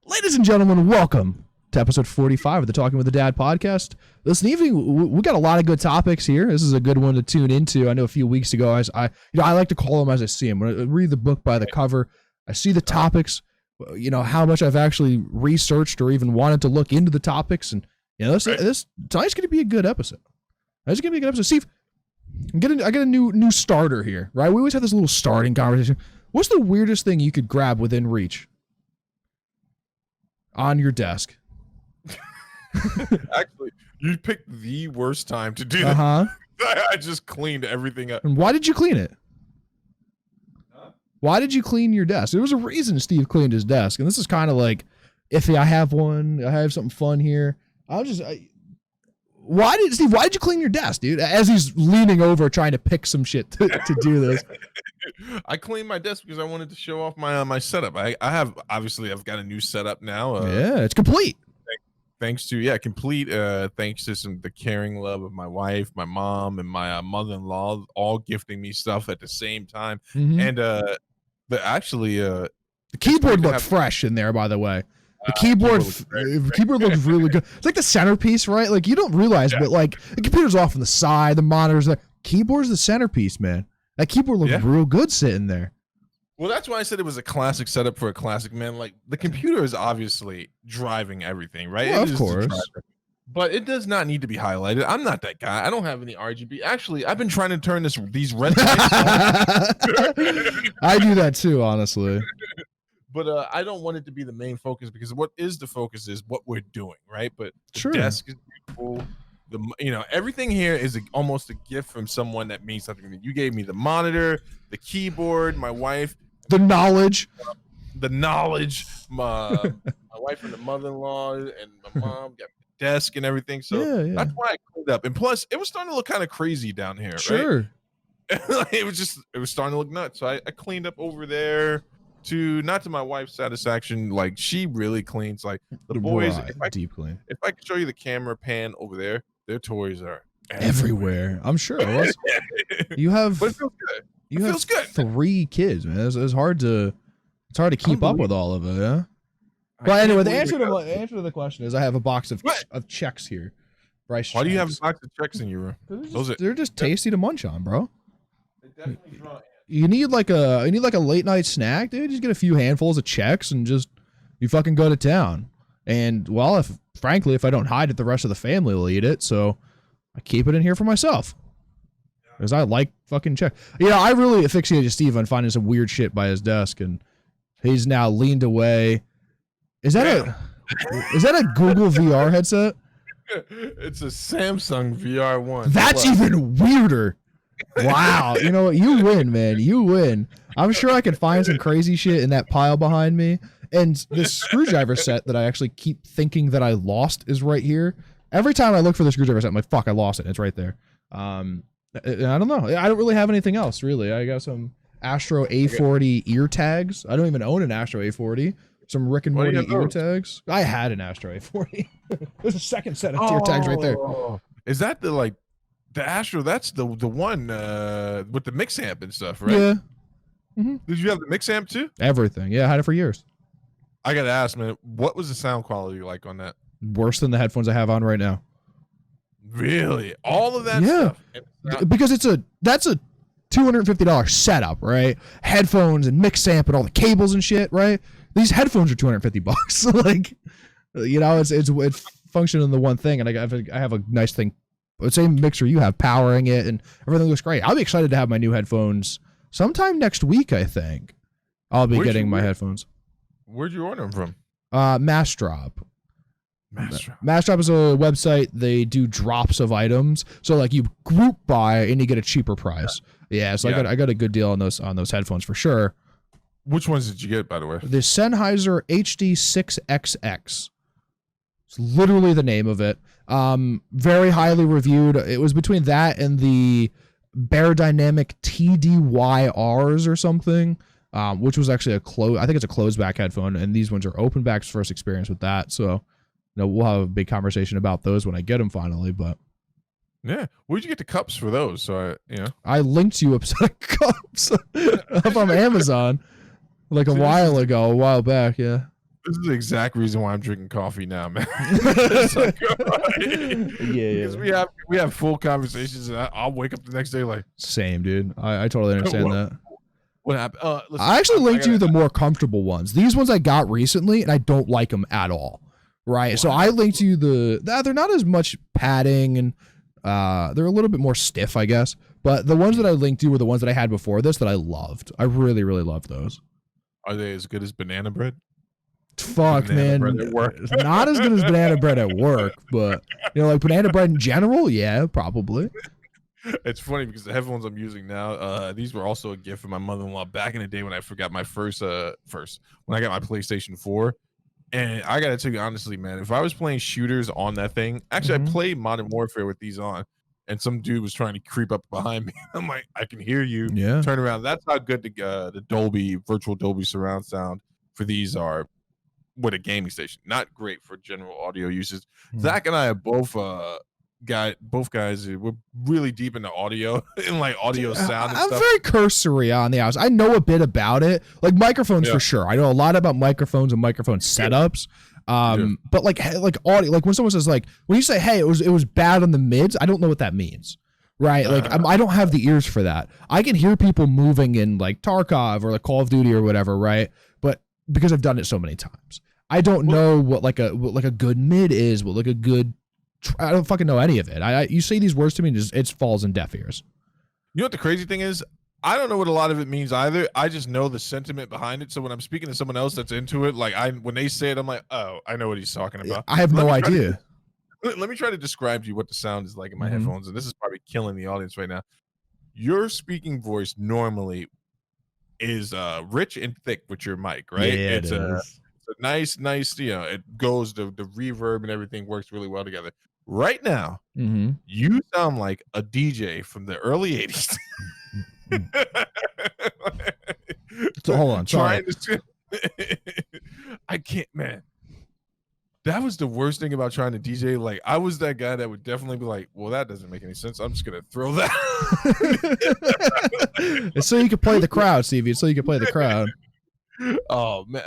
Ladies and gentlemen, welcome to episode 45 of the Talking with the Dad podcast. This evening, we got a lot of good topics here. This is a good one to tune into. I know a few weeks ago, I like to call them as I see them. When I read the book by the cover, I see the topics, how much I've actually researched or even wanted to look into the topics. And, tonight's going to be a good episode. Tonight's going to be a good episode. Steve, I get a new starter here, right? We always have this little starting conversation. What's the weirdest thing you could grab within reach on your desk? Actually, you picked the worst time to do that. I just cleaned everything up. And why did you clean it? Why did you clean your desk? There was a reason Steve cleaned his desk, and this is kind of like, iffy. I have something fun here. Why did you clean your desk, dude? As he's leaning over trying to pick some shit to do this. I cleaned my desk because I wanted to show off my setup. I've got a new setup now. It's complete. Thanks to complete. Thanks to the caring love of my wife, my mom, and my mother-in-law, all gifting me stuff at the same time. Mm-hmm. And the keyboard looked fresh in there, by the way. The keyboard looks really good. It's like the centerpiece, right? Like you don't realize, but like the computer's off on the side, the monitor's there. Keyboard's the centerpiece, man. That keyboard looks real good sitting there. Well, that's why I said it was a classic setup for a classic man. Like the computer is obviously driving everything, right? Well, of course. But it does not need to be highlighted. I'm not that guy. I don't have any RGB. Actually, I've been trying to turn these red lights on. I do that too, honestly. But I don't want it to be the main focus because what is the focus is what we're doing, right? But the desk is beautiful. Everything here is almost a gift from someone that means something to me. You gave me the monitor, the keyboard, my wife, the knowledge, my wife and the mother-in-law and my mom got the desk and everything. So that's why I cleaned up. And plus, it was starting to look kind of crazy down here. Sure. Right? It was starting to look nuts. So I cleaned up over there. Not to my wife's satisfaction, like she really cleans. Like the boys, deep clean. If I could show you the camera pan over there, their toys are everywhere. I'm sure. You have, but it feels good. Feels good. 3 kids, man. It's hard to keep up with all of it. Yeah. But anyway, the answer to the question is I have a box of checks here. Bryce. Why do you have a box of checks in your room? They're just tasty to munch on, bro. They definitely draw. You need like a late night snack, dude. Just get a few handfuls of checks and you fucking go to town. And well, if I don't hide it, the rest of the family will eat it. So I keep it in here for myself because I like fucking check. I really asphyxiated Steve on finding some weird shit by his desk, and he's now leaned away. Is that a Google VR headset? It's a Samsung VR1. That's even weirder. Wow. You know what? You win, man. You win. I'm sure I could find some crazy shit in that pile behind me. And this screwdriver set that I actually keep thinking that I lost is right here. Every time I look for the screwdriver set, I'm like, fuck, I lost it. It's right there. I don't know. I don't really have anything else, really. I got some Astro A40 ear tags. I don't even own an Astro A40. Some Rick and Morty ear tags. I had an Astro A40. There's a second set of ear tags right there. Is that the Astro? That's the one with the mix amp and stuff, right? Yeah. Mm-hmm. Did you have the mix amp too? Everything. Yeah, I had it for years. I gotta ask, man, what was the sound quality like on that? Worse than the headphones I have on right now. Really? All of that stuff? Because that's a $250 setup, right? Headphones and mix amp and all the cables and shit, right? These headphones are $250. Like, it's functioning the one thing, and I have a nice thing. The same mixer you have powering it, and everything looks great. I'll be excited to have my new headphones sometime next week. I think I'll be getting my headphones. Where'd you order them from? Massdrop. Massdrop is a website. They do drops of items, so like you group buy and you get a cheaper price. So I got a good deal on those headphones for sure. Which ones did you get, by the way? The Sennheiser HD6XX. It's literally the name of it. Very highly reviewed. It was between that and the Bear Dynamic TDYRs or something, which was actually I think it's a closed back headphone, and these ones are open back's first experience with that. So, we'll have a big conversation about those when I get them finally. But yeah, where'd you get the cups for those? So I linked you a set of cups up on Amazon like a while back. Yeah. This is the exact reason why I'm drinking coffee now, man. It's like, because we have full conversations, and I'll wake up the next day like, same, dude. I totally understand that. What happened? Listen, I actually linked you the more comfortable ones. These ones I got recently, and I don't like them at all. Right, wow. So I linked you they're not as much padding, and they're a little bit more stiff, I guess. But the ones that I linked you were the ones that I had before this that I loved. I really, really loved those. Are they as good as banana bread? Fuck, banana man. It's not as good as banana bread at work, but like banana bread in general, yeah, probably. It's funny because the headphones I'm using now, these were also a gift from my mother-in-law back in the day when I forgot my when I got my PlayStation 4. And I gotta tell you honestly, man, if I was playing shooters on that thing, actually I played Modern Warfare with these on, and some dude was trying to creep up behind me. I'm like, I can hear you. Yeah. Turn around. That's how good the virtual Dolby surround sound for these are with a gaming station. Not great for general audio uses. Zach and I are both guys. We're really deep into audio and like audio sound and I'm stuff. very cursory on the house. I know a bit about it, like microphones for sure. I know a lot about microphones and microphone setups. But like audio, like when someone says like, when you say, hey, it was bad on the mids, I don't know what that means. Right. Like I don't have the ears for that. I can hear people moving in like Tarkov or like Call of Duty or whatever. Right. But because I've done it so many times, I don't know what like a good mid is, what like a good, I don't fucking know any of it. You say these words to me and it falls in deaf ears. You know what the crazy thing is? I don't know what a lot of it means either. I just know the sentiment behind it. So when I'm speaking to someone else that's into it, like when they say it, I'm like, oh, I know what he's talking about. I have no idea. Let me try to describe to you what the sound is like in my headphones. And this is probably killing the audience right now. Your speaking voice normally is rich and thick with your mic, right? Yeah, it's a nice, it goes, the reverb and everything works really well together. Right now, you sound like a DJ from the early 80s. So hold on, sorry. I can't, man. That was the worst thing about trying to DJ. Like, I was that guy that would definitely be like, well, that doesn't make any sense. I'm just gonna throw that. It's so you can play the crowd, Stevie. It's so you can play the crowd. Oh man,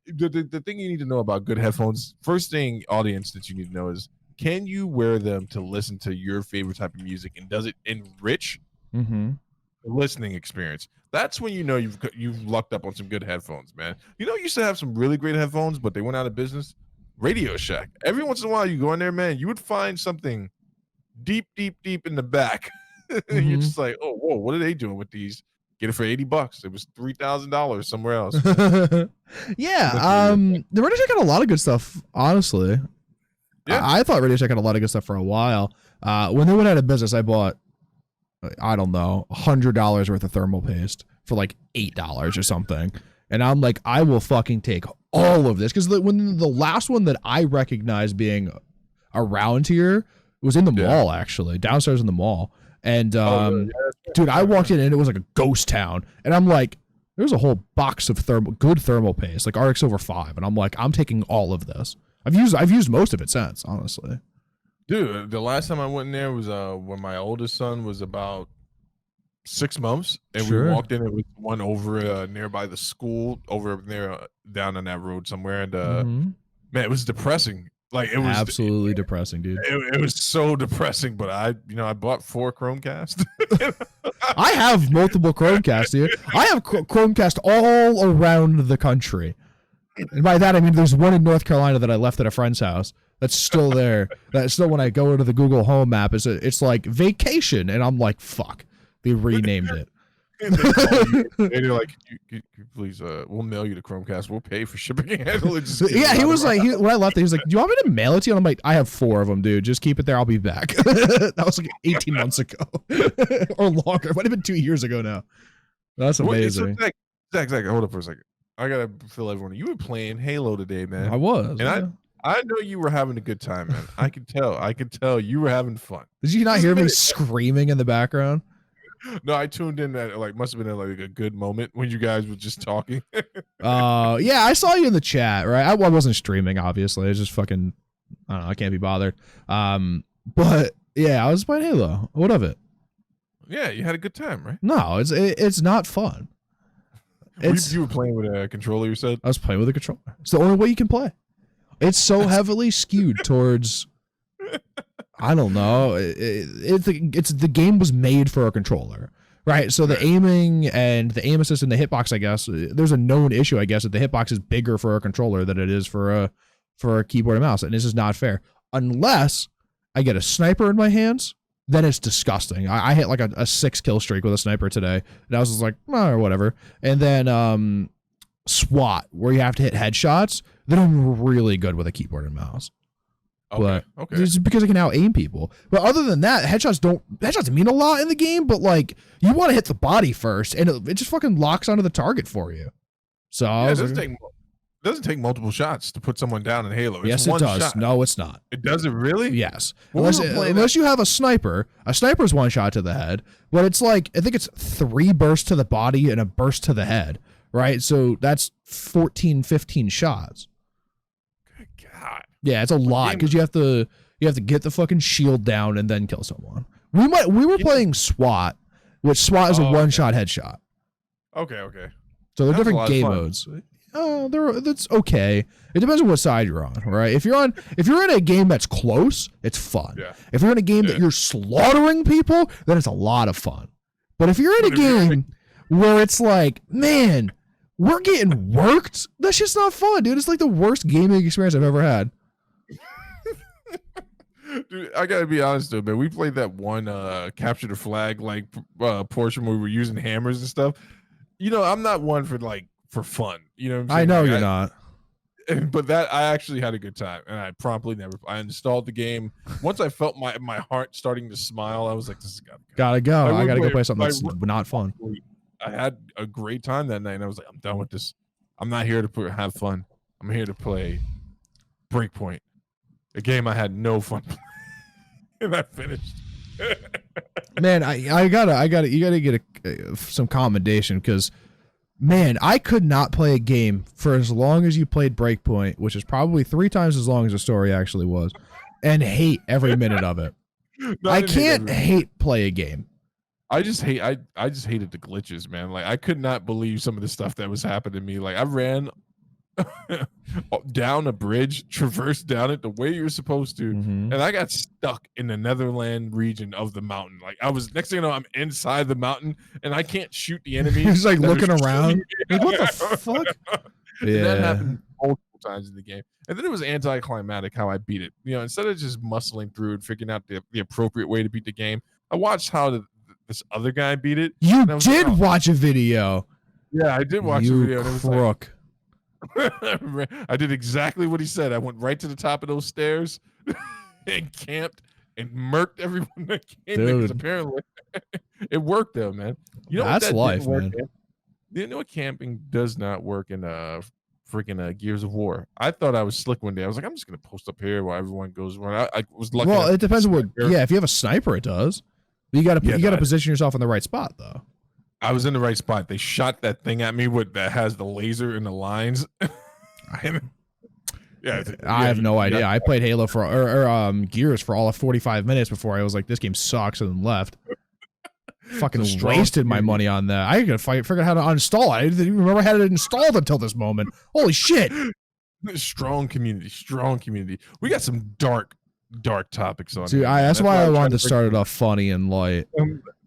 the thing you need to know about good headphones, first thing, audience, that you need to know is, can you wear them to listen to your favorite type of music, and does it enrich the listening experience? That's when you know you've lucked up on some good headphones, man. You used to have some really great headphones, but they went out of business. Radio Shack. Every once in a while, you go in there, man, you would find something deep in the back. You're just like, oh, whoa, what are they doing with these? Get it for $80. It was $3,000 somewhere else. Yeah, the Radio Shack had a lot of good stuff, honestly. Yeah. I thought Radio Shack had a lot of good stuff for a while. When they went out of business, I bought, I don't know, $100 worth of thermal paste for like $8 or something. And I'm like, I will fucking take all of this. Because when the last one that I recognized being around here was in the mall, actually, downstairs in the mall. And dude, I walked in and it was like a ghost town. And I'm like, there's a whole box of good thermal paste, like RX over 5. And I'm like, I'm taking all of this. I've used most of it since, honestly. Dude, the last time I went in there was when my oldest son was about 6 months, and we walked in. It was one over nearby the school, over there down on that road somewhere. And man, it was depressing. Like, it was absolutely depressing, dude. It was so depressing. But I bought 4 Chromecast. I have multiple Chromecast, dude. I have Chromecast all around the country. And by that, I mean, there's one in North Carolina that I left at a friend's house. That's still there. That's still, when I go into the Google Home map, it's like vacation. And I'm like, fuck. They renamed it. They're like, please, we'll mail you the Chromecast. We'll pay for shipping and handling. Yeah, he was like, when I left, he was like, do you want me to mail it to you? And I'm like, I have 4 of them, dude. Just keep it there. I'll be back. That was like 18 months ago or longer. It might have been 2 years ago now. That's amazing. Zach, hold up for a second. I gotta fill everyone. You were playing Halo today, man. I was, and I know you were having a good time, man. I could tell you were having fun. Did you not hear me screaming in the background? No, I tuned in at must have been like a good moment when you guys were just talking. Yeah, I saw you in the chat, right? I wasn't streaming, obviously. I was just fucking, I don't know, I can't be bothered. But yeah, I was playing Halo. What of it? Yeah, you had a good time, right? No, it's not fun. It's, you were playing with a controller, you said? I was playing with a controller. It's the only way you can play. It's so heavily skewed towards, I don't know. It's the game was made for a controller, right? So the aiming and the aim assist and the hitbox, I guess, there's a known issue, I guess, that the hitbox is bigger for a controller than it is for a keyboard and mouse, and this is not fair. Unless I get a sniper in my hands, then it's disgusting. I hit like a 6-kill streak with a sniper today, and I was just like, or whatever. And then SWAT, where you have to hit headshots, then I'm really good with a keyboard and mouse. Okay. It's because I can now aim people. But other than that, headshots mean a lot in the game, but like you want to hit the body first, and it just fucking locks onto the target for you. So it doesn't take multiple shots to put someone down in Halo. It's yes, it does. Shot. No, it's not. It does it really? Yes. Unless you have a sniper. A sniper's one shot to the head, but it's like I think it's 3 bursts to the body and a burst to the head, right? So that's 14, 15 shots. God. Yeah, it's a lot because you have to get the fucking shield down and then kill someone. We were playing SWAT, which SWAT is a one-shot headshot. Okay. So they're different game modes. That's okay. It depends on what side you're on, right? If you're in a game that's close, it's fun. Yeah. If you're in a game that you're slaughtering people, then it's a lot of fun. But if you're in a game where it's like, man, we're getting worked, that's just not fun, dude. It's like the worst gaming experience I've ever had. Dude, I gotta be honest though, man. We played that one capture the flag portion where we were using hammers and stuff. You know, I'm not one for fun. You know what I'm saying? I know you're not. But that I actually had a good time, and I promptly I installed the game. Once I felt my heart starting to smile, I was like, "This has gotta go. I gotta go play something that's not fun." I had a great time that night, and I was like, "I'm done with this. I'm not here to have fun. I'm here to play Breakpoint, a game I had no fun playing." And I finished. Man, you gotta get some commendation because. Man, I could not play a game for as long as you played Breakpoint, which is probably 3 times as long as the story actually was, and hate every minute of it. I can't play a game. I just hated the glitches, man. Like I could not believe some of the stuff that was happening to me. Like I ran down a bridge, traversed down it the way you're supposed to, and I got stuck in the Netherland region of the mountain. Like I was, next thing you know, I'm inside the mountain and I can't shoot the enemy. He's like looking around. Like, what the fuck? Yeah, that happened multiple times in the game, and then it was anticlimactic how I beat it. You know, instead of just muscling through and figuring out the appropriate way to beat the game, I watched how this other guy beat it. You did watch a video. Yeah, I did watch a video. And it was crook. I did exactly what he said. I went right to the top of those stairs and camped and murked everyone that came in, because apparently it worked though, man. You know that's life, man. You know what camping does not work in freaking Gears of War. I thought I was slick one day. I was like, I'm just gonna post up here while everyone goes around. I was lucky. Well, it depends on what. Yeah, if you have a sniper, it does. You gotta position yourself in the right spot though. I was in the right spot. They shot that thing at me that has the laser and the lines. I have no idea. I played Halo or Gears for all of 45 minutes before I was like, this game sucks, and then left. Fucking wasted my money on that. I gotta figure out how to uninstall it. I didn't even remember I had it installed until this moment. Holy shit! Strong community. We got some dark topics on. Dude, that's why I wanted to start it off funny and light.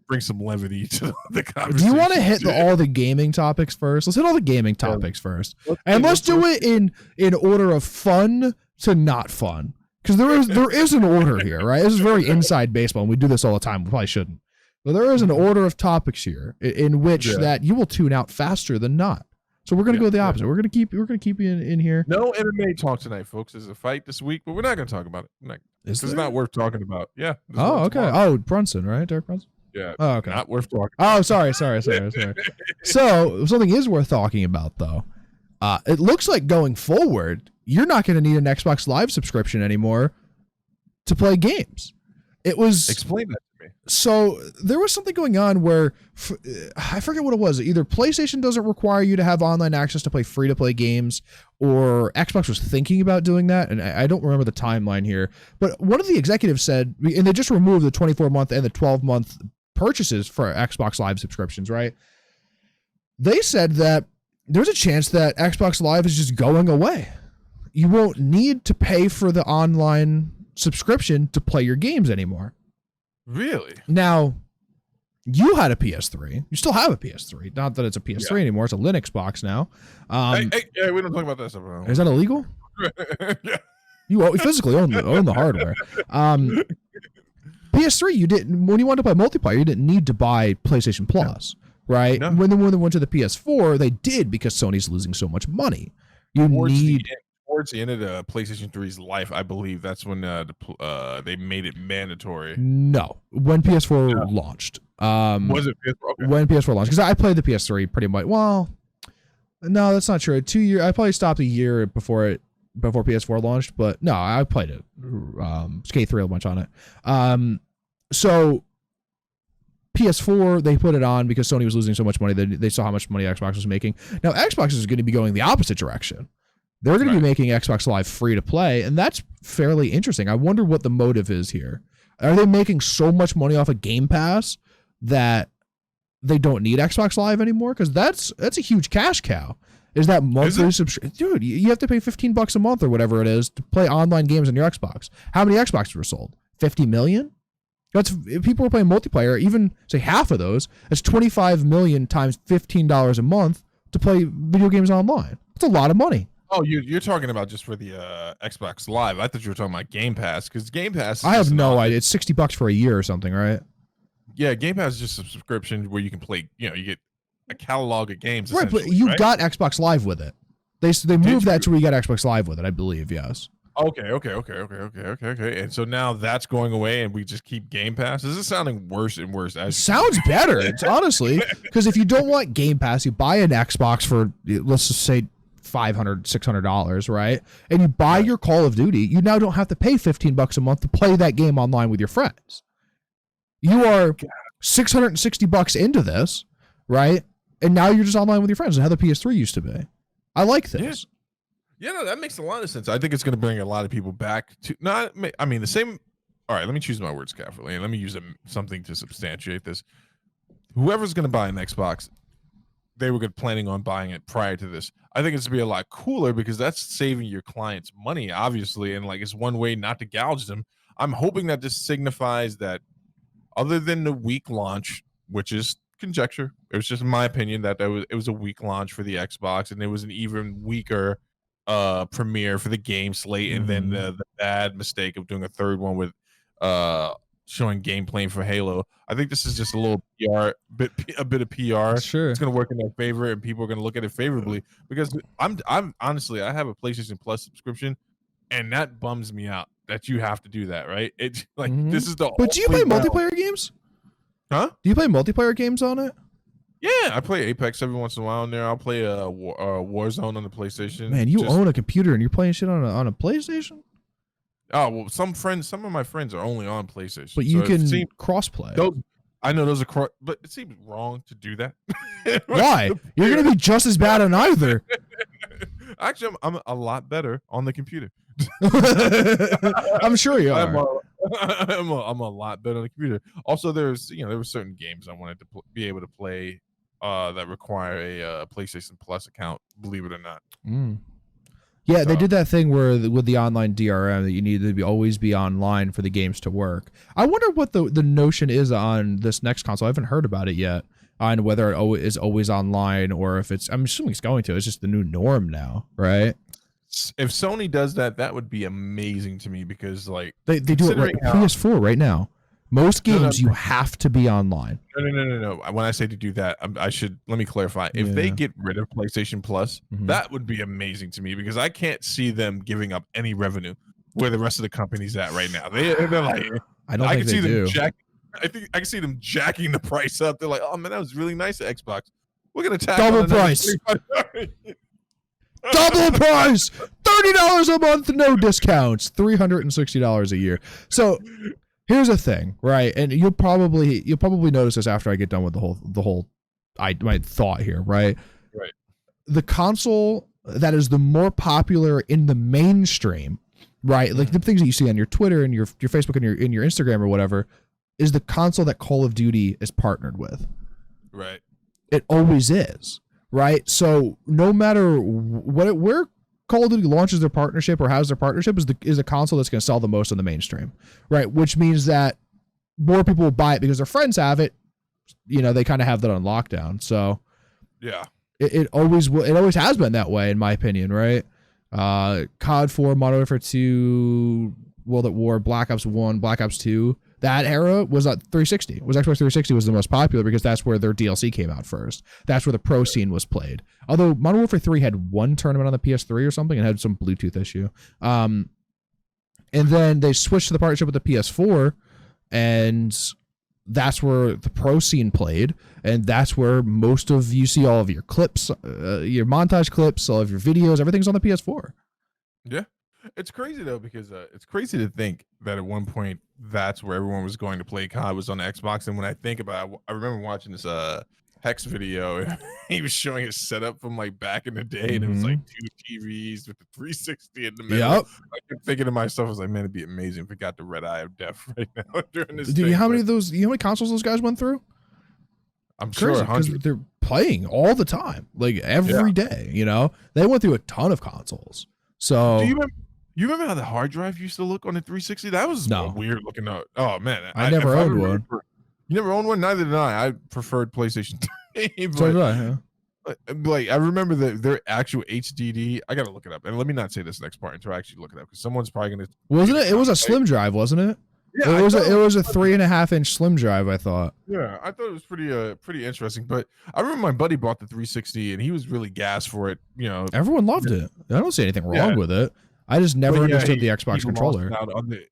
Bring some levity to the conversation. Do you want to hit all the gaming topics first? Let's hit all the gaming topics first, and let's do it in order of fun to not fun, because there is an order here, right? This is very inside baseball, and we do this all the time. We probably shouldn't, but there is an order of topics here in which that you will tune out faster than not. So we're gonna go the opposite. We're gonna keep you in here. No MMA talk tonight, folks. There's a fight this week, but we're not gonna talk about it. It's not worth talking about. Yeah. Oh, okay. Tomorrow. Oh, Brunson, right? Derek Brunson. Yeah. Oh, okay. Not worth talking. Oh, sorry. So something is worth talking about though. It looks like going forward, you're not going to need an Xbox Live subscription anymore to play games. Explain that to me. So there was something going on where I forget what it was. Either PlayStation doesn't require you to have online access to play free-to-play games, or Xbox was thinking about doing that, and I don't remember the timeline here. But one of the executives said, and they just removed the 24-month and the 12-month purchases for Xbox Live subscriptions, right? They said that there's a chance that Xbox Live is just going away. You won't need to pay for the online subscription to play your games anymore. Really? Now, you had a PS3. You still have a PS3. Not that it's a PS3 anymore. It's a Linux box now. Hey, we don't talk about that stuff. Is that illegal? Yeah. You physically own the hardware. PS3, you didn't. When you wanted to play multiplayer, you didn't need to buy PlayStation Plus, right? No. When they went to the PS4, they did because Sony's losing so much money. Towards the end of the PlayStation 3's life, I believe that's when they made it mandatory. No, when PS4 launched. Was it PS4? Okay. When PS4 launched? Because I played the PS3 pretty much. Well, no, that's not true. 2 years. I probably stopped a year before PS4 launched, but no, I played it. Skate 3 a bunch on it. So PS4, they put it on because Sony was losing so much money. They saw how much money Xbox was making. Now Xbox is going to be going the opposite direction. They're going to be making Xbox Live free to play, and that's fairly interesting. I wonder what the motive is here. Are they making so much money off of Game Pass that they don't need Xbox Live anymore? Because that's a huge cash cow. Is that monthly subscription? Dude, you have to pay $15 a month or whatever it is to play online games on your Xbox. How many Xboxes were sold? 50 million? That's people were playing multiplayer. Even say half of those. That's 25 million times $15 a month to play video games online. That's a lot of money. Oh, you're talking about just for the Xbox Live. I thought you were talking about Game Pass, because Game Pass. I have no idea. It's $60 for a year or something, right? Yeah, Game Pass is just a subscription where you can play. You get a catalog of games. Right, but you got Xbox Live with it. They moved that to where you got Xbox Live with it, I believe. Yes. Okay. And so now that's going away, and we just keep Game Pass. This is sounding worse and worse. Sounds better. It's honestly, because if you don't want Game Pass, you buy an Xbox for, let's just say, $500, $600, right? And you buy your Call of Duty, you now don't have to pay $15 a month to play that game online with your friends. You are $660 into this, right? And now you're just online with your friends, and how the PS3 used to be. I like this. Yeah, no, that makes a lot of sense. I think it's going to bring a lot of people back to the same. All right, let me choose my words carefully, and let me use something to substantiate this. Whoever's going to buy an Xbox, they were planning on buying it prior to this. I think it's going to be a lot cooler because that's saving your clients money, obviously, and it's one way not to gouge them. I'm hoping that this signifies that, other than the weak launch, which is conjecture, it was just my opinion that it was a weak launch for the Xbox, and it was an even weaker premiere for the game slate, and then the bad mistake of doing a third one with showing gameplay for Halo. I think this is just a little a bit of PR. Sure, it's going to work in their favor, and people are going to look at it favorably, because I'm honestly, I have a PlayStation Plus subscription, and that bums me out that you have to do that, right? It's this is the. But do you play multiplayer games? Huh? Do you play multiplayer games on it? Yeah, I play Apex every once in a while on there. I'll play Warzone on the PlayStation. Man, you own a computer and you're playing shit on a PlayStation? Oh, well, some of my friends are only on PlayStation. But you can cross-play. I know those are but it seems wrong to do that. Why? You're going to be just as bad on either. Actually, I'm a lot better on the computer. I'm sure you are. I'm a lot better on the computer. Also, there were certain games I wanted to be able to play that require a PlayStation Plus account, believe it or not. Yeah, they did that thing where with the online DRM that you need to always be online for the games to work. I wonder what the notion is on this next console. I haven't heard about it yet, on whether it is always online or if it's. I'm assuming it's going to. It's just the new norm now, right? If Sony does that, that would be amazing to me, because they do it right PS4 right now. Most games you have to be online. No. When I say to do that, let me clarify. If they get rid of PlayStation Plus, that would be amazing to me, because I can't see them giving up any revenue where the rest of the company's at right now. They're like, I don't think they do. I think I can see them jacking the price up. They're like, oh man, that was really nice at Xbox. We're gonna tack double price. Double price. $30 a month, no discounts. $360 a year. So here's the thing, right? And you'll probably notice this after I get done with my thought here, right? Right. The console that is the more popular in the mainstream, right? Like the things that you see on your Twitter and your Facebook and your Instagram or whatever, is the console that Call of Duty is partnered with. Right. It always is. right? So no matter where Call of Duty launches their partnership or has their partnership is a console that's going to sell the most on the mainstream, right? Which means that more people will buy it because their friends have it. You know, they kind of have that on lockdown. So yeah, it always will. It always has been that way, in my opinion, right? COD 4, Modern Warfare 2, World at War, Black Ops 1, Black Ops 2. That era was at 360. Was Xbox 360 was the most popular because that's where their DLC came out first. That's where the pro scene was played. Although Modern Warfare 3 had one tournament on the PS3 or something and had some Bluetooth issue. And then they switched to the partnership with the PS4, and that's where the pro scene played, and that's where most of you see all of your clips, your montage clips, all of your videos, everything's on the PS4. Yeah. It's crazy though, because it's crazy to think that at one point that's where everyone was going to play COD was on the Xbox. And when I think about it, I remember watching this Hex video. He was showing his setup from like back in the day, and it was like 2 TVs with the 360 in the middle. Yep. I kept thinking to myself, I was like, man, it'd be amazing if we got the red eye of death right now during this. Dude, how many consoles those guys went through? I'm sure because they're playing all the time, like every day. You know, they went through a ton of consoles. So do you remember how the hard drive used to look on the 360? That was weird looking out. Oh man, I never owned one. You never owned one? Neither did I. I preferred PlayStation 3. So did I, yeah. Like I remember their actual HDD. I gotta look it up, and let me not say this next part until I actually look it up, because someone's probably gonna. Wasn't it? It was a slim drive, wasn't it? Yeah, it was a 3.5-inch slim drive, I thought. Yeah, I thought it was pretty interesting. But I remember my buddy bought the 360, and he was really gassed for it. You know, everyone loved it. I don't see anything wrong with it. I just never understood the Xbox controller.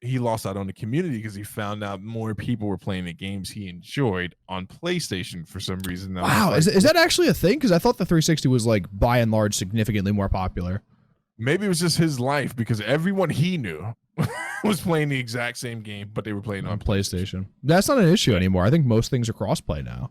He lost out on the community because he found out more people were playing the games he enjoyed on PlayStation for some reason. Wow, is that actually a thing? Because I thought the 360 was like by and large significantly more popular. Maybe it was just his life, because everyone he knew was playing the exact same game, but they were playing on PlayStation. That's not an issue anymore. I think most things are crossplay now.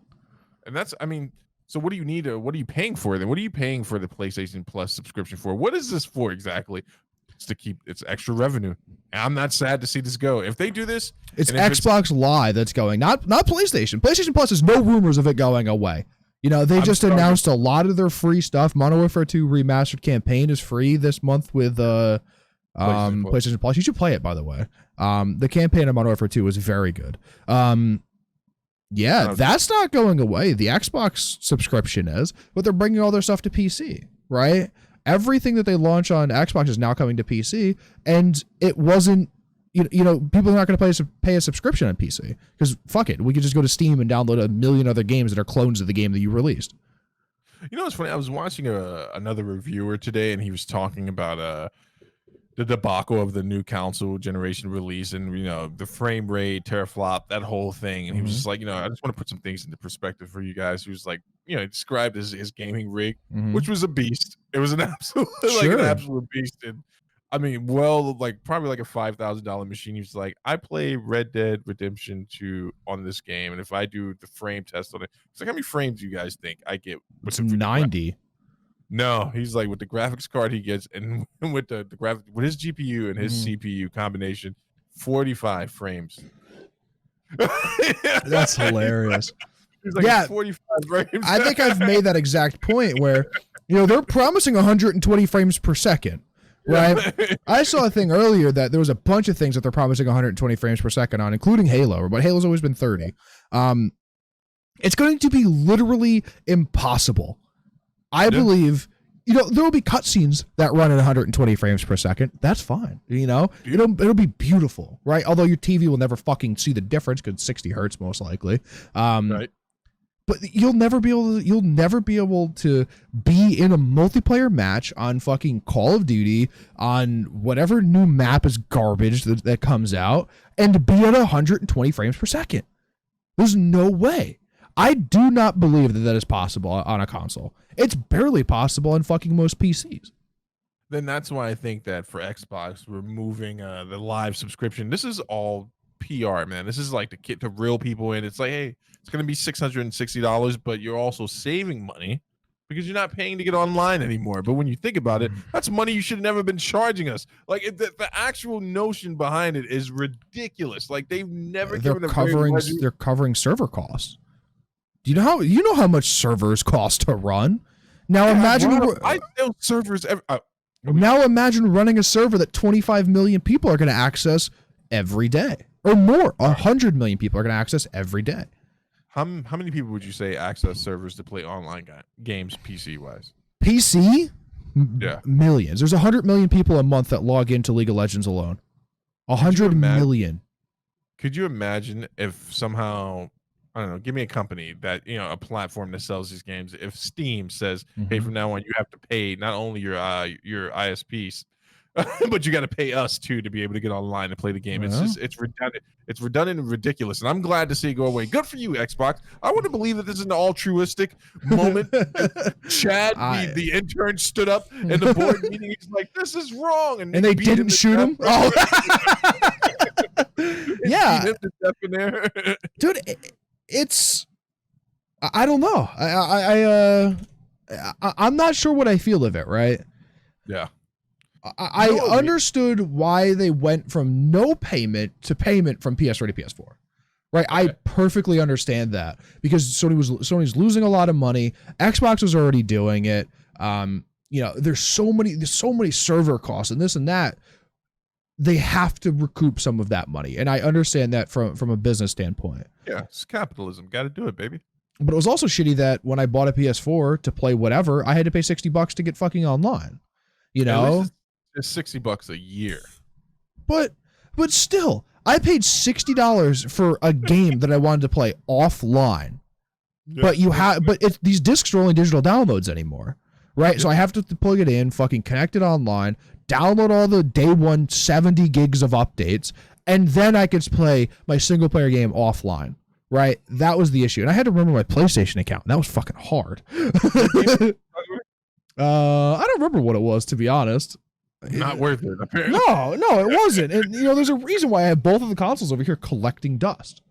And that's, I mean, so what do you need? What are you paying for then? What are you paying for the PlayStation Plus subscription for? What is this for exactly? It's to keep its extra revenue. And I'm not sad to see this go. If they do this, it's Xbox Live that's going, not PlayStation. PlayStation Plus is no rumors of it going away. You know, they just announced a lot of their free stuff. Modern Warfare 2 Remastered campaign is free this month with PlayStation Plus. You should play it, by the way. The campaign of Modern Warfare 2 was very good. Yeah, that's not going away. The Xbox subscription is, but they're bringing all their stuff to PC, right? Everything that they launch on Xbox is now coming to PC, and it wasn't, you know, people are not going to pay a subscription on PC because fuck it, we could just go to Steam and download a million other games that are clones of the game that you released. You know what's funny? I was watching another reviewer today, and he was talking about the debacle of the new console generation release, and you know, the frame rate, teraflop, that whole thing. And he was just like, you know, I just want to put some things into perspective for you guys. He was like, you know, he described his gaming rig, which was a beast. It was an absolute an absolute beast. And I mean, probably like a $5,000 machine. He was like, I play Red Dead Redemption 2 on this game, and if I do the frame test on it, it's like, how many frames do you guys think I get? It's 90. No, he's like, with the graphics card he gets, and with the graphic, with his GPU and his CPU combination, 45 frames. That's hilarious. He's like, yeah, 45 frames. I think I've made that exact point where, you know, they're promising 120 frames per second, right? I saw a thing earlier that there was a bunch of things that they're promising 120 frames per second on, including Halo, but Halo's always been 30. It's going to be literally impossible. I believe, you know, there will be cutscenes that run at 120 frames per second. That's fine. You know, it'll be beautiful, right? Although your TV will never fucking see the difference because 60 hertz most likely. Right. But you'll never be able to be in a multiplayer match on fucking Call of Duty on whatever new map is garbage that comes out and be at 120 frames per second. There's no way. I do not believe that is possible on a console. It's barely possible on fucking most PCs. Then that's why I think that for Xbox, removing the live subscription, this is all PR, man. This is like to get to reel people in. It's like, hey, it's going to be $660, but you're also saving money because you're not paying to get online anymore. But when you think about it, that's money you should have never been charging us. Like the actual notion behind it is ridiculous. Like they've never they're covering server costs. Do you know how much servers cost to run? Now imagine I build servers. Now imagine running a server that 25 million people are going to access every day, or more. 100 million people are going to access every day. How many people would you say access servers to play online games PC wise? PC? Yeah. Millions. There's 100 million people a month that log into League of Legends alone. 100 million. Could you imagine if somehow, I don't know, give me a company that, a platform that sells these games. If Steam says, hey, from now on, you have to pay not only your ISPs, but you got to pay us too to be able to get online and play the game. It's redundant. It's redundant and ridiculous. And I'm glad to see it go away. Good for you, Xbox. I want to believe that this is an altruistic moment. Chad, the intern, stood up in the board meeting. He's like, this is wrong. And they didn't shoot him? Oh. Yeah. Dude, it's, I don't know. I'm not sure what I feel of it, right? Yeah. I understood why they went from no payment to payment from PS3 to PS4. Right? Okay. I perfectly understand that because Sony's losing a lot of money. Xbox was already doing it. There's so many server costs and this and that. They have to recoup some of that money. And I understand that from a business standpoint. Yeah, it's capitalism. Got to do it, baby. But it was also shitty that when I bought a PS4 to play whatever, I had to pay $60 to get fucking online. It's $60 a year. But still, I paid $60 for a game that I wanted to play offline. Yeah, but these discs are only digital downloads anymore, right? Yeah. So I have to plug it in, fucking connect it online, download all the day one 70 gigs of updates, and then I could play my single player game offline, right? That was the issue. And I had to remember my PlayStation account. That was fucking hard. I don't remember what it was, to be honest. Not worth it, apparently. No, it wasn't. And there's a reason why I have both of the consoles over here collecting dust.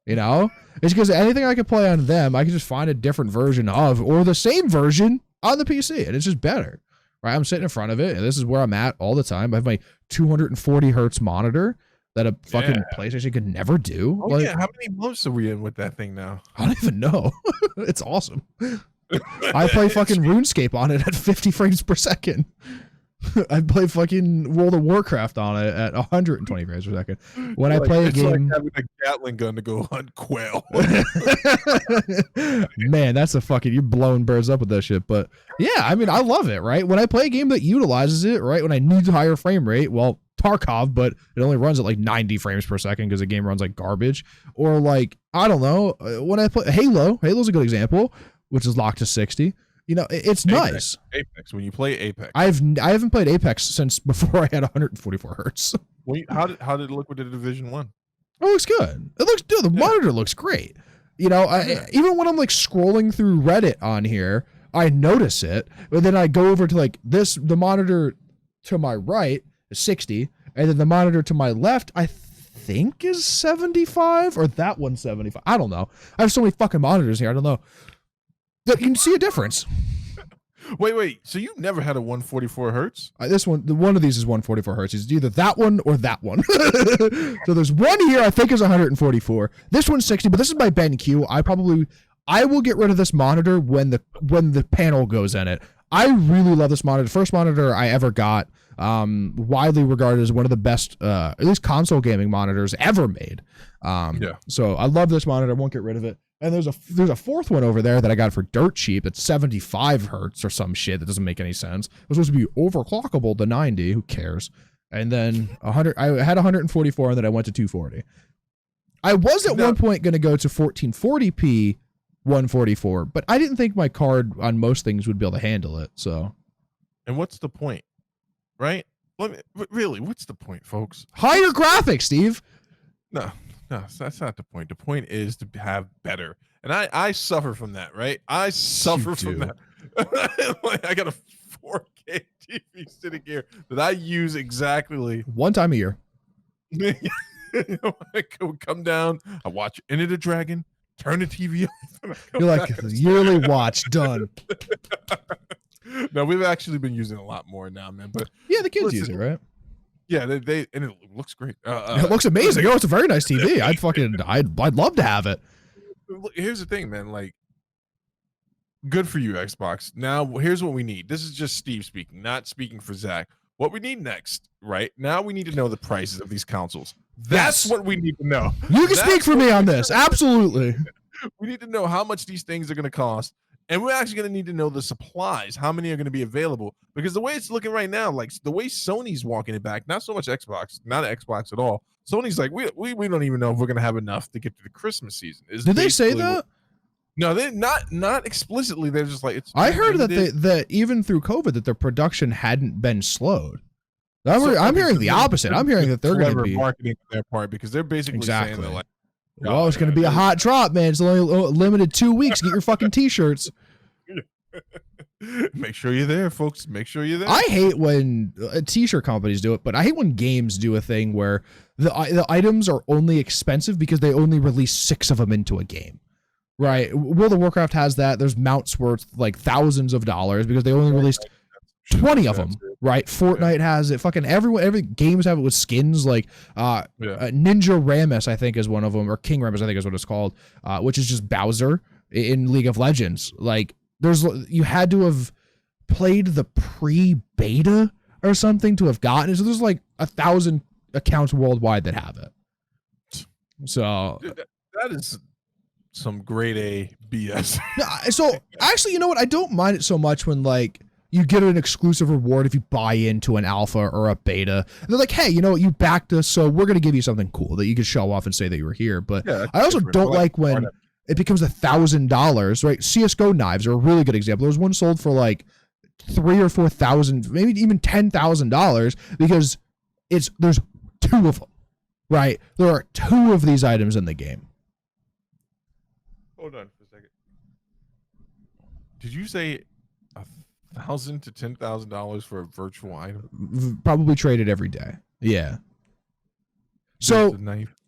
It's because anything I can play on them, I can just find a different version of, or the same version on the PC, and it's just better. Right? I'm sitting in front of it, and this is where I'm at all the time. I have my 240 hertz monitor that a fucking PlayStation could never do. Oh, yeah. How many months are we in with that thing now? I don't even know. It's awesome. I play fucking RuneScape on it at 50 frames per second. I play fucking World of Warcraft on it at 120 frames per second. When I play a game, like having a Gatling gun to go hunt quail. Man, that's you're blowing birds up with that shit. But yeah, I mean, I love it, right? When I play a game that utilizes it, right? When I need higher frame rate, well, Tarkov, but it only runs at like 90 frames per second because the game runs like garbage. Or like, I don't know, when I play Halo's a good example, which is locked to 60. It's nice. Apex. When you play Apex, I haven't played Apex since before I had 144 hertz. Well, how did it look with the Division 1? It looks good. The monitor looks great. Even when I'm like scrolling through Reddit on here, I notice it, but then I go over to like the monitor to my right is 60, and then the monitor to my left, I think is 75, or that one's 75. I don't know. I have so many fucking monitors here. I don't know. You can see a difference. Wait. So you've never had a 144 hertz? One of these is 144 hertz. It's either that one or that one. So there's one here I think is 144. This one's 60, but this is my BenQ. I will get rid of this monitor when the panel goes in it. I really love this monitor. The first monitor I ever got, widely regarded as one of the best, at least console gaming monitors ever made. So I love this monitor. I won't get rid of it. And there's a fourth one over there that I got for dirt cheap. It's 75 hertz or some shit that doesn't make any sense. It was supposed to be overclockable to 90. Who cares? And then 100. I had 144, and then I went to 240. I was at one point going to go to 1440p 144, but I didn't think my card on most things would be able to handle it. So, and what's the point, right? Really, what's the point, folks? Higher graphics, Steve. No, that's not the point. The point is to have better. And I suffer from that, right? I suffer from that. I got a 4K TV sitting here that I use exactly one time a year. I come down, I watch Enter the Dragon, turn the TV off. You're like, yearly watch, done. No, we've actually been using it a lot more now, man. But yeah, the kids use it, right? Yeah, they and it looks great. It looks amazing. Oh, it's a very nice TV. I'd love to have it. Here's the thing, man. Like, good for you, Xbox. Now, here's what we need. This is just Steve speaking, not speaking for Zach. What we need next, right? Now we need to know the prices of these consoles. That's what we need to know. You can speak for me on this. Absolutely. We need to know how much these things are going to cost. And we're actually going to need to know the supplies, how many are going to be available. Because the way it's looking right now, like the way Sony's walking it back, not so much Xbox, not Xbox at all. Sony's like, we don't even know if we're going to have enough to get to the Christmas season. Did they say that? No, they're not explicitly. They're just like, it's. I heard that even through COVID, that their production hadn't been slowed. I'm hearing the opposite. I'm hearing that they're going to be marketing on their part because they're basically saying that, like, well, it's going to be a hot drop, man. It's only limited 2 weeks. Get your fucking t-shirts. Make sure you're there, folks. Make sure you're there. I hate when t-shirt companies do it, but I hate when games do a thing where the items are only expensive because they only release 6 of them into a game. Right. World of Warcraft has that. There's mounts worth like thousands of dollars because they only released 20 of them. Right. Fortnite has it. Fucking every games have it with skins like Ninja Rammus, I think, is one of them, or King Rammus, I think is what it's called, which is just Bowser in League of Legends. Like you had to have played the pre-beta or something to have gotten it. So there's like 1,000 accounts worldwide that have it. So that is some grade A BS. So actually, you know what? I don't mind it so much when like you get an exclusive reward if you buy into an alpha or a beta. They're like, hey, you know what? You backed us, so we're going to give you something cool that you can show off and say that you were here. But I also don't like when it becomes $1,000, right? CSGO knives are a really good example. There was one sold for like $3,000 or $4,000, maybe even $10,000 because there's 2 of them, right? There are 2 of these items in the game. Hold on for a second. Did you say $1,000 to $10,000 for a virtual item? Probably traded every day. Yeah. So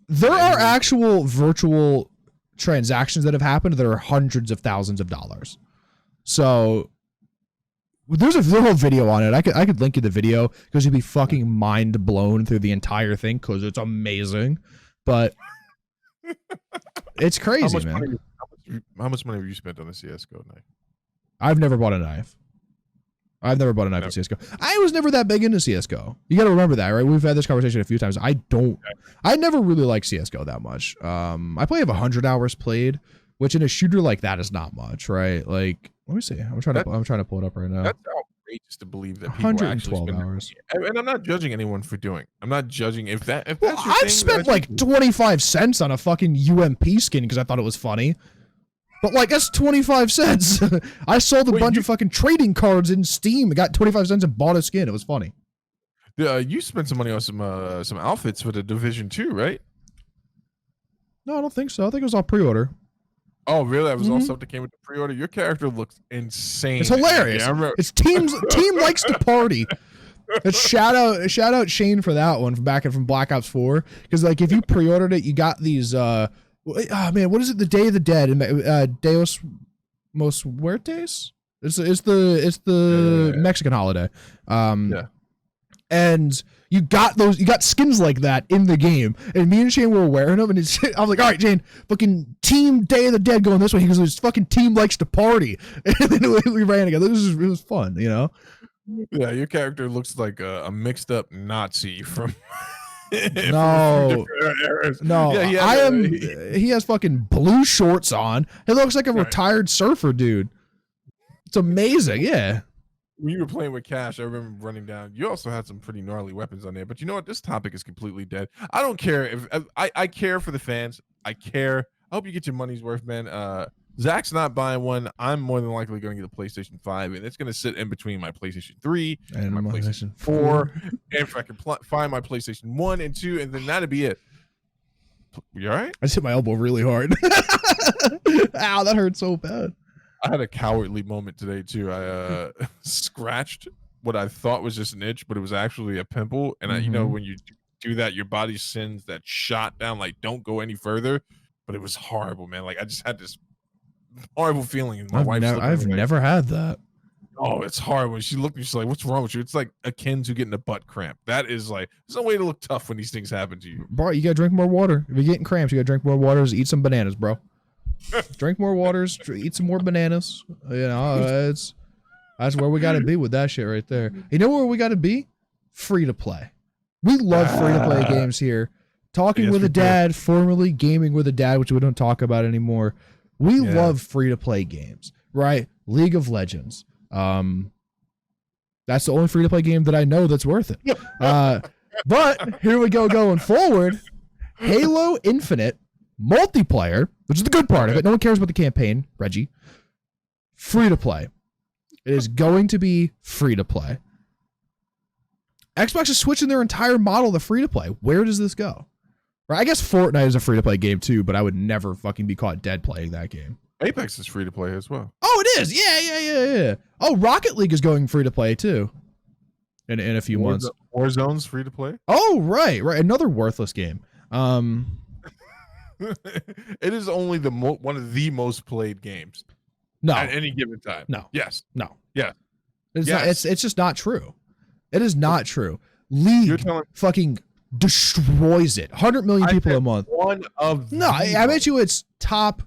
there are actual virtual transactions that have happened that are hundreds of thousands of dollars. So there's a whole video on it. I could link you the video because you'd be fucking mind blown through the entire thing because it's amazing. But it's crazy, man. How much money have you spent on a CSGO knife? I've never bought a knife. I've never bought a knife in CSGO. I was never that big into CSGO. You got to remember that, right? We've had this conversation a few times. I never really liked CSGO that much. I probably have 100 hours played, which in a shooter like that is not much, right? Like, let me see. I'm trying to pull it up right now. That's outrageous to believe that people 112 hours. And I'm not judging anyone for doing. I'm not judging if that's your I've spent like 25 cents on a fucking UMP skin because I thought it was funny. But like that's 25 cents. I sold a bunch of fucking trading cards in Steam. I got 25 cents and bought a skin. It was funny. You spent some money on some outfits for the Division 2, right? No, I don't think so. I think it was all pre-order. Oh, really? That was all stuff that came with the pre-order. Your character looks insane. It's hilarious. Yeah, it's team likes to party. Shout out Shane for that one from Black Ops 4 because like if you pre-ordered it, you got these. Oh man, what is it? The Day of the Dead and Deus Mos Muertes. It's the Mexican holiday. And you got skins like that in the game, and me and Shane were wearing them, and I was like, all right, Shane, fucking Team Day of the Dead going this way. He goes, this fucking team likes to party, and then we ran together. It was fun, you know. Yeah, your character looks like a mixed up Nazi from. No. Yeah, he has fucking blue shorts on. He looks like a retired surfer dude. It's amazing. Yeah. When you were playing with Cash, I remember running down. You also had some pretty gnarly weapons on there, but you know what? This topic is completely dead. I don't care if I care for the fans. I care. I hope you get your money's worth, man. Zach's not buying one. I'm more than likely going to get a PlayStation 5, and it's going to sit in between my PlayStation 3 and my PlayStation 4. And if I can find my PlayStation 1 and 2, and then that'd be it. You all right? I just hit my elbow really hard. Ow, that hurt so bad. I had a cowardly moment today, too. I scratched what I thought was just an itch, but it was actually a pimple. And, you know, when you do that, your body sends that shot down, like, don't go any further. But it was horrible, man. Like, I just had this horrible feeling. And my wife, I've never had that. Oh, it's hard. When she looked at me, she's like, what's wrong with you? It's like akin to getting a butt cramp. That is like, there's no way to look tough when these things happen to you. Bro, you gotta drink more water. If you're getting cramps, you gotta drink more water. Eat some bananas, bro. Drink more waters. Eat some more bananas. You know, that's where we got to be with that shit right there. You know where we got to be? Free to play. We love free to play games here. Talking with a dad, formerly gaming with a dad, which we don't talk about anymore. We love free to play games, right? League of Legends. That's the only free to play game that I know that's worth it. But here we go going forward. Halo Infinite multiplayer, which is the good part of it. No one cares about the campaign, Reggie. Free to play. It is going to be free to play. Xbox is switching their entire model to free to play. Where does this go? Right? I guess Fortnite is a free to play game too, but I would never fucking be caught dead playing that game. Apex is free to play as well. Oh, it is. Yeah. Oh, Rocket League is going free to play too. In a few months. Warzone's free to play. Oh, right. Another worthless game. It is only one of the most played games. No. At any given time. No. Yes. No. Yeah. It's just not true. It is not true. League fucking destroys it. 100 million people a month. One of I bet you it's top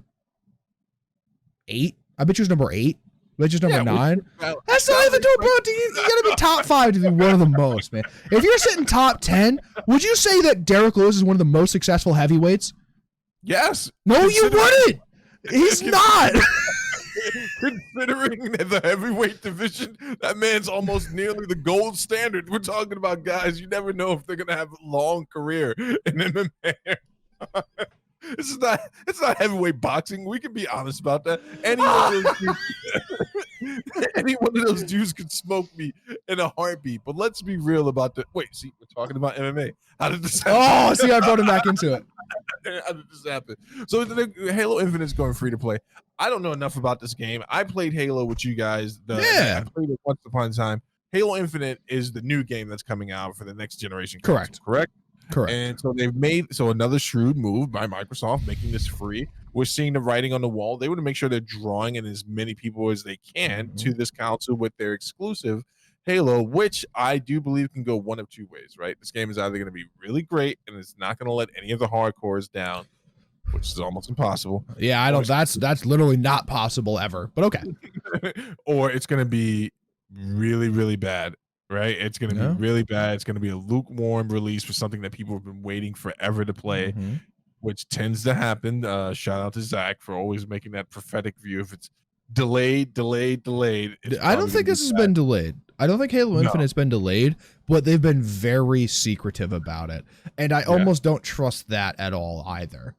8. I bet you it's number 8. I bet you it's number 9. That's not even too important. You gotta be top 5 to be one of the most, man. If you're sitting top 10, would you say that Derek Lewis is one of the most successful heavyweights? Yes. No, you wouldn't. He's not. Considering the heavyweight division, that man's almost nearly the gold standard. We're talking about guys you never know if they're gonna have a long career in MMA. It's not heavyweight boxing. We can be honest about that. Any one of those dudes could smoke me in a heartbeat. But let's be real about the. Wait, see, we're talking about MMA. How did this happen? Oh, see, I brought him back into it. How did this happen? So Halo Infinite is going free to play. I don't know enough about this game. I played Halo with you guys. I played it once upon a time. Halo Infinite is the new game that's coming out for the next generation console, correct? And so they've made another shrewd move by Microsoft making this free. We're seeing the writing on the wall. They want to make sure they're drawing in as many people as they can to this console with their exclusive Halo, which I do believe can go one of two ways, right? This game is either going to be really great and it's not going to let any of the hardcores down, which is almost impossible. Yeah, I don't. That's literally not possible ever. But okay. Or it's going to be really, really bad. Right, it's going to be really bad. It's going to be a lukewarm release for something that people have been waiting forever to play, which tends to happen. Shout out to Zach for always making that prophetic view. If it's delayed. I don't think this has been delayed. I don't think Halo Infinite's been delayed, but they've been very secretive about it, and I almost don't trust that at all either.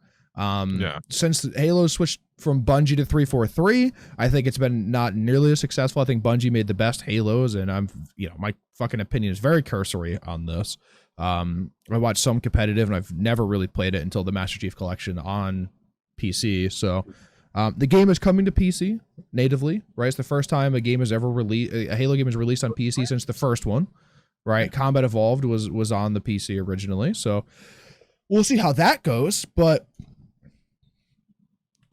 Since Halo switched from Bungie to 343, I think it's been not nearly as successful. I think Bungie made the best Halos, and my fucking opinion is very cursory on this. I watched some competitive, and I've never really played it until the Master Chief Collection on PC. So the game is coming to PC natively, right? It's the first time a game is ever released. A Halo game is released on PC since the first one, right? Combat Evolved was on the PC originally, so we'll see how that goes, but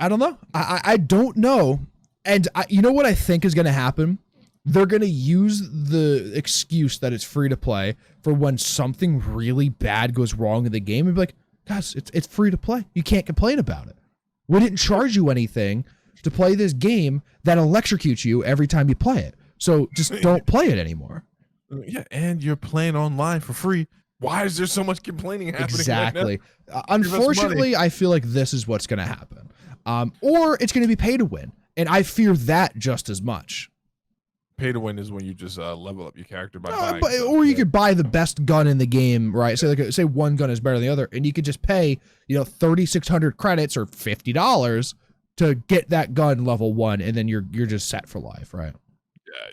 I don't know. I don't know. And you know what I think is going to happen? They're going to use the excuse that it's free to play for when something really bad goes wrong in the game and be like, guys, it's free to play. You can't complain about it. We didn't charge you anything to play this game that electrocutes you every time you play it. So just don't play it anymore. Yeah, and you're playing online for free. Why is there so much complaining happening? Exactly. Right unfortunately, I feel like this is what's going to happen. Or it's going to be pay to win. And I fear that just as much. Pay to win is when you just level up your character by buying stuff. Or you could buy the best gun in the game, right? Say one gun is better than the other, and you could just pay 3,600 credits or $50 to get that gun level 1, and then you're just set for life, right?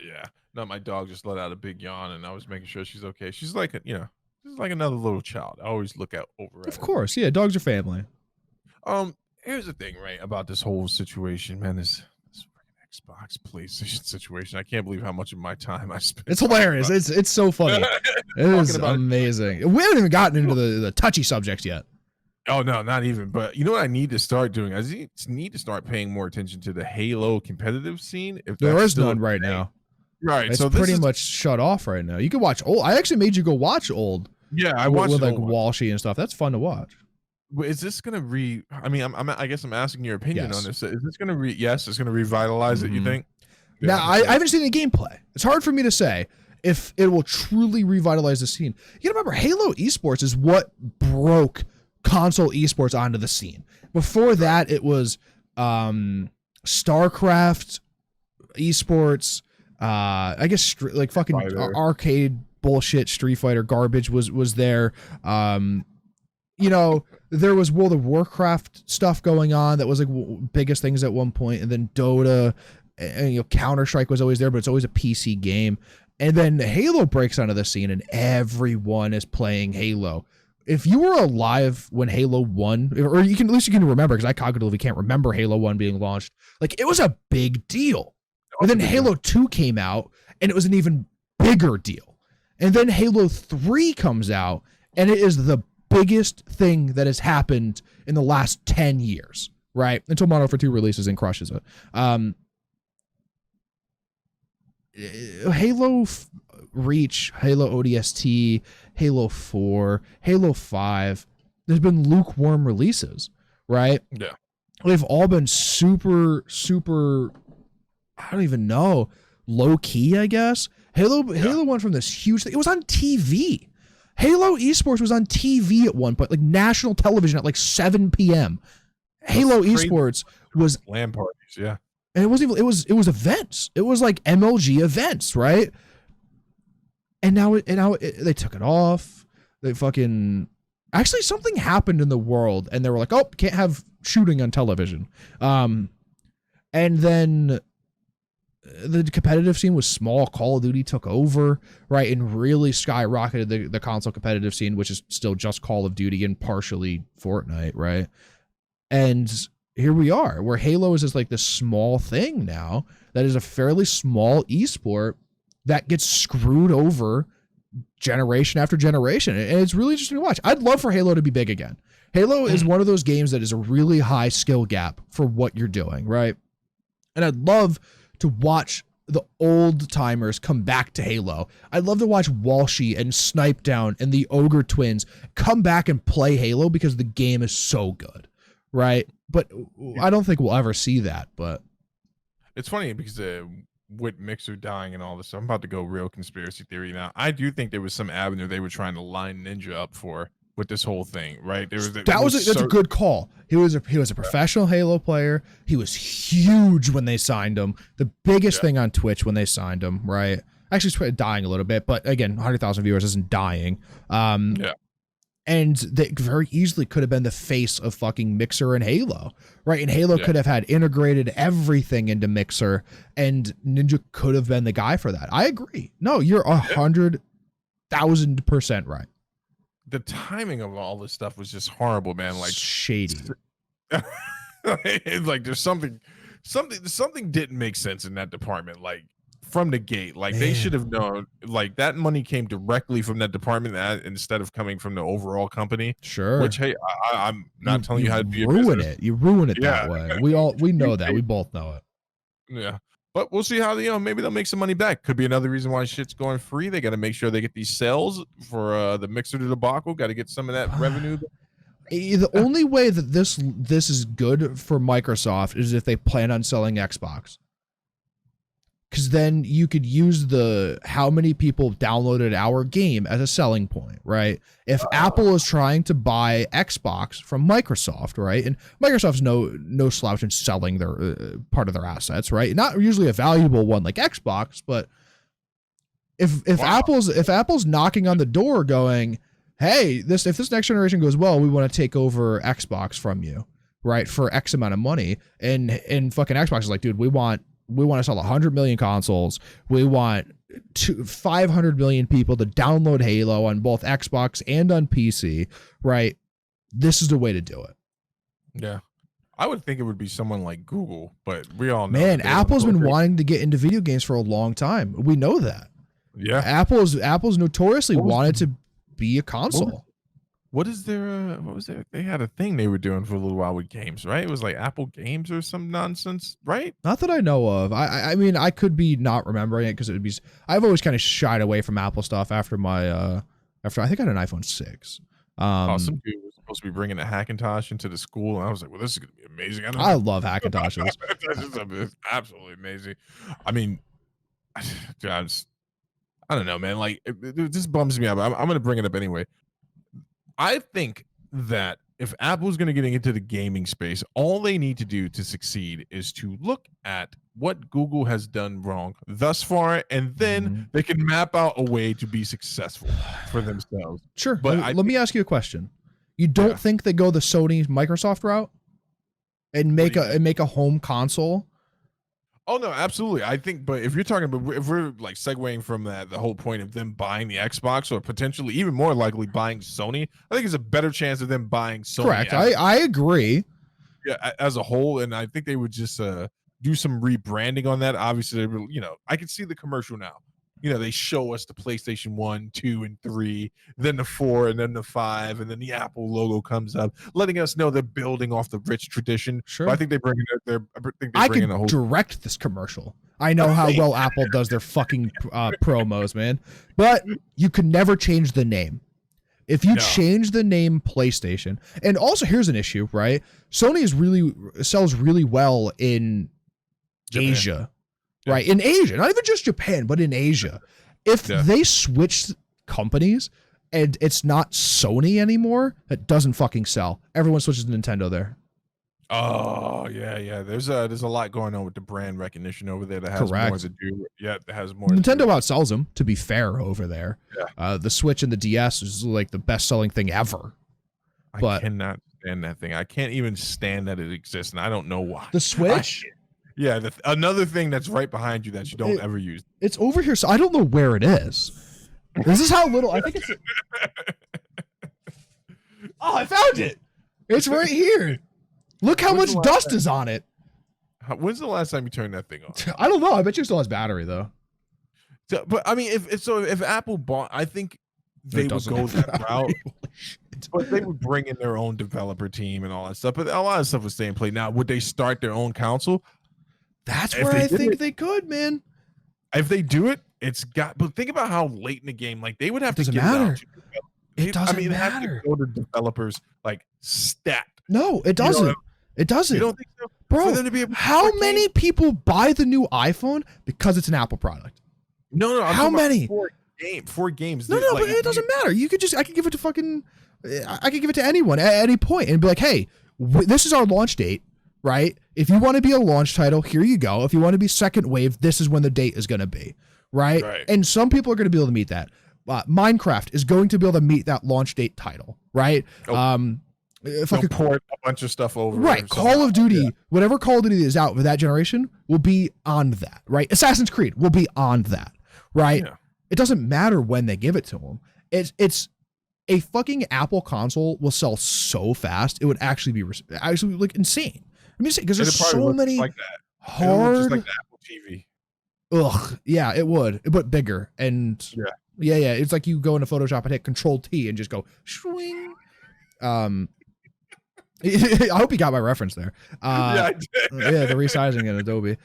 Yeah. No, my dog just let out a big yawn, and I was making sure she's okay. She's like she's like another little child. I always look out over her. Of course, yeah. Dogs are family. Here's the thing, right, about this whole situation, man. This Xbox PlayStation situation. I can't believe how much of my time I spent. It's hilarious. It's so funny. It is amazing. We haven't even gotten into the touchy subjects yet. Oh no, not even. But you know what I need to start doing? I need to start paying more attention to the Halo competitive scene. If there is none right now. Right, it's pretty much shut off right now. You can watch old. I actually made you go watch old. Yeah, I watched with like Walshy and stuff. That's fun to watch. Is this gonna I mean, I guess I'm asking your opinion on Yes. this. Is this gonna yes, it's gonna revitalize it, you think? Now, Yeah, I okay. haven't seen any gameplay. It's hard for me to say if it will truly revitalize the scene. You gotta remember, Halo esports is what broke console esports onto the scene. Before that, it was StarCraft esports. I guess like fucking arcade bullshit, Street Fighter garbage was there. You know, there was World of Warcraft stuff going on that was like biggest things at one point, and then Dota, and you know, Counter-Strike was always there, but it's always a PC game. And then Halo breaks onto the scene, and everyone is playing Halo. If you were alive when Halo 1, or you can at least you can remember, because I cognitively can't remember Halo 1 being launched, like it was a big deal. And then Halo 2 came out, and it was an even bigger deal. And then Halo 3 comes out, and it is the biggest thing that has happened in the last 10 years, right? Until Modern Warfare 2 releases and crushes it. Halo Reach, Halo ODST, Halo 4, Halo 5, there's been lukewarm releases, right? Yeah. They've all been super, I don't even know, low key, I guess. Halo went from this huge thing. It was on TV. Halo esports was on TV at one point, like national television at like 7 p.m. Halo esports was LAN parties, yeah. And it wasn't even, it was events. It was like MLG events, right? And now they took it off. They fucking actually something happened in the world, and they were like, "Oh, can't have shooting on television." And then the competitive scene was small. Call of Duty took over, right, and really skyrocketed the console competitive scene, which is still just Call of Duty and partially Fortnite, right? And here we are, where Halo is just like this small thing now that is a fairly small esport that gets screwed over generation after generation. And it's really interesting to watch. I'd love for Halo to be big again. Halo is one of those games that is a really high skill gap for what you're doing, right? And I'd love to watch the old timers come back to Halo. I'd love to watch Walshy and Snipe Down and the Ogre Twins come back and play Halo because the game is so good, right? But I don't think we'll ever see that. But it's funny because with Mixer dying and all this stuff, I'm about to go real conspiracy theory now. I do think there was some avenue they were trying to line Ninja up for with this whole thing, right? That's a good call. He was a professional Halo player. He was huge when they signed him. The biggest thing on Twitch when they signed him, right? Actually, dying a little bit, but again, 100,000 viewers isn't dying. And they very easily could have been the face of fucking Mixer and Halo, right? And Halo could have had integrated everything into Mixer, and Ninja could have been the guy for that. I agree. No, you're 100,000% right. The timing of all this stuff was just horrible, man. Like shady. It's like there's something didn't make sense in that department. Like from the gate, like they should have known. Like that money came directly from that department instead of coming from the overall company. Sure. Which hey, I'm not telling you how to be a ruin business. it. You ruin it that way. We know that. We both know it. Yeah. But we'll see how maybe they'll make some money back. Could be another reason why shit's going free. They got to make sure they get these sales for the Mixer to debacle. Got to get some of that revenue. The only way that this is good for Microsoft is if they plan on selling Xbox. Because then you could use how many people downloaded our game as a selling point, right? If Apple is trying to buy Xbox from Microsoft, right? And Microsoft's no slouch in selling their part of their assets, right? Not usually a valuable one like Xbox, but if Apple's knocking on the door going, hey, if this next generation goes well, we want to take over Xbox from you, right? For X amount of money, and fucking Xbox is like, dude, we want to sell 100 million consoles. We want 500 million people to download Halo on both Xbox and on PC, right? This is the way to do it. Yeah. I would think it would be someone like Google, but we all know. Man, Apple's been wanting to get into video games for a long time. We know that. Yeah. Apple's notoriously wanted to be a console. What was there? They had a thing they were doing for a little while with games, right? It was like Apple Games or some nonsense, right? Not that I know of. I mean, I could be not remembering it because I've always kind of shied away from Apple stuff after I think I had an iPhone 6. Some dude was supposed to be bringing a Hackintosh into the school, and I was like, well, this is going to be amazing. I love Hackintoshes. It's absolutely amazing. I mean, I don't know, man. Like, this bums me out. I'm going to bring it up anyway. I think that if Apple's going to get into the gaming space, all they need to do to succeed is to look at what Google has done wrong thus far, and then they can map out a way to be successful for themselves. Sure. But let me ask you a question. You don't think they go the Sony Microsoft route and make a home console? Oh no, absolutely. I think, but if you're talking about, if we're like segueing from that, the whole point of them buying the Xbox, or potentially even more likely buying Sony, I think there's a better chance of them buying Sony. Correct. I agree. Yeah, as a whole, and I think they would just do some rebranding on that. Obviously, I can see the commercial now. They show us the PlayStation 1, 2, and 3, then the 4, and then the 5, and then the Apple logo comes up, letting us know they're building off the rich tradition. Sure. But I think they bring in I can direct this commercial. I know how well Apple does their fucking promos, man. But you could never change the name. If you change the name PlayStation, and also here's an issue, right? Sony sells really well in Japan. Asia. Right, in Asia, not even just Japan, but in Asia. If they switch companies and it's not Sony anymore, it doesn't fucking sell. Everyone switches to Nintendo there. Oh yeah. There's a lot going on with the brand recognition over there that has more to do. Yeah, that has more. Nintendo outsells them, to be fair, over there. Yeah. The Switch and the DS is like the best selling thing ever. I cannot stand that thing. I can't even stand that it exists, and I don't know why. The Switch. Yeah, another thing that's right behind you that you don't ever use. It's over here, so I don't know where it is. This is how little I think it's. Oh, I found it! It's right here. Look how much dust is on it. When's the last time you turned that thing on? I don't know. I bet you it still has battery though. So, but I mean, if Apple bought, I think they would go that route. But they would bring in their own developer team and all that stuff. But a lot of stuff would stay in play. Now, would they start their own console? That's where I think they could, man. If they do it, but think about how late in the game, like they would have to get matter. It doesn't matter. Have to go to developers like stat. No, it doesn't. It doesn't. You don't think so? Bro, for them to be how many people buy the new iPhone because it's an Apple product? No. How many? Four games. No, but it doesn't matter. I could give it to anyone at any point and be like, hey, this is our launch date. Right? If you want to be a launch title, here you go. If you want to be second wave, this is when the date is going to be. Right? And some people are going to be able to meet that. Minecraft is going to be able to meet that launch date title. Right? If I could port a bunch of stuff over. Right. Call of Duty, whatever Call of Duty is out for that generation will be on that. Right? Assassin's Creed will be on that. Right? Yeah. It doesn't matter when they give it to them. It's a fucking Apple console will sell so fast. It would actually be like insane. Let me say, because there's so many like that. hard, just like the Apple TV. Ugh, yeah, it would, but bigger and yeah. It's like you go into Photoshop and hit Control T and just go swing. I hope you got my reference there. Yeah, I did. Yeah, the resizing in Adobe.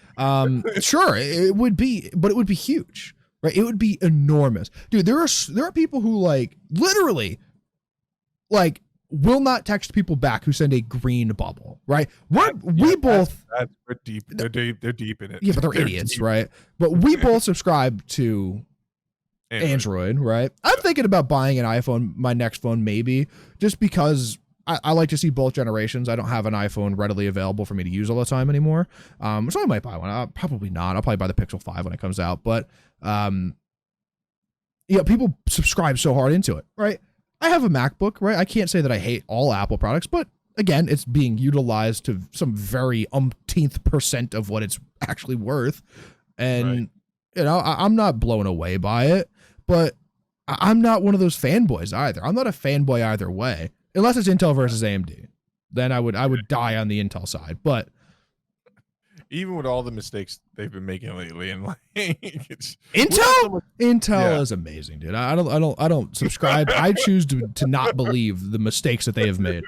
Sure, it would be, but it would be huge, right? It would be enormous, dude. There are people who like literally, like, will not text people back who send a green bubble, right? We're deep. They're deep in it. Yeah, but they're idiots, deep. Right? But we both subscribe to Android, right? I'm thinking about buying an iPhone, my next phone, maybe, just because I like to see both generations. I don't have an iPhone readily available for me to use all the time anymore. So I might buy one. Probably not. I'll probably buy the Pixel 5 when it comes out. But people subscribe so hard into it, right? I have a MacBook, right? I can't say that I hate all Apple products, but again, it's being utilized to some very umpteenth % of what it's actually worth. And, I'm not blown away by it, but I'm not one of those fanboys either. I'm not a fanboy either way, unless it's Intel versus AMD. Then I would die on the Intel side, but even with all the mistakes they've been making lately, and like Intel is amazing, dude. I don't subscribe. I choose to not believe the mistakes that they have made.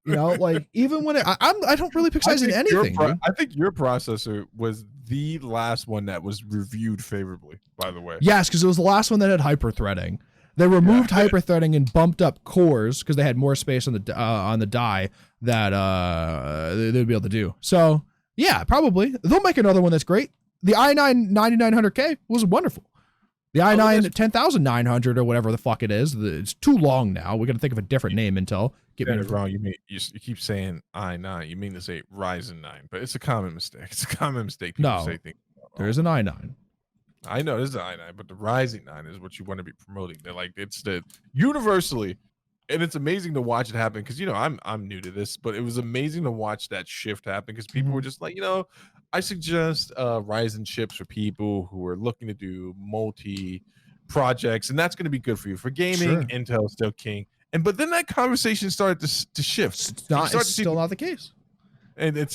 Like even when I don't really pick sides in anything. I think your processor was the last one that was reviewed favorably, by the way. Yes, because it was the last one that had hyper threading. They removed hyper-threading and bumped up cores because they had more space on the die that they'd be able to do. So yeah, probably they'll make another one that's great. The i9 9900K was wonderful. The i9 10900 or whatever the fuck it is, it's too long now. We're gonna think of a different name. Intel. Get me wrong. You keep saying i9. You mean to say Ryzen 9, but it's a common mistake. It's a common mistake. People say things. There is an i9. I know there's an i9, but the Ryzen 9 is what you want to be promoting. They're like it's the universally, and it's amazing to watch it happen because I'm new to this, but it was amazing to watch that shift happen because people were just like, I suggest Ryzen chips for people who are looking to do multi projects, and that's going to be good for you. For gaming, Intel's still king. But then that conversation started to shift. It's still not the case. And then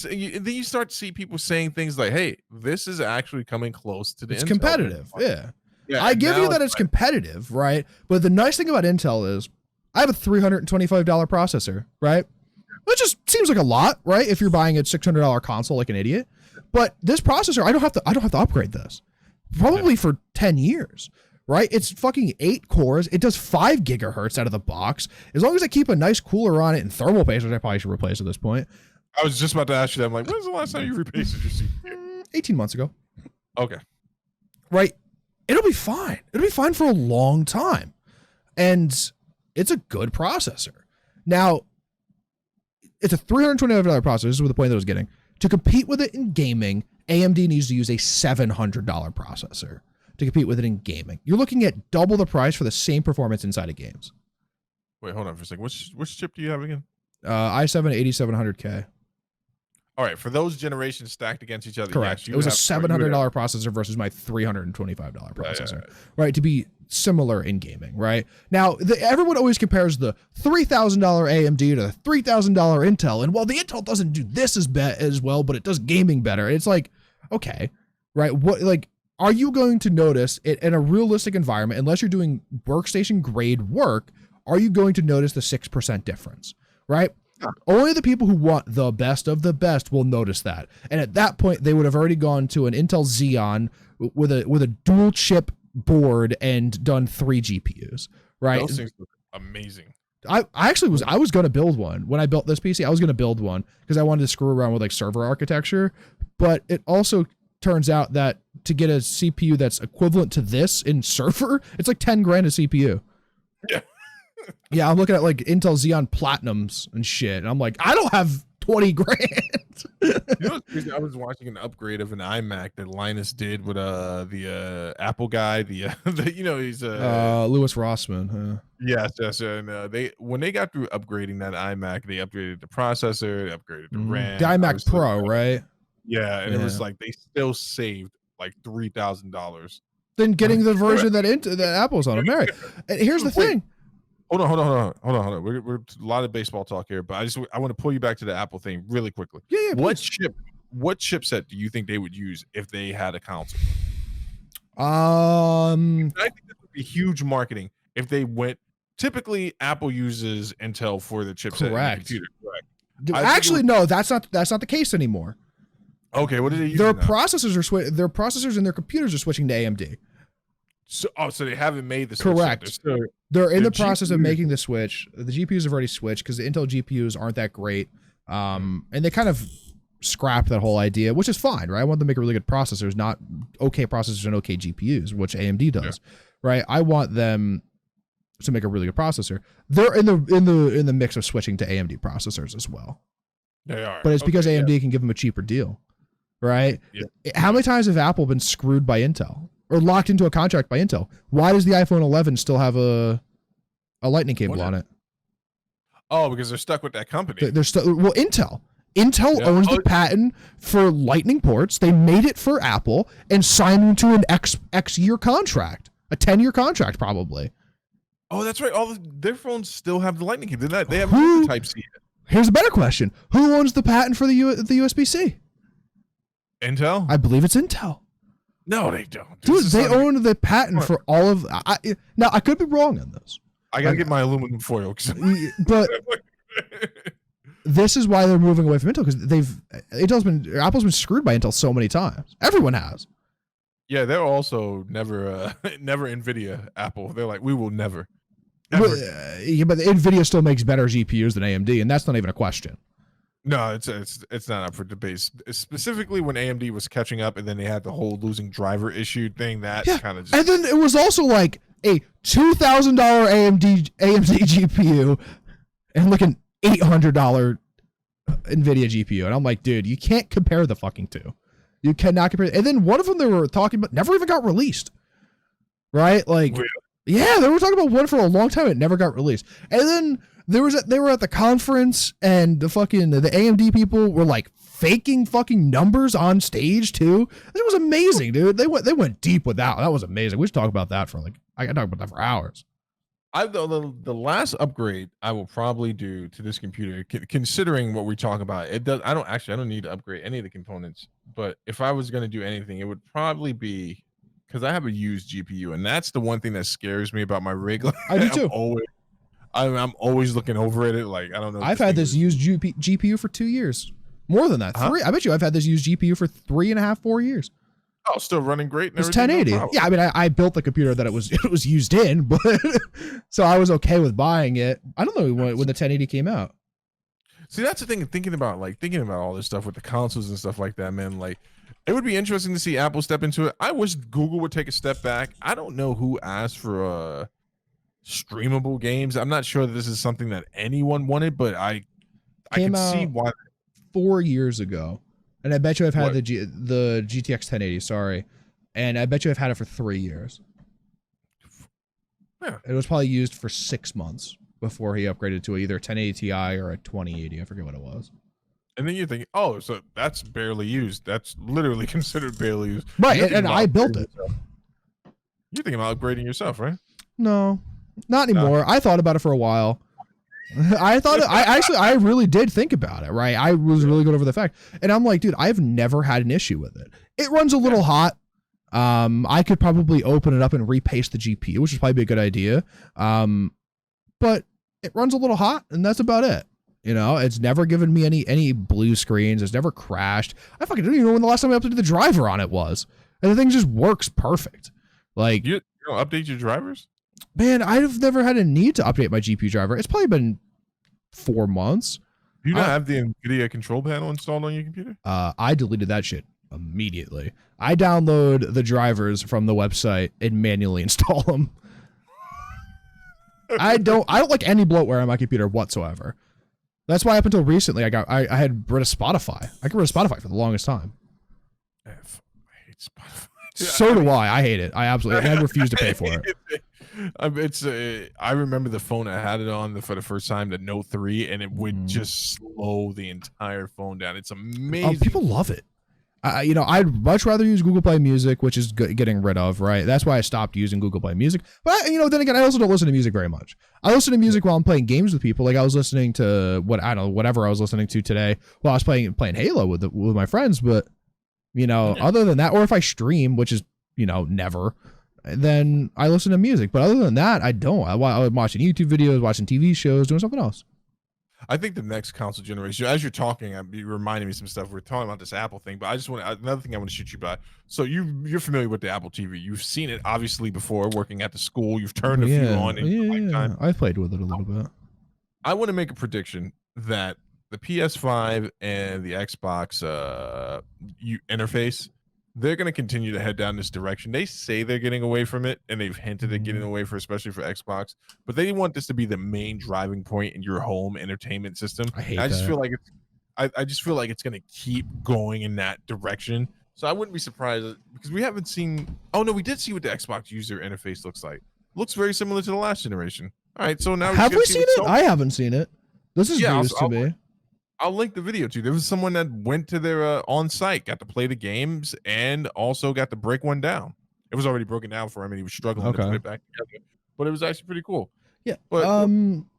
you start to see people saying things like, "Hey, this is actually coming close to the Intel competitive." Yeah, I give you that it's competitive, right? But the nice thing about Intel is I have a $325 processor, right? Which just seems like a lot, right? If you're buying a $600 console like an idiot. But this processor, I don't have to upgrade this. Probably for 10 years, right? It's fucking 8 cores. It does 5 gigahertz out of the box. As long as I keep a nice cooler on it and thermal paste, which I probably should replace at this point. I was just about to ask you that. I'm like, when's the last time you replaced your CPU? 18 months ago. Okay. Right. It'll be fine. It'll be fine for a long time. And it's a good processor. Now, it's a $325 processor. This is the point that I was getting. To compete with it in gaming, AMD needs to use a $700 processor to compete with it in gaming. You're looking at double the price for the same performance inside of games. Wait, hold on for a second. Which chip do you have again? i7 8700K. All right, for those generations stacked against each other. Correct. Yes, it was a $700 processor versus my $325 processor. Right, to be similar in gaming, right? Now, everyone always compares the $3,000 AMD to the $3,000 Intel, and while the Intel doesn't do this as well, but it does gaming better. It's like, okay, right? Are you going to notice it in a realistic environment, unless you're doing workstation grade work, are you going to notice the 6% difference, right? Only the people who want the best of the best will notice that. And at that point, they would have already gone to an Intel Xeon with a dual chip board and done 3 GPUs, right? Those things look amazing. I was going to build one. When I built this PC, I was going to build one because I wanted to screw around with like server architecture. But it also turns out that to get a CPU that's equivalent to this in server, it's like 10 grand a CPU. Yeah. Yeah, I'm looking at like Intel Xeon Platinums and shit, and I'm like, I don't have 20 grand. What's crazy? I was watching an upgrade of an iMac that Linus did with the Apple guy. He's Louis Rossman. Yes, and when they got through upgrading that iMac, they upgraded the processor, they upgraded the RAM. The iMac Pro, right? Yeah, and it was like they still saved like $3,000. Then getting the version that Apple's on America. And here's the thing. Hold on. We're a lot of baseball talk here, but I want to pull you back to the Apple thing really quickly. Yeah. What chipset do you think they would use if they had a console? I think this would be huge marketing if they went. Typically, Apple uses Intel for the chipset. Correct. In the computer, correct. Actually, no, that's not the case anymore. Okay, what do they use? Their processors their processors and their computers are switching to AMD. So they haven't made the switch. Correct. They're in the process of making the switch. The GPUs have already switched because the Intel GPUs aren't that great. And they kind of scrapped that whole idea, which is fine, right? I want them to make really good processors, not okay processors and okay GPUs, which AMD does, right? I want them to make a really good processor. They're in the mix of switching to AMD processors as well. They are. But it's because AMD can give them a cheaper deal, right? Yeah. How many times have Apple been screwed by Intel? Or locked into a contract by Intel? Why does the iPhone 11 still have a lightning cable on it? Oh, because they're stuck with that company. They're still Intel. Intel owns the patent for lightning ports. They made it for Apple and signed into an X year contract, a 10-year contract probably. Oh, that's right. Their phones still have the lightning cable. They have the Type-C. Here's a better question: who owns the patent for the USB-C? Intel. I believe it's Intel. No, they don't. Dude, they own the patent for all of... Now, I could be wrong on this. I got to get my aluminum foil. But this is why they're moving away from Intel, because Apple's been screwed by Intel so many times. Everyone has. Yeah, they're also never never Nvidia Apple. They're like, we will never. But, yeah, but Nvidia still makes better GPUs than AMD, and that's not even a question. No, it's not up for debate. Specifically when AMD was catching up, and then they had the whole losing driver issue thing. That kind of just. And then it was also like a $2,000 AMD GPU, and like an $800 Nvidia GPU, and I'm like, dude, you can't compare the fucking two. You cannot compare. And then one of them they were talking about never even got released, right? Like, really? Yeah, they were talking about one for a long time. It never got released. And then they were at the conference, and the AMD people were like faking fucking numbers on stage too. It was amazing, dude. They went deep with that. That was amazing. We should talk about that for I can talk about that for hours. The last upgrade I will probably do to this computer, considering what we talk about, I don't need to upgrade any of the components. But if I was going to do anything, it would probably be because I have a used GPU, and that's the one thing that scares me about my rig. I do too. I'm always looking over at it. Like, I don't know. I've had this used GPU for 2 years, more than that. Three. I bet you I've had this used GPU for 3.5, 4 years. Oh, still running great. It's 1080. No, yeah, I mean, I built the computer that it was used in, but so I was okay with buying it. I don't know when the 1080 came out. See, that's the thing. Thinking about all this stuff with the consoles and stuff like that, man. Like, it would be interesting to see Apple step into it. I wish Google would take a step back. I don't know who asked for streamable games. I'm not sure that this is something that anyone wanted, but I can see why. 4 years ago. And I bet you I've had the GTX 1080, sorry. And I bet you I've had it for 3 years. Yeah. It was probably used for 6 months before he upgraded to either a 1080 Ti or a 2080. I forget what it was. And then you think, oh, so that's barely used. That's literally considered barely used. Right, and I built it. You're thinking about upgrading yourself, right? No, not anymore. I thought about it for a while. I really did think about it, right? I was really good over the fact. And I'm like, dude, I've never had an issue with it. It runs a little hot. I could probably open it up and repaste the GPU, which would probably be a good idea. But it runs a little hot, and that's about it. You know, it's never given me any blue screens. It's never crashed. I fucking don't even know when the last time I updated the driver on it was. And the thing just works perfect. Like, you don't update your drivers? Man, I've never had a need to update my GPU driver. It's probably been 4 months. Do you not have the NVIDIA control panel installed on your computer? I deleted that shit immediately. I download the drivers from the website and manually install them. I don't like any bloatware on my computer whatsoever. That's why up until recently I had rid of Spotify. I got rid of Spotify for the longest time. I hate Spotify. So do I. I hate it. I refuse to pay for it. I remember the phone I had it on for the first time, the Note 3, and it would just slow the entire phone down. It's amazing. People love it. I'd much rather use Google Play Music, which is getting rid of, right? That's why I stopped using Google Play Music. But then again, I also don't listen to music very much. I listen to music while I'm playing games with people. Like I was listening to whatever I was listening to today while I was playing Halo with my friends. But other than that, or if I stream, which is never, then I listen to music. But other than that, I don't. I'm watching YouTube videos, watching TV shows, doing something else. I think the next console generation, as you're talking, you reminded me of some stuff. We're talking about this Apple thing, but I just want another thing I want to shoot you by. So you're familiar with the Apple TV. You've seen it obviously before working at the school. You've turned a few on in your lifetime. I've played with it a little bit. I want to make a prediction that the PS5 and the Xbox interface, they're going to continue to head down this direction. They say they're getting away from it, and they've hinted at getting away especially for Xbox, but they want this to be the main driving point in your home entertainment system. I just feel like it's going to keep going in that direction. So I wouldn't be surprised because we haven't seen. Oh no, we did see what the Xbox user interface looks like. Looks very similar to the last generation. All right, so now have we seen it? I haven't seen it. This is news to me. I'll link the video to you. There was someone that went to their on site, got to play the games, and also got to break one down. It was already broken down for him, and he was struggling to put it back together. But it was actually pretty cool. Yeah. But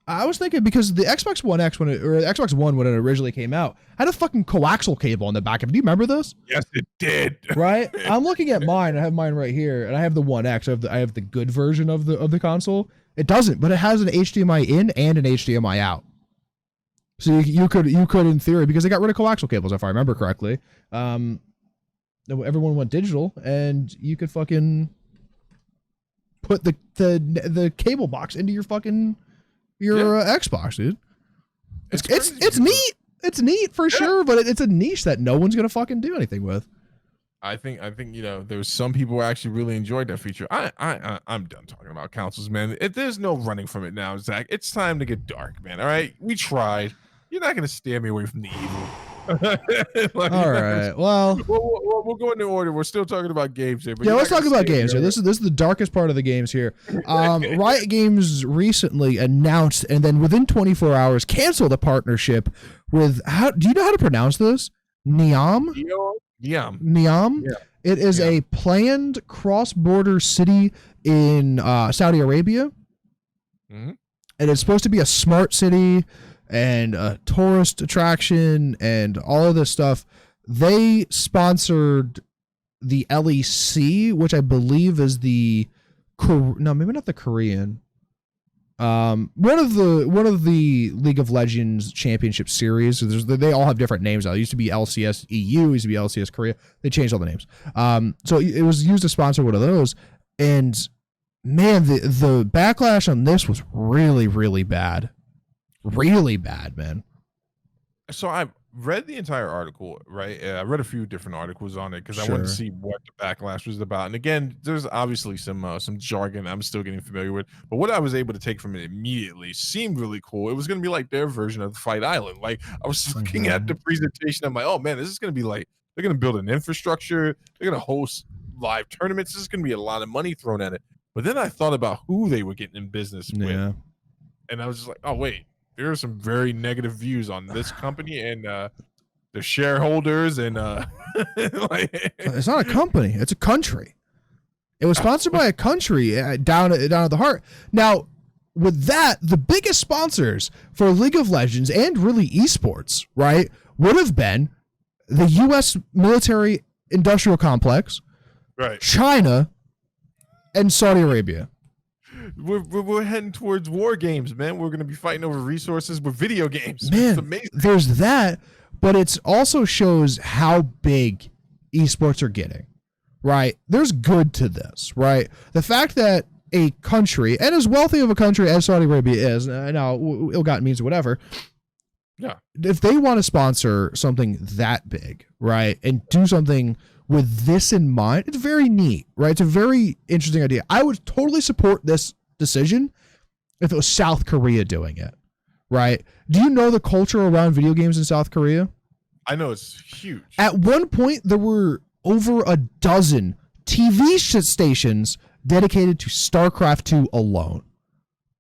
I was thinking because the Xbox One X Xbox One when it originally came out had a fucking coaxial cable in the back of it. Do you remember this? Yes, it did. Right. I'm looking at mine. I have mine right here, and I have the One X. I have the good version of the console. It doesn't, but it has an HDMI in and an HDMI out. So you could in theory, because they got rid of coaxial cables if I remember correctly. everyone went digital, and you could fucking put the cable box into your fucking Xbox, dude. It's neat. It's neat for sure, but it's a niche that no one's gonna fucking do anything with. I think there's some people who actually really enjoyed that feature. I'm done talking about consoles, man. There's no running from it now, Zach. It's time to get dark, man. All right, we tried. You're not gonna steer me away from the evil. All right. Well, we'll go into order. We're still talking about games here. But yeah, let's talk about games here. This is the darkest part of the games here. Riot Games recently announced, and then within 24 hours, canceled a partnership with. Do you know how to pronounce this? Neom. Neom. Yeah. It is a planned cross-border city in Saudi Arabia, and it's supposed to be a smart city and a tourist attraction and all of this stuff. They sponsored the LEC, which I believe is maybe not the Korean. One of the League of Legends championship series. They all have different names now. It used to be LCS EU, used to be LCS Korea. They changed all the names. So it was used to sponsor one of those. And man, the backlash on this was really, really bad. Really bad, man. So I've read the entire article, right? I read a few different articles on it because I wanted to see what the backlash was about. And again, there's obviously some jargon I'm still getting familiar with. But what I was able to take from it immediately seemed really cool. It was going to be like their version of Fight Island. Like I was looking at the presentation, I'm like, oh man, this is going to be like they're going to build an infrastructure. They're going to host live tournaments. This is going to be a lot of money thrown at it. But then I thought about who they were getting in business with, and I was just like, oh wait. There are some very negative views on this company and the shareholders and it's not a company, it's a country. It was sponsored by a country down at the heart. Now, with that, the biggest sponsors for League of Legends and really esports, right, would have been the U.S. military industrial complex, right, China, and Saudi Arabia. We're heading towards war games, man. We're going to be fighting over resources with video games. Man, it's amazing. There's that, but it also shows how big esports are getting, right? There's good to this, right? The fact that a country, and as wealthy of a country as Saudi Arabia is, now ill-gotten means whatever, yeah, if they want to sponsor something that big, right, and do something with this in mind, it's very neat, right? It's a very interesting idea. I would totally support this decision if it was South Korea doing it, right? Do you know the culture around video games in South Korea? I know it's huge. At one point, there were over a dozen TV stations dedicated to StarCraft 2 alone.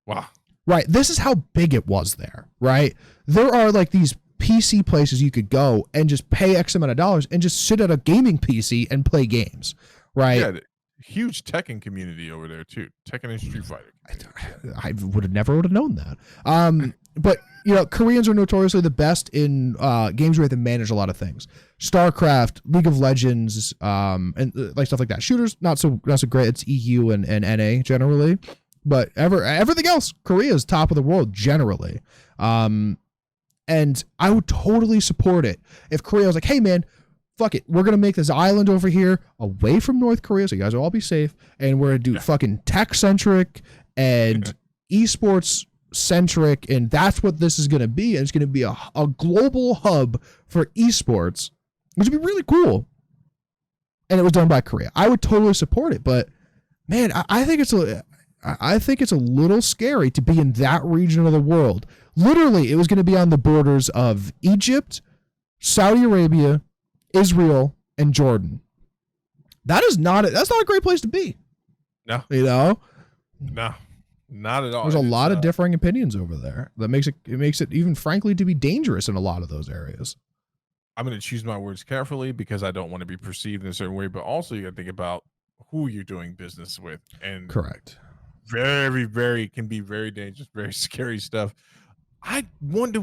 Wow. Right. This is how big it was there, right? There are like these PC places you could go and just pay X amount of dollars and just sit at a gaming PC and play games, right? Yeah, huge Tekken community over there too. Tekken and Street Fighter. I never would have known that. But you know, Koreans are notoriously the best in games where they manage a lot of things. StarCraft, League of Legends, and like stuff like that. Shooters, not so great. It's EU and NA generally, but everything else, Korea is top of the world generally. And I would totally support it if Korea was like, hey, man, fuck it. We're going to make this island over here away from North Korea so you guys will all be safe. And we're going to do fucking tech-centric and esports-centric. And that's what this is going to be. And it's going to be a global hub for esports, which would be really cool. And it was done by Korea. I would totally support it. But, man, I think it's a little scary to be in that region of the world. Literally, it was going to be on the borders of Egypt, Saudi Arabia, Israel, and Jordan. That's not a great place to be. No. You know? No. Not at all. There's a lot of differing opinions over there. That makes it even frankly to be dangerous in a lot of those areas. I'm going to choose my words carefully because I don't want to be perceived in a certain way, but also you got to think about who you're doing business with. And correct. Very, very can be very dangerous, very scary stuff. I wonder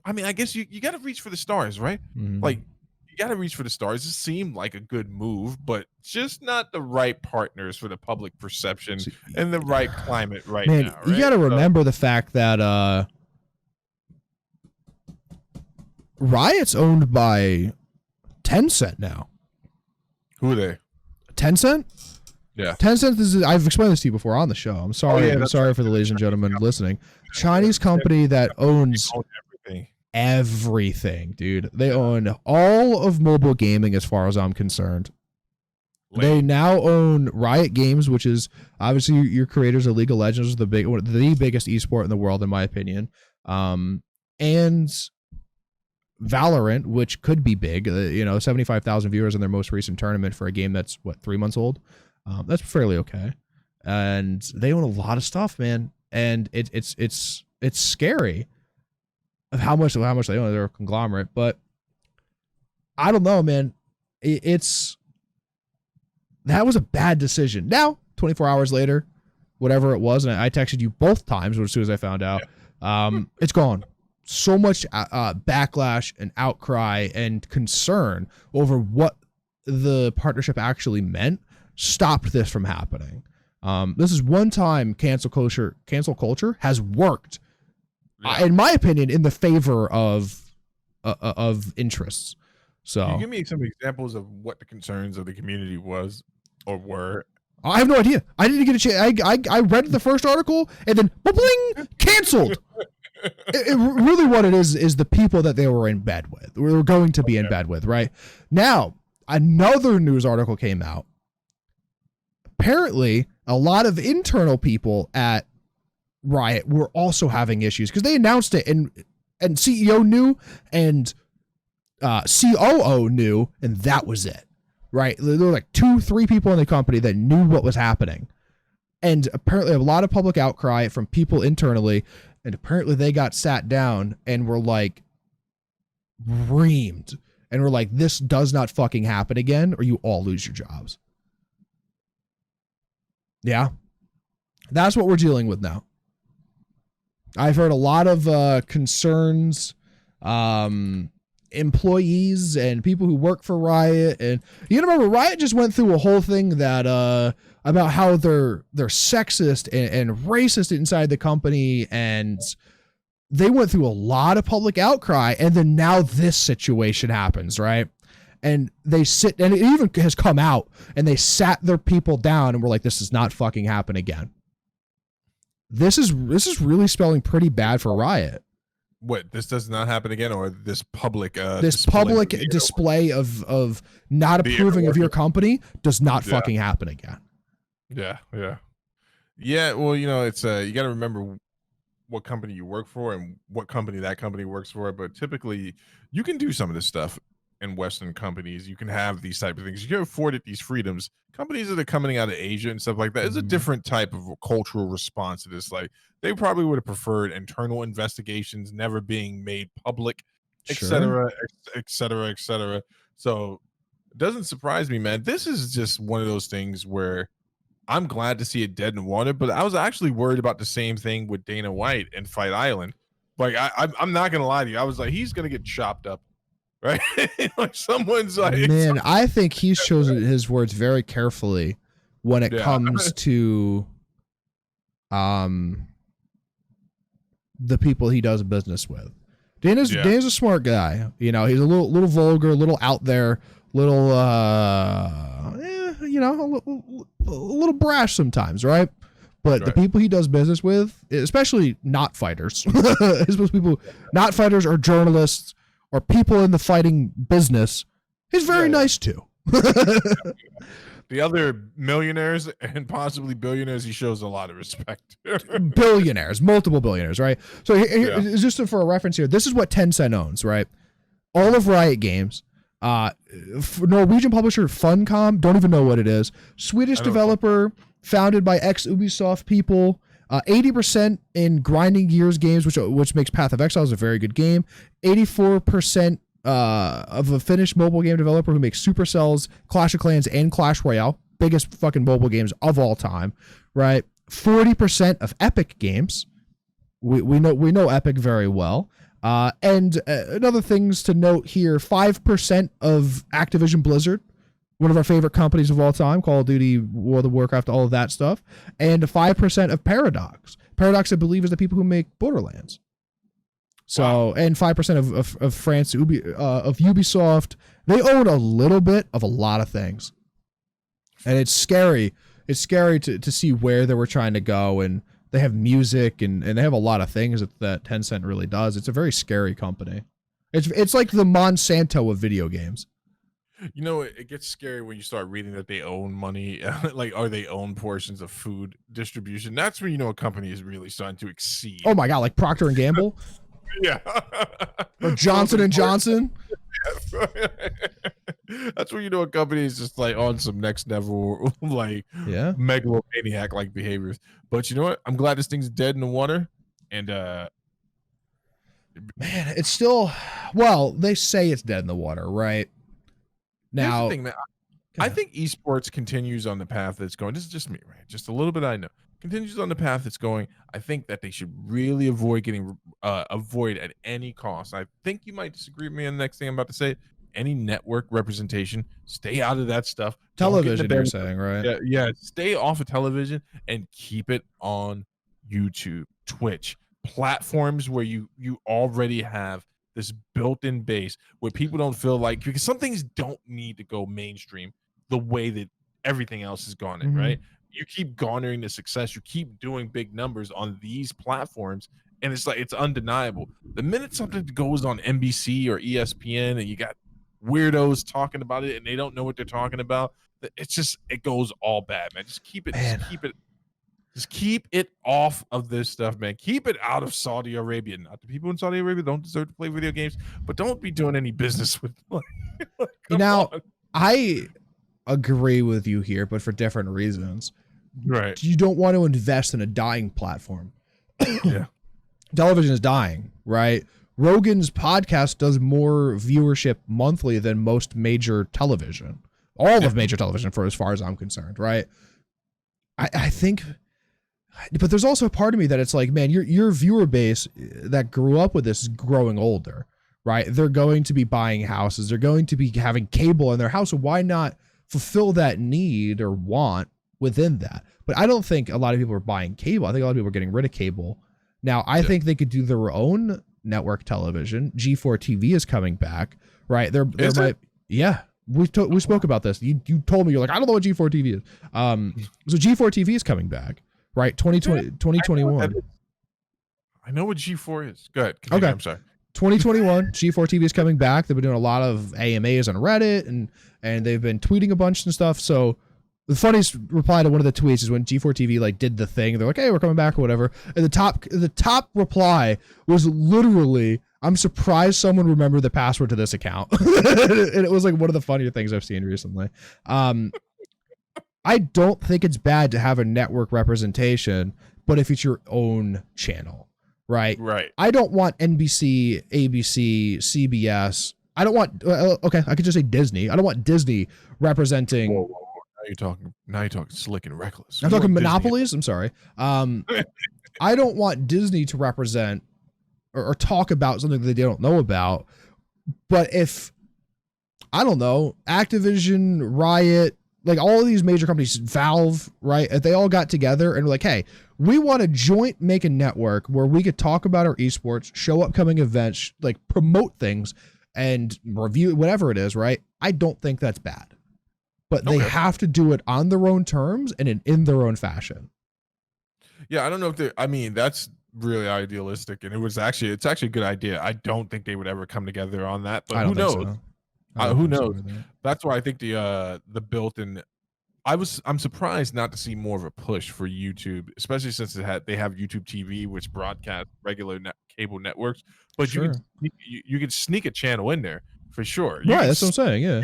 I guess you got to reach for the stars, right? Mm-hmm. Like you got to reach for the stars. It seemed like a good move, but just not the right partners for the public perception and the right climate now. Right? You got to remember the fact that Riot's owned by Tencent now. Who are they? Tencent? Yeah. Tencent is, I've explained this to you before on the show. I'm sorry. I'm sorry for the ladies and gentlemen listening. Chinese company that owns everything, dude. They own all of mobile gaming as far as I'm concerned. They now own Riot Games, which is obviously your creators of League of Legends, the biggest esport in the world, in my opinion. And Valorant, which could be big, 75,000 viewers in their most recent tournament for a game that's 3 months old. That's fairly okay. And they own a lot of stuff, man. And it's scary of how much they own. They're a conglomerate, but I don't know, man. That was a bad decision. Now, 24 hours later, whatever it was, and I texted you both times as soon as I found out, it's gone. So much backlash and outcry and concern over what the partnership actually meant stopped this from happening. This is one time cancel culture has worked, in my opinion, in the favor of interests. So, can you give me some examples of what the concerns of the community was or were? I have no idea. I didn't get a chance. I read the first article and then bling, canceled. It really what it is the people that they were in bed with. We were going to be in bed with, right? Now, another news article came out. Apparently, a lot of internal people at Riot were also having issues because they announced it and CEO knew and COO knew, and that was it, right? There were like 2-3 people in the company that knew what was happening. And apparently a lot of public outcry from people internally, and apparently they got sat down and were like reamed and were like, this does not fucking happen again or you all lose your jobs. Yeah. That's what we're dealing with now. I've heard a lot of concerns, employees and people who work for Riot, and you remember Riot just went through a whole thing that about how they're sexist and racist inside the company, and they went through a lot of public outcry, and then now this situation happens, right? And they sit, and it even has come out, and they sat their people down and were like, this does not fucking happen again. This is really spelling pretty bad for Riot. What, this does not happen again, or this public display of not approving of your company does not fucking happen again. Yeah. Well, it's you got to remember what company you work for and what company that company works for. But typically, you can do some of this stuff in Western companies. You can have these type of things. You can afford it these freedoms. Companies that are coming out of Asia and stuff like that is a different type of cultural response to this. Like, they probably would have preferred internal investigations never being made public, et cetera, et cetera, et cetera. So it doesn't surprise me, man. This is just one of those things where I'm glad to see it dead in the water, but I was actually worried about the same thing with Dana White and Fight Island. Like, I'm not going to lie to you. I was like, he's going to get chopped up. Right? Like, someone's like, man, I think he's chosen his words very carefully when it comes to the people he does business with. Dana's a smart guy. He's a little vulgar, a little out there, a little brash sometimes, right? But the people he does business with, especially not fighters, people not fighters or journalists or people in the fighting business, he's very nice to. The other millionaires and possibly billionaires, he shows a lot of respect. Billionaires, multiple billionaires, right? So here, just for a reference here, this is what Tencent owns, right? All of Riot Games, Norwegian publisher Funcom, don't even know what it is. Swedish developer, founded by ex-Ubisoft people. 80% in Grinding Gears games, which makes Path of Exile a very good game. 84% of a Finnish mobile game developer who makes Supercell's Clash of Clans and Clash Royale, biggest fucking mobile games of all time, right? 40% of Epic Games. We know Epic very well. And another things to note here: 5% of Activision Blizzard, one of our favorite companies of all time, Call of Duty, World of Warcraft, all of that stuff, and 5% of Paradox. Paradox, I believe, is the people who make Borderlands. So, and 5% of France, of Ubisoft. They own a little bit of a lot of things. And it's scary. It's scary to see where they were trying to go, and they have music and they have a lot of things that Tencent really does. It's a very scary company. It's like the Monsanto of video games. You know, it gets scary when you start reading that they own money, or they own portions of food distribution. That's when you know a company is really starting to exceed. Oh my God, like Procter and Gamble? Yeah. Or Johnson and Johnson? That's when you know a company is just like on some next level, like megalomaniac like behaviors. But you know what? I'm glad this thing's dead in the water. And man, it's still, well, they say it's dead in the water, right? Now, here's the thing, man. I think esports continues on the path that's going. This is just me, right? Just a little bit. I know continues on the path that's going. I think that they should really avoid at any cost. I think you might disagree with me on the next thing I'm about to say. Any network representation, stay out of that stuff. Television, you're saying, right? Yeah. Stay off of television and keep it on YouTube, Twitch, platforms where you already have this built-in base where people don't feel like, because some things don't need to go mainstream the way that everything else has gone in, right? You keep garnering the success, you keep doing big numbers on these platforms, and it's like, it's undeniable. The minute something goes on NBC or ESPN and you got weirdos talking about it and they don't know what they're talking about, it goes all bad, man. Just keep it off of this stuff, man. Keep it out of Saudi Arabia. Not the people in Saudi Arabia don't deserve to play video games, but don't be doing any business with now on. I agree with you here, but for different reasons. Right. You don't want to invest in a dying platform. Yeah. Television is dying, right? Rogan's podcast does more viewership monthly than most major television. All of major television, for as far as I'm concerned, right? I think, but there's also a part of me that it's like, man, your viewer base that grew up with this is growing older, right? They're going to be buying houses. They're going to be having cable in their house. So why not fulfill that need or want within that? But I don't think a lot of people are buying cable. I think a lot of people are getting rid of cable. Now, I think they could do their own network television. G4 TV is coming back, right? Yeah. We spoke about this. You told me, you're like, I don't know what G4 TV is. So G4 TV is coming back, right? 2021. I know what G4 is. Go ahead. Continue. Okay. I'm sorry. 2021, G4 TV is coming back. They've been doing a lot of AMAs on Reddit and they've been tweeting a bunch and stuff. So the funniest reply to one of the tweets is when G4 TV like did the thing. They're like, hey, we're coming back or whatever. And the top reply was literally, I'm surprised someone remembered the password to this account. And it was like one of the funnier things I've seen recently. I don't think it's bad to have a network representation, but if it's your own channel, right? Right. I don't want NBC, ABC, CBS. I don't want, okay, I could just say Disney. I don't want Disney representing. Whoa. Now you're talking slick and reckless. I'm talking monopolies. I'm sorry. I don't want Disney to represent or talk about something that they don't know about. But if, I don't know, Activision, Riot, like all of these major companies, Valve, right? If they all got together and were like, hey, we want to make a network where we could talk about our esports, show upcoming events, like promote things and review whatever it is, right? I don't think that's bad. But they have to do it on their own terms and in their own fashion. Yeah, I don't know if that's really idealistic, and it's actually a good idea. I don't think they would ever come together on that, but who knows? Who knows? That's why I think the built-in. I'm surprised not to see more of a push for YouTube, especially since they have YouTube TV, which broadcasts regular cable networks. But you can sneak a channel in there for sure. Right, that's what I'm saying. Yeah.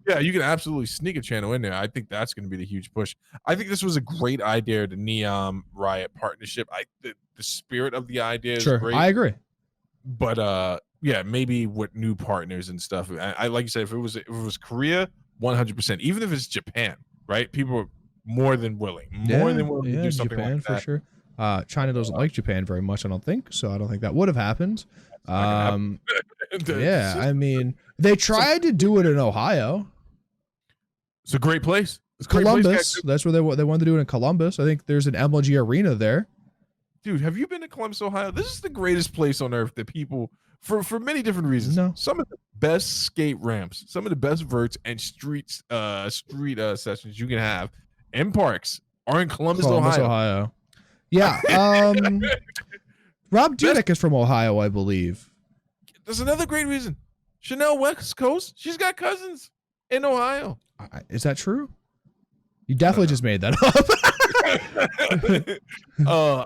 Yeah, you can absolutely sneak a channel in there. I think that's going to be the huge push. I think this was a great idea, the Neon Riot partnership. The spirit of the idea is great. I agree. But yeah, maybe with new partners and stuff. I like you said, if it was Korea, 100%. Even if it's Japan, right? People are more than willing to do something Japan, like that. For sure. China doesn't like Japan very much, I don't think. So I don't think that would have happened. Yeah, I mean, they tried to do it in Ohio. It's a great place. It's Columbus. That's where they wanted to do it in Columbus. I think there's an MLG arena there. Dude, have you been to Columbus, Ohio? This is the greatest place on earth that people for many different reasons. No. Some of the best skate ramps, some of the best verts and street sessions you can have in parks are in Columbus, Ohio. Yeah. Rob Dyrdek is from Ohio, I believe. There's another great reason. Chanel West Coast, she's got cousins in Ohio. Is that true? You definitely just made that up.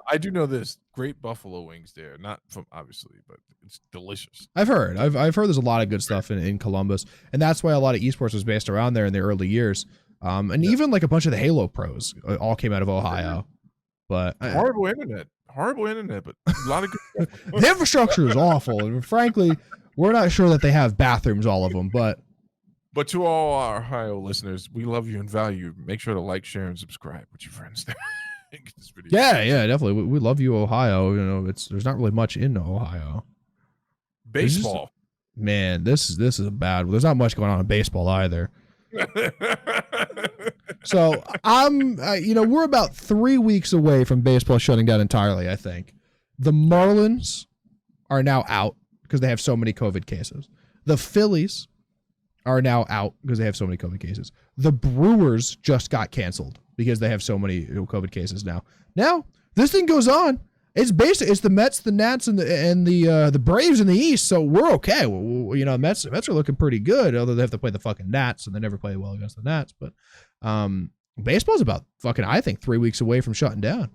I do know this. Great buffalo wings there. Not from obviously, but it's delicious. I've heard there's a lot of good stuff in Columbus, and that's why a lot of esports was based around there in the early years. Even like a bunch of the Halo pros all came out of Ohio. But horrible internet, but a lot of good stuff. The infrastructure is awful, and frankly, we're not sure that they have bathrooms, all of them. But to all our Ohio listeners, we love you and value you. Make sure to like, share, and subscribe with your friends there. Yeah, definitely. We love you, Ohio. You know, there's not really much in Ohio. Baseball, man, this is a bad one. There's not much going on in baseball either. So we're about 3 weeks away from baseball shutting down entirely. I think the Marlins are now out because they have so many COVID cases. The Phillies are now out because they have so many COVID cases. The Brewers just got canceled because they have so many COVID cases now. Now this thing goes on. It's the Mets, the Nats, and the Braves in the East. So we're okay. Mets are looking pretty good. Although they have to play the fucking Nats, and they never play well against the Nats. But baseball's about I think 3 weeks away from shutting down.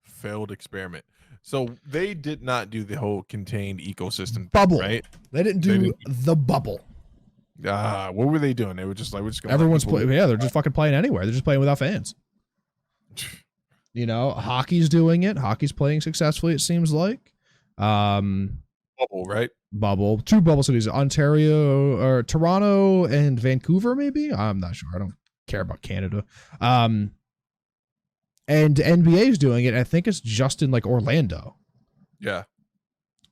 Failed experiment. So they did not do the whole contained ecosystem bubble, right? They didn't do the bubble. What were they doing? They were just like, we're just going. Everyone's playing. Yeah, they're just fucking playing anywhere. They're just playing without fans. Hockey's doing it. Hockey's playing successfully, it seems like. Bubble, right? Bubble. 2 bubble cities, Ontario or Toronto and Vancouver, maybe? I'm not sure. I don't care about Canada. And NBA's doing it. I think it's just in like Orlando. Yeah.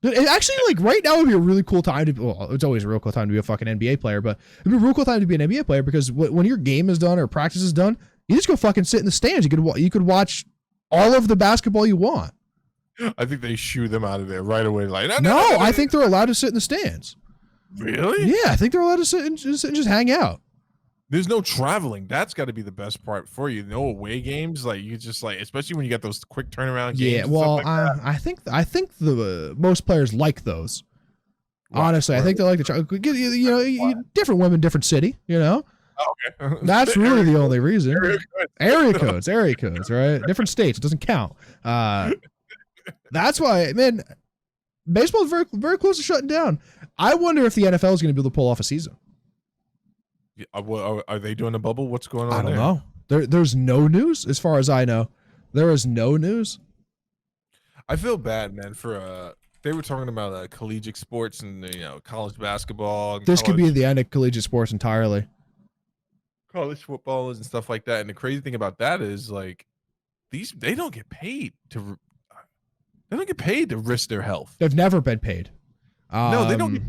It actually, like, right now would be a really cool time to. Well, it's always a real cool time to be a fucking NBA player, but it'd be a real cool time to be an NBA player because when your game is done or practice is done, you just go fucking sit in the stands. You could watch all of the basketball you want. I think they shoo them out of there right away. Like no, I think they're allowed to sit in the stands. Really? Yeah, I think they're allowed to sit and just hang out. There's no traveling. That's got to be the best part for you. No away games, like you just like, especially when you get those quick turnaround games. Yeah, well, I think the most players like those. Right, honestly, right. I think they like the different women, different city. Oh, okay. That's really the only reason. Area codes, right? Different states. It doesn't count. That's why, man. Baseball is very, very close to shutting down. I wonder if the NFL is going to be able to pull off a season. Are they doing a bubble? What's going on? I don't know. There's no news as far as I know. There is no news. I feel bad, man. For they were talking about collegiate sports and college basketball. This could be the end of collegiate sports entirely. College football and stuff like that. And the crazy thing about that is like they don't get paid to risk their health. They've never been paid. No, they don't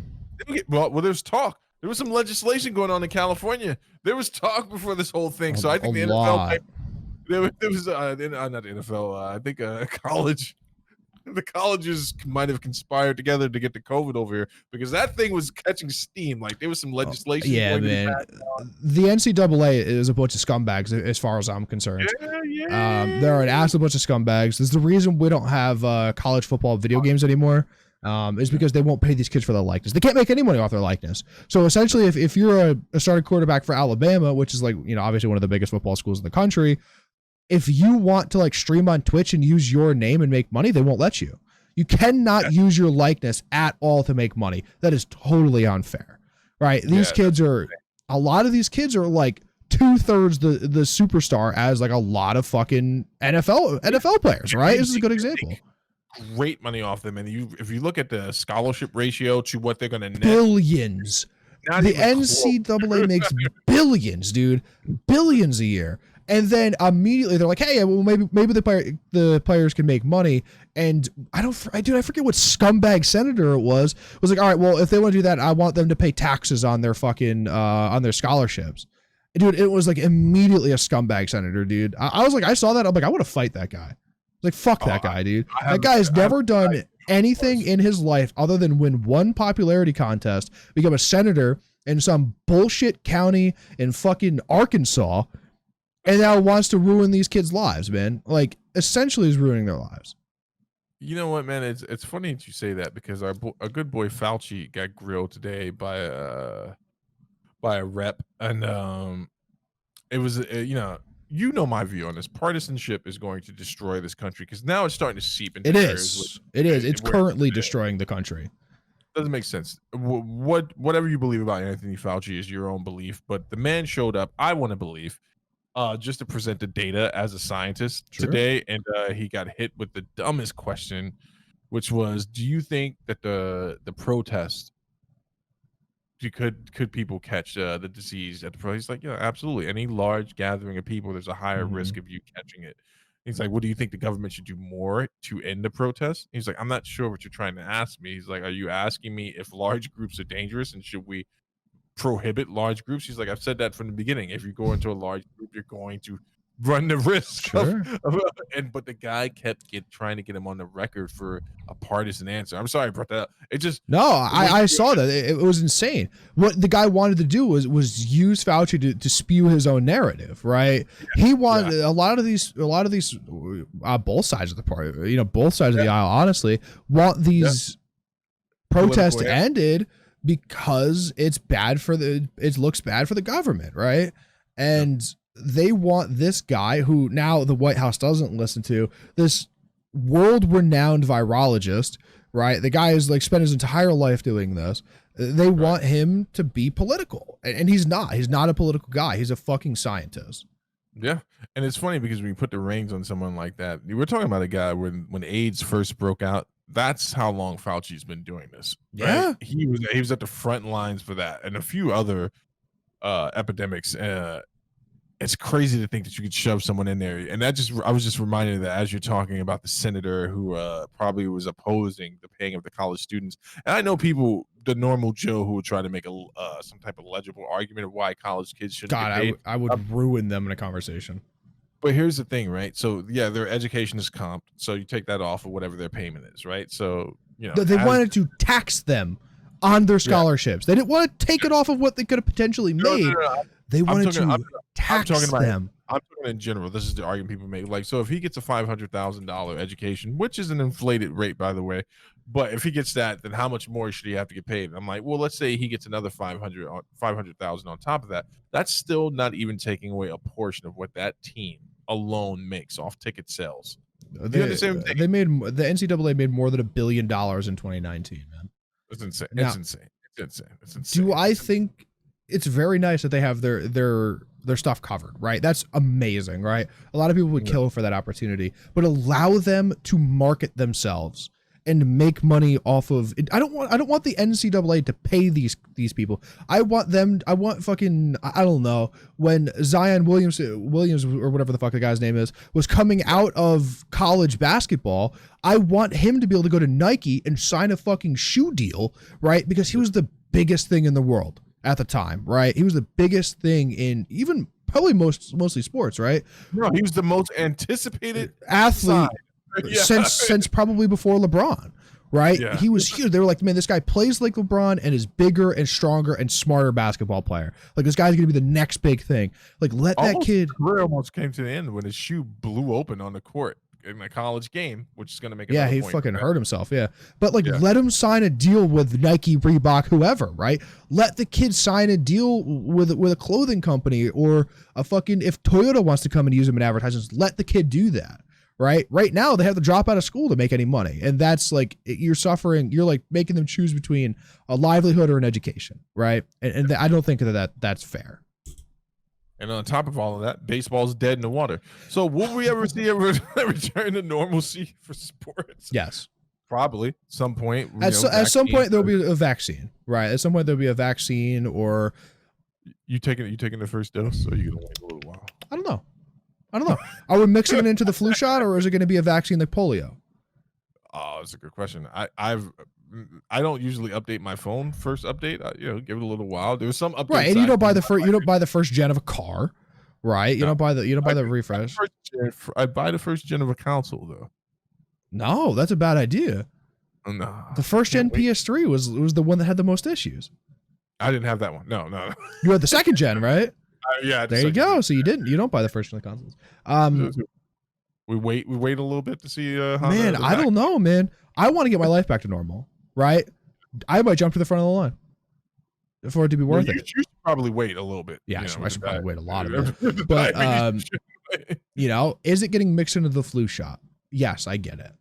get. Well, there's talk. There was some legislation going on in California. There was talk before this whole thing. So I think the NFL, there was not the NFL. I think college. The colleges might have conspired together to get the COVID over here because that thing was catching steam. Like there was some legislation. Yeah, man. The NCAA is a bunch of scumbags, as far as I'm concerned. Yeah. There are an absolute bunch of scumbags. There's the reason we don't have college football video games anymore. Is because they won't pay these kids for their likeness. They can't make any money off their likeness. So essentially, if you're a starting quarterback for Alabama, which is like obviously one of the biggest football schools in the country. If you want to like stream on Twitch and use your name and make money, they won't let you. You cannot use your likeness at all to make money. That is totally unfair, right? These kids are, a lot of these kids are like 2/3 the superstar as like a lot of fucking NFL players, right? This is a good example. Great money off them, and if you look at the scholarship ratio to what they're going to net, billions. The NCAA makes billions, dude, billions a year. And then immediately they're like, "Hey, well, maybe the players can make money." And I forget what scumbag senator it was. It was like, "All right, well, if they want to do that, I want them to pay taxes on their fucking on their scholarships." Dude, it was like immediately a scumbag senator, dude. I was like, I saw that, I'm like, I want to fight that guy. Like, fuck that guy, dude. That guy has never done anything in his life other than win one popularity contest, become a senator in some bullshit county in fucking Arkansas, and now wants to ruin these kids' lives, man. Like, essentially is ruining their lives. You know what, man? It's funny that you say that, because our good boy Fauci got grilled today by a rep, and it was you know my view on this. Partisanship is going to destroy this country, because now it's starting to seep into areas. It is. It's currently destroying the country. Doesn't make sense. Whatever you believe about Anthony Fauci is your own belief, but the man showed up, I want to believe, just to present the data as a scientist today, and he got hit with the dumbest question, which was, do you think that the protest, could people catch the disease at the protest? He's like, yeah, absolutely. Any large gathering of people, there's a higher risk of you catching it. He's like, what do you think the government should do more to end the protest? He's like, I'm not sure what you're trying to ask me. He's like, are you asking me if large groups are dangerous and should we prohibit large groups? He's like, I've said that from the beginning. If you go into a large group, you're going to run the risk but the guy kept trying to get him on the record for a partisan answer. I'm sorry I brought that up. I saw that. It was insane. What the guy wanted to do was use Fauci to spew his own narrative, right? He wanted a lot of these both sides of the party, both sides of the aisle, honestly, want these protests ended because it looks bad for the government, right? And they want this guy, who now the White House doesn't listen to, this world-renowned virologist, right? The guy has spent his entire life doing this. They want him to be political, and he's not. He's not a political guy. He's a fucking scientist. Yeah, and it's funny because when you put the reins on someone like that, we're talking about a guy when AIDS first broke out. That's how long Fauci's been doing this. Right? Yeah, he was at the front lines for that, and a few other epidemics. It's crazy to think that you could shove someone in there, and I was just reminded of that as you're talking about the senator who probably was opposing the paying of the college students. And I know people, the normal Joe, who would try to make some type of legible argument of why college kids shouldn't get paid. I would ruin them in a conversation. But here's the thing, right? So yeah, their education is comped, so you take that off of whatever their payment is, right? So they wanted to tax them on their scholarships. They didn't want to take it off of what they could have potentially made. No. They wanted to tax them. I'm talking in general. This is the argument people make. So if he gets a $500,000 education, which is an inflated rate, by the way, but if he gets that, then how much more should he have to get paid? I'm like, well, let's say he gets another $500,000 on top of that. That's still not even taking away a portion of what that team alone makes off ticket sales. The NCAA made more than $1 billion in 2019, man. It's insane. It's insane. Do I think it's very nice that they have their stuff covered, right? That's amazing, right? A lot of people would kill for that opportunity, but allow them to market themselves and make money off of it. I don't want the NCAA to pay these people. I want fucking, I don't know, when Zion Williams or whatever the fuck the guy's name is was coming out of college basketball, I want him to be able to go to Nike and sign a fucking shoe deal, right? Because he was the biggest thing in the world at the time, right? He was the biggest thing in even probably mostly sports, right? No, he was the most anticipated athlete since probably before LeBron, right? Yeah. He was huge. They were like, man, this guy plays like LeBron and is bigger and stronger and smarter basketball player. Like, this guy's gonna be the next big thing. Like, let that kid. His career almost came to the end when his shoe blew open on the court in a college game, which is going to make he fucking hurt himself. Yeah, but let him sign a deal with Nike, Reebok, whoever, right? Let the kid sign a deal with a clothing company or a fucking, if Toyota wants to come and use him in advertisements, let the kid do that, right? Right now they have to drop out of school to make any money, and that's you're making them choose between a livelihood or an education, right? And I don't think that's fair. And on top of all of that, baseball's dead in the water. So will we ever see a return to normalcy for sports? Yes. Probably. Some point. At some point there'll be a vaccine, right? At some point there'll be a vaccine, or you taking the first dose, or you gonna wait a little while? I don't know. Are we mixing it into the flu shot, or is it going to be a vaccine like polio? Oh, that's a good question. I don't usually update my phone first update. Give it a little while. There's some updates, right? And you don't buy the first gen of a car, right? You don't buy the refresh. I buy the first gen of a console, though. No, that's a bad idea. Oh, no, The first gen PS3 was the one that had the most issues. I didn't have that one. No. You had the second gen, right? Yeah. There you go. So you don't buy the first gen consoles. We wait a little bit to see. How man, I don't know, man. I want to get my life back to normal, right? I might jump to the front of the line for it to be worth it. You should probably wait a little bit. Yeah, I should probably wait a lot of it. But is it getting mixed into the flu shot? Yes, I get it.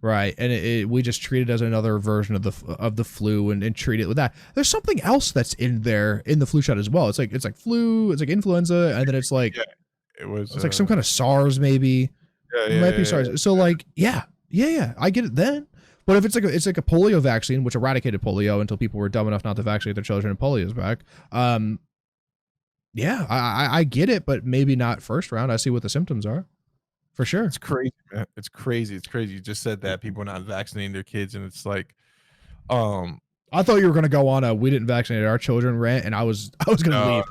Right, and we just treat it as another version of the flu and treat it with that. There's something else that's in there in the flu shot as well. It's like flu, it's like influenza, and then it's like it's like some kind of SARS maybe. It might be SARS. So like yeah, I get it then. But if it's like a polio vaccine, which eradicated polio until people were dumb enough not to vaccinate their children and polio is back. Yeah, I get it, but maybe not first round. I see what the symptoms are. For sure. It's crazy, man. It's crazy. You just said that people are not vaccinating their kids, and it's like, I thought you were gonna go on a we didn't vaccinate our children rant, and I was gonna leave.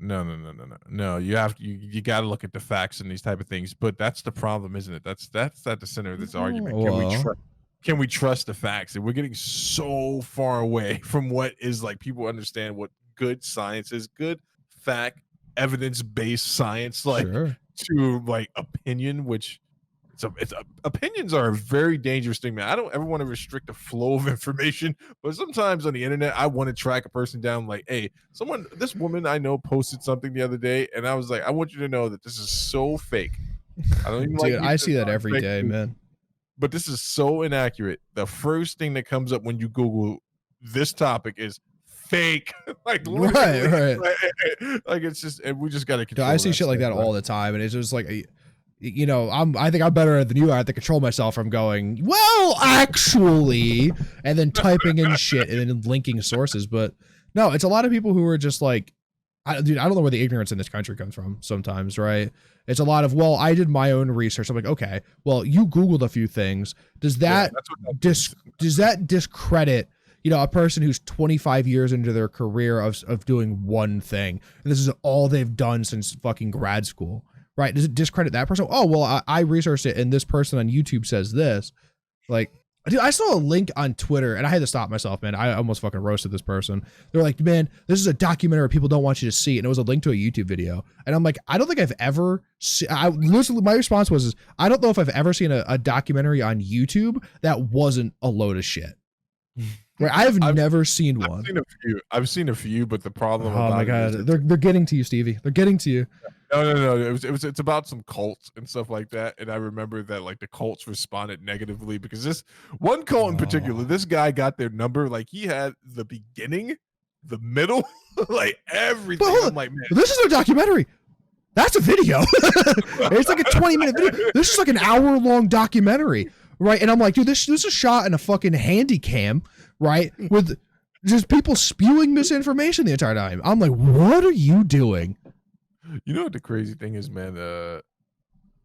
No. You got to look at the facts and these type of things. But that's the problem, isn't it? That's at the center of this argument. Can we trust the facts? And we're getting so far away from what is like people understand what good science is, good fact, evidence-based science, like. Sure. To like opinion, which opinions are a very dangerous thing, man. I don't ever want to restrict the flow of information, but sometimes on the internet, I want to track a person down. Like, hey, this woman I know posted something the other day, and I was like, I want you to know that this is so fake. I don't even Dude, I see that every day, man. But this is so inaccurate. The first thing that comes up when you Google this topic is fake. Like right. Like it's just, and we just got to control. I see shit like that all the time, and it's just like, I think I'm better than you are. I have to control myself from going, well, actually, and then typing in shit and then linking sources. But no, it's a lot of people who are just like, I don't know where the ignorance in this country comes from sometimes, right? It's a lot of, well, I did my own research. I'm like, okay, well, you Googled a few things. Does that discredit a person who's 25 years into their career of doing one thing, and this is all they've done since fucking grad school, right? Does it discredit that person? Oh, well, I researched it, and this person on YouTube says this. Like, dude, I saw a link on Twitter, and I had to stop myself, man. I almost fucking roasted this person. They're like, man, this is a documentary people don't want you to see, and it was a link to a YouTube video. And I'm like, I don't think I've ever my response was, I don't know if I've ever seen a documentary on YouTube that wasn't a load of shit. Right, I've never seen one. I've seen a few, but the problem. Oh my god, they're getting to you, Stevie. They're getting to you. No. It's about some cults and stuff like that, and I remember that like the cults responded negatively because this one cult in particular, this guy got their number. Like he had the beginning, the middle, like everything. I'm like, man, this is a documentary. That's a video. It's like a 20-minute video. This is like an hour-long documentary, right? And I'm like, dude, this is shot in a fucking handy cam. Right, with just people spewing misinformation the entire time. I'm like, what are you doing? You know what the crazy thing is, man?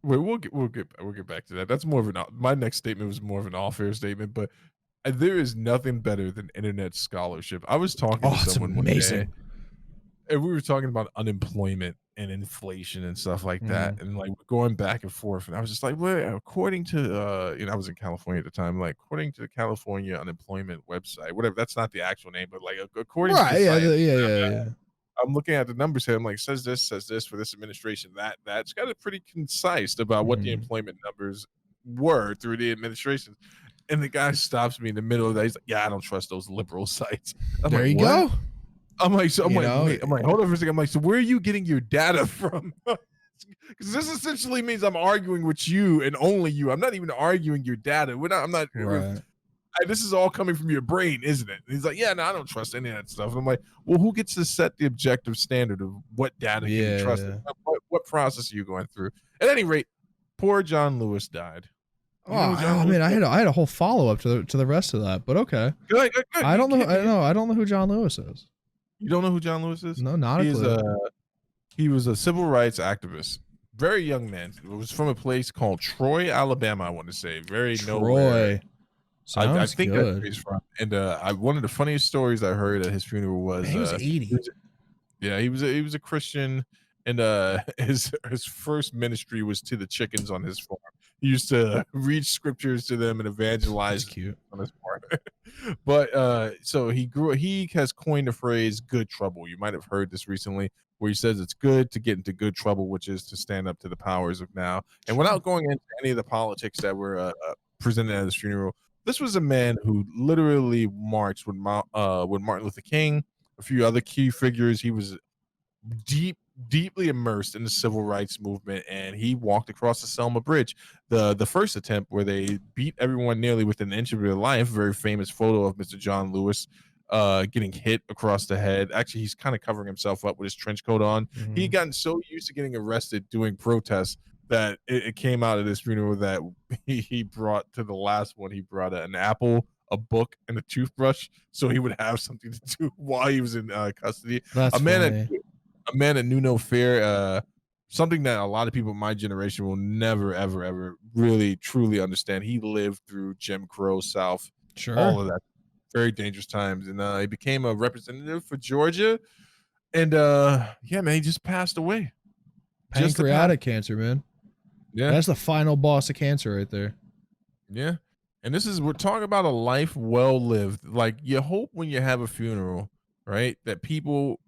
We'll get back to that. That's more of my next statement was more of an off-air statement, but there is nothing better than internet scholarship. I was talking to someone one day, and we were talking about unemployment and inflation and stuff like that, and like going back and forth. And I was just like, well, according to I was in California at the time, like according to the California unemployment website, whatever, that's not the actual name, but like according to the site, I'm looking at the numbers here. I'm like, says this for this administration, that's got it pretty concise about what the employment numbers were through the administration. And the guy stops me in the middle of that. He's like, yeah, I don't trust those liberal sites. There you go. I'm like, hold on for a second. I'm like, so where are you getting your data from? Because this essentially means I'm arguing with you and only you. I'm not even arguing your data. I'm not. Right. This is all coming from your brain, isn't it? And he's like, yeah, no, I don't trust any of that stuff. And I'm like, well, who gets to set the objective standard of what data can you trust? What process are you going through? At any rate, poor John Lewis died. I mean, I had a whole follow up to the rest of that, but okay. Good. I don't know who John Lewis is. You don't know who John Lewis is? No, not a clue. He was a civil rights activist. Very young man. It was from a place called Troy, Alabama, I want to say. Troy. I think that's where he's from. And one of the funniest stories I heard at his funeral was he was 80. He was a Christian, and his first ministry was to the chickens on his farm. He used to read scriptures to them and evangelize. That's cute. On his part. But so he has coined the phrase good trouble. You might have heard this recently, where he says it's good to get into good trouble, which is to stand up to the powers of now. And without going into any of the politics that were presented at his funeral, this was a man who literally marched with Martin Luther King, a few other key figures. He was deeply immersed in the civil rights movement, and he walked across the Selma Bridge, the first attempt where they beat everyone nearly within an inch of their life. Very famous photo of Mr. John Lewis getting hit across the head. Actually, he's kind of covering himself up with his trench coat on. He had gotten so used to getting arrested doing protests that it came out of this funeral that he brought to the last one. He brought an apple, a book, and a toothbrush, so he would have something to do while he was in custody. That's A man that knew no fear, something that a lot of people in my generation will never, ever, ever really, truly understand. He lived through Jim Crow South, all of that, very dangerous times, and he became a representative for Georgia. And yeah, man, he just passed away. Pancreatic cancer, man. Yeah, that's the final boss of cancer right there. Yeah, and we're talking about a life well lived. Like, you hope when you have a funeral, right, that people,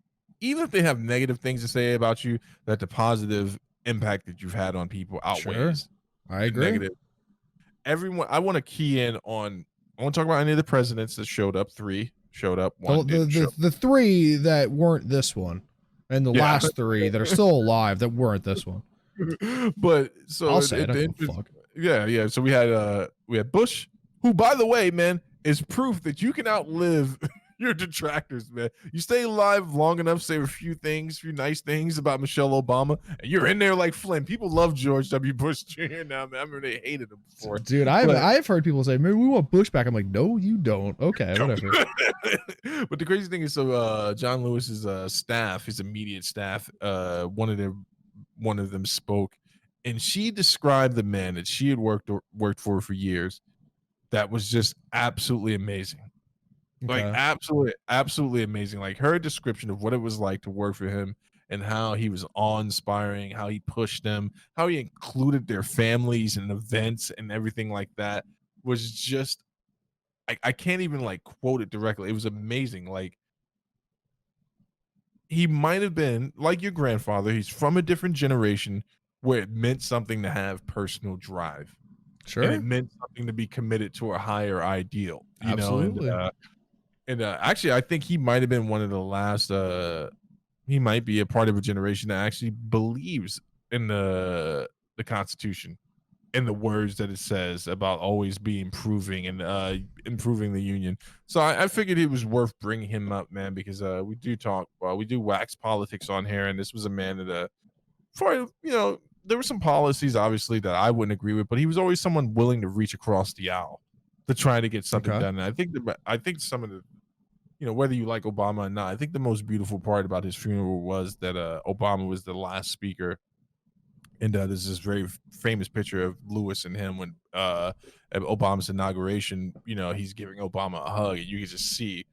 even if they have negative things to say about you, that the positive impact that you've had on people outweighs. I agree. Negative. Everyone, I want to key in on. I want to talk about any of the presidents that showed up. 3 showed up. One the 3 that weren't this one, and the last 3 that are still alive that weren't this one. But so I'll say it. Fuck. Yeah. So we had Bush, who, by the way, man, is proof that you can outlive your detractors, man. You stay alive long enough, say a few nice things about Michelle Obama, and you're in there like Flynn. People love George W. Bush Jr. now, man. I remember they hated him before. Dude, I've heard people say, "Man, we want Bush back." I'm like, no, you don't. Okay, whatever. But the crazy thing is, so John Lewis's staff, his immediate staff, one of them spoke, and she described the man that she had worked for years. That was just absolutely amazing. Okay. Like, absolutely amazing. Like, her description of what it was like to work for him and how he was awe-inspiring, how he pushed them, how he included their families and events and everything like that was just, I can't even like quote it directly. It was amazing. Like, he might have been like your grandfather. He's from a different generation where it meant something to have personal drive. Sure. And it meant something to be committed to a higher ideal. Absolutely. And actually, I think he might have been one of the last. He might be a part of a generation that actually believes in the Constitution, in the words that it says about always be improving and improving the Union. So I figured it was worth bringing him up, man, because we do wax politics on here, and this was a man that, there were some policies obviously that I wouldn't agree with, but he was always someone willing to reach across the aisle to try to get something done. And I think some of the, whether you like Obama or not, I think the most beautiful part about his funeral was that Obama was the last speaker. And there's this very famous picture of Lewis and him when at Obama's inauguration, he's giving Obama a hug, and you can just see,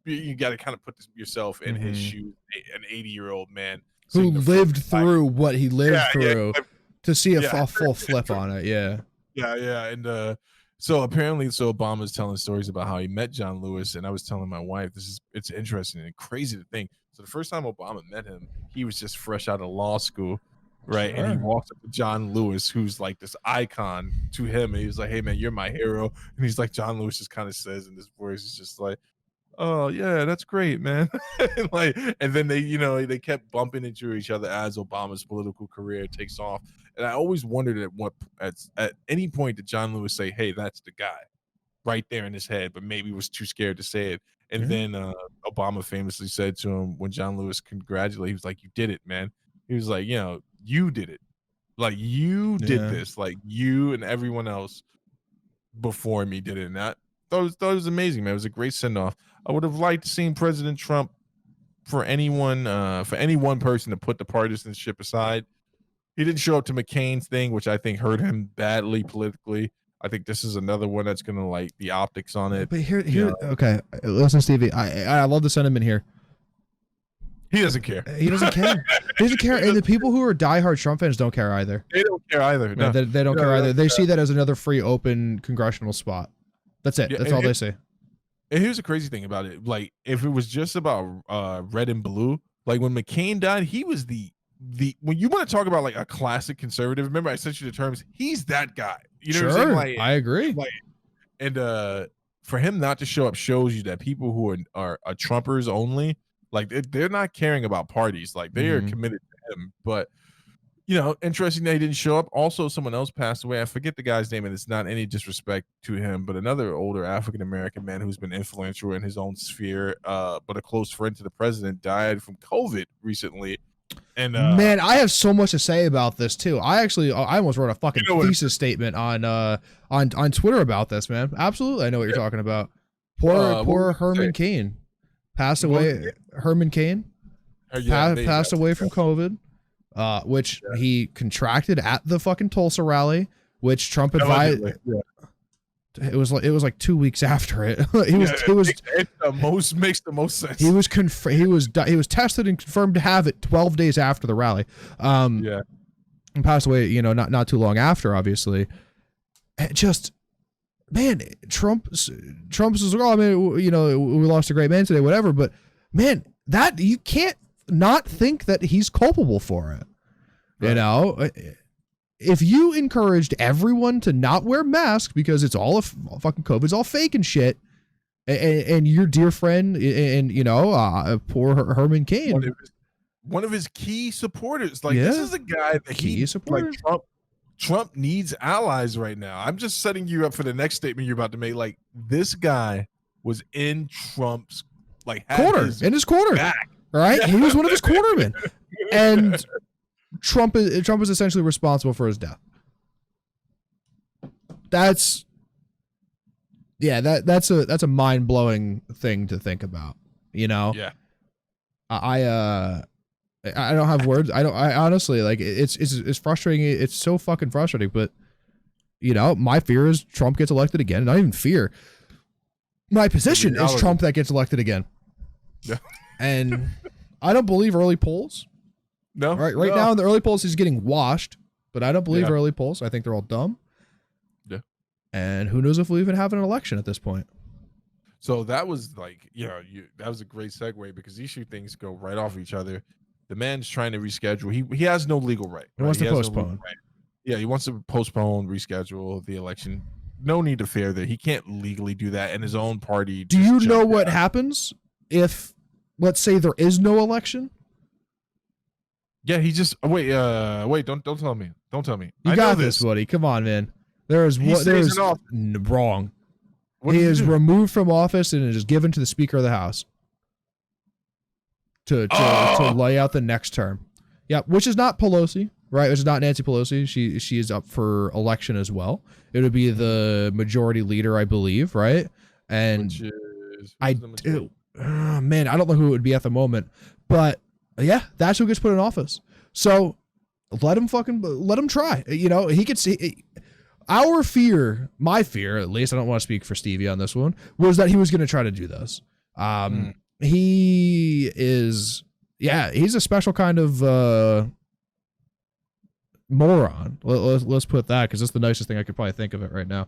you got to kind of put yourself in his shoes, an 80-year-old man who lived through what he lived through to see a full flip on it. Yeah. And so apparently, Obama's telling stories about how he met John Lewis, and I was telling my wife, it's interesting and crazy to think. So the first time Obama met him, he was just fresh out of law school, right? Sure. And he walks up to John Lewis, who's like this icon to him, and he was like, "Hey man, you're my hero." And he's like, John Lewis just kind of says in this voice, it's just like, "Oh yeah, that's great, man." and then they kept bumping into each other as Obama's political career takes off. And I always wondered at any point did John Lewis say, "Hey, that's the guy," right there in his head, but maybe was too scared to say it. And then Obama famously said to him when John Lewis congratulated, he was like, "You did it, man." He was like, "You did it. Like, you did this. Like, you and everyone else before me did it." And that thought it was amazing, man. It was a great send-off. I would have liked to see President Trump, for any one person, to put the partisanship aside. He didn't show up to McCain's thing, which I think hurt him badly politically. I think this is another one that's gonna like the optics on it. But here, okay. Listen, Stevie, I love the sentiment here. He doesn't care. He doesn't care. He doesn't care. And the people who are diehard Trump fans don't care either. They don't care either. No. They don't care either. They see that as another free, open congressional spot. That's it. That's all they say. And here's the crazy thing about it. Like, if it was just about red and blue, like when McCain died, he was the when you want to talk about like a classic conservative, remember I sent you the terms, he's that guy. You know what I'm saying? Like, I agree. Like, and for him not to show up shows you that people who are Trumpers only, like they're not caring about parties. Like they are committed to him. But you know, interesting that he didn't show up. Also, someone else passed away. I forget the guy's name, and it's not any disrespect to him, but another older African-American man who's been influential in his own sphere, but a close friend to the president, died from COVID recently. And man, I have so much to say about this too. I almost wrote a fucking thesis statement on Twitter about this, man. Absolutely, I know what you're talking about. Poor Herman Cain passed away. Herman Cain passed away from COVID. Which he contracted at the fucking Tulsa rally, which Trump advised. It was like 2 weeks after it. Makes the most sense. He was tested and confirmed to have it 12 days after the rally. And passed away, you know, not too long after, obviously. Just, man, Trump's like, oh, man, you know, we lost a great man today, whatever. But man, that you can't not think that he's culpable for it. Right. You know, if you encouraged everyone to not wear masks because it's all fucking COVID's all fake and shit, and your dear friend and you know, poor Herman Cain, one of his key supporters, like this is a guy that like Trump needs allies right now. I'm just setting you up for the next statement you're about to make. Like this guy was in Trump's in his corner. Back. Right, he was one of his cornermen, and Trump is essentially responsible for his death. That's a mind-blowing thing to think about. You know, I don't have words. I honestly, like, it's frustrating. It's so fucking frustrating. But you know, my fear is Trump gets elected again. Not even fear. My position is Trump that gets elected again. Yeah. And I don't believe early polls. No. Right now in the early polls, he's getting washed, but I don't believe early polls. I think they're all dumb. Yeah. And who knows if we'll even have an election at this point. So that was like, you know, that was a great segue because these two things go right off each other. The man's trying to reschedule. He has no legal right. He wants to postpone. Yeah, he wants to postpone, reschedule the election. No need to fear that. He can't legally do that, and his own party. Do you know what happens if, let's say, there is no election? Yeah, he just wait. Don't tell me. Don't tell me. You got this, buddy. Come on, man. There is wrong. He is removed from office and is given to the Speaker of the House to lay out the next term. Yeah, which is not Pelosi, right? Which is not Nancy Pelosi. She is up for election as well. It would be the majority leader, I believe, right? And man, I don't know who it would be at the moment, but yeah, that's who gets put in office. So let him try. You know, he could see. Our fear, my fear, at least, I don't want to speak for Stevie on this one, was that he was going to try to do this. He is, he's a special kind of moron. Let's put that, because that's the nicest thing I could probably think of it right now.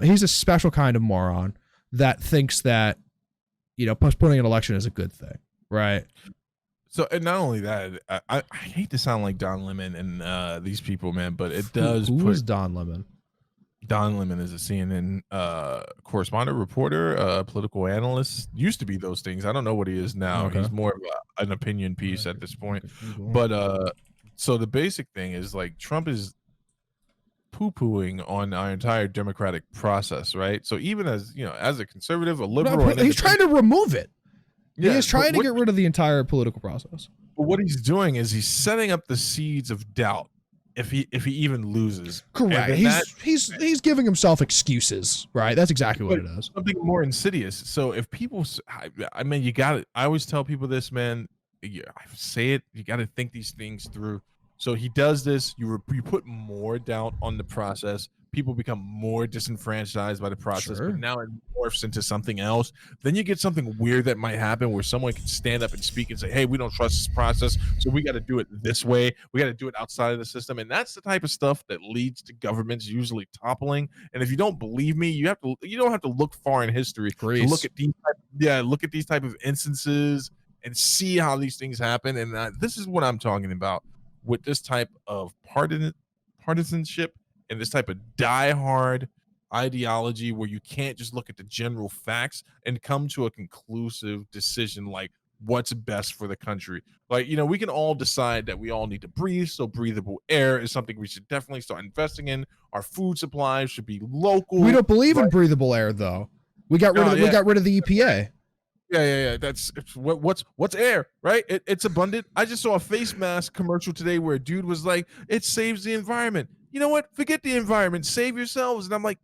He's a special kind of moron that thinks that, you know, postponing an election is a good thing, right? So, and not only that, I hate to sound like Don Lemon and these people, man, but it does. Who is Don Lemon? Don Lemon is a CNN correspondent, reporter, political analyst. Used to be those things. I don't know what he is now. Okay. He's more of an opinion piece at this point. But so the basic thing is, like, Trump is poo-pooing on our entire democratic process, right? So even as, you know, as a conservative, a liberal, he's trying to remove it. Yeah, he is trying to get rid of the entire political process. But what he's doing is he's setting up the seeds of doubt. If he even loses, correct. He's giving himself excuses, right? That's exactly what it is. Something more insidious. So if people, I mean, you got it. I always tell people this, man. I say it. You got to think these things through. So he does this. You put more doubt on the process. People become more disenfranchised by the process, Sure. but now it morphs into something else. Then you get something weird that might happen where someone can stand up and speak and say, hey, we don't trust this process, so we got to do it this way. We got to do it outside of the system. And that's the type of stuff that leads to governments usually toppling. And if you don't believe me, you don't have to look far in history to look at these type of instances and see how these things happen. And this is what I'm talking about with this type of partisanship and this type of diehard ideology where you can't just look at the general facts and come to a conclusive decision like what's best for the country. Like, we can all decide that we all need to breathe, so breathable air is something we should definitely start investing in. Our food supplies should be local. We don't believe in breathable air, though. We got rid of the EPA. Yeah. That's what's air, right? It's abundant. I just saw a face mask commercial today where a dude was like, it saves the environment. You know what? Forget the environment. Save yourselves. And I'm like,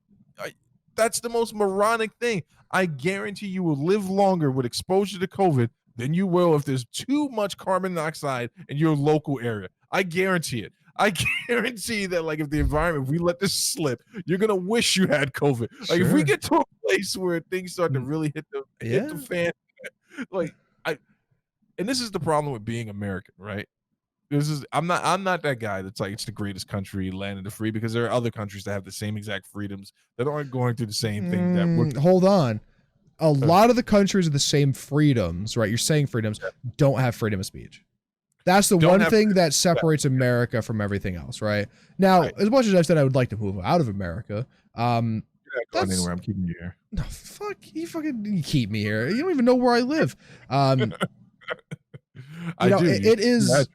that's the most moronic thing. I guarantee you will live longer with exposure to COVID than you will if there's too much carbon dioxide in your local area. I guarantee it. I guarantee that, like, if the environment, if we let this slip, you're gonna wish you had COVID. Like, if we get to a place where things start to really hit the fan, like, and this is the problem with being American, right? I'm not that guy that's like, it's the greatest country, land of the free, because there are other countries that have the same exact freedoms that aren't going through the same thing that we're. Hold on. A lot of the countries with the same freedoms, right? You're saying freedoms, don't have freedom of speech. That's the one thing that separates America from everything else, right? Now, as much as I said I would like to move out of America, you're not going anywhere. I'm keeping you here. No, fuck you keep me here. You don't even know where I live. It is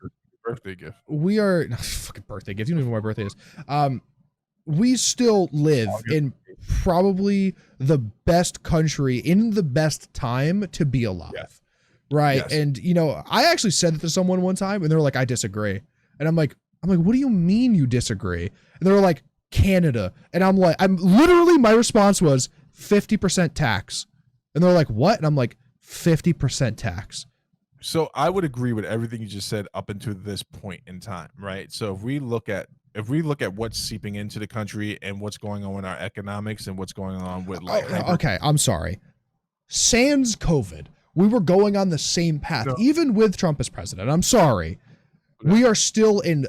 birthday gift. We are fucking birthday gift. You don't even know what my birthday is. We still live in probably the best country in the best time to be alive. Yes. Right. Yes. And I actually said that to someone one time and they were like, I disagree. And I'm like, what do you mean you disagree? And they were like, Canada. And I'm like, my response was 50% tax. And they're like, what? And I'm like, 50% tax. So I would agree with everything you just said up until this point in time, right? So if we look at what's seeping into the country and what's going on with our economics and what's going on with okay, I'm sorry. Sans COVID, we were going on the same path, even with Trump as president. I'm sorry. We are still in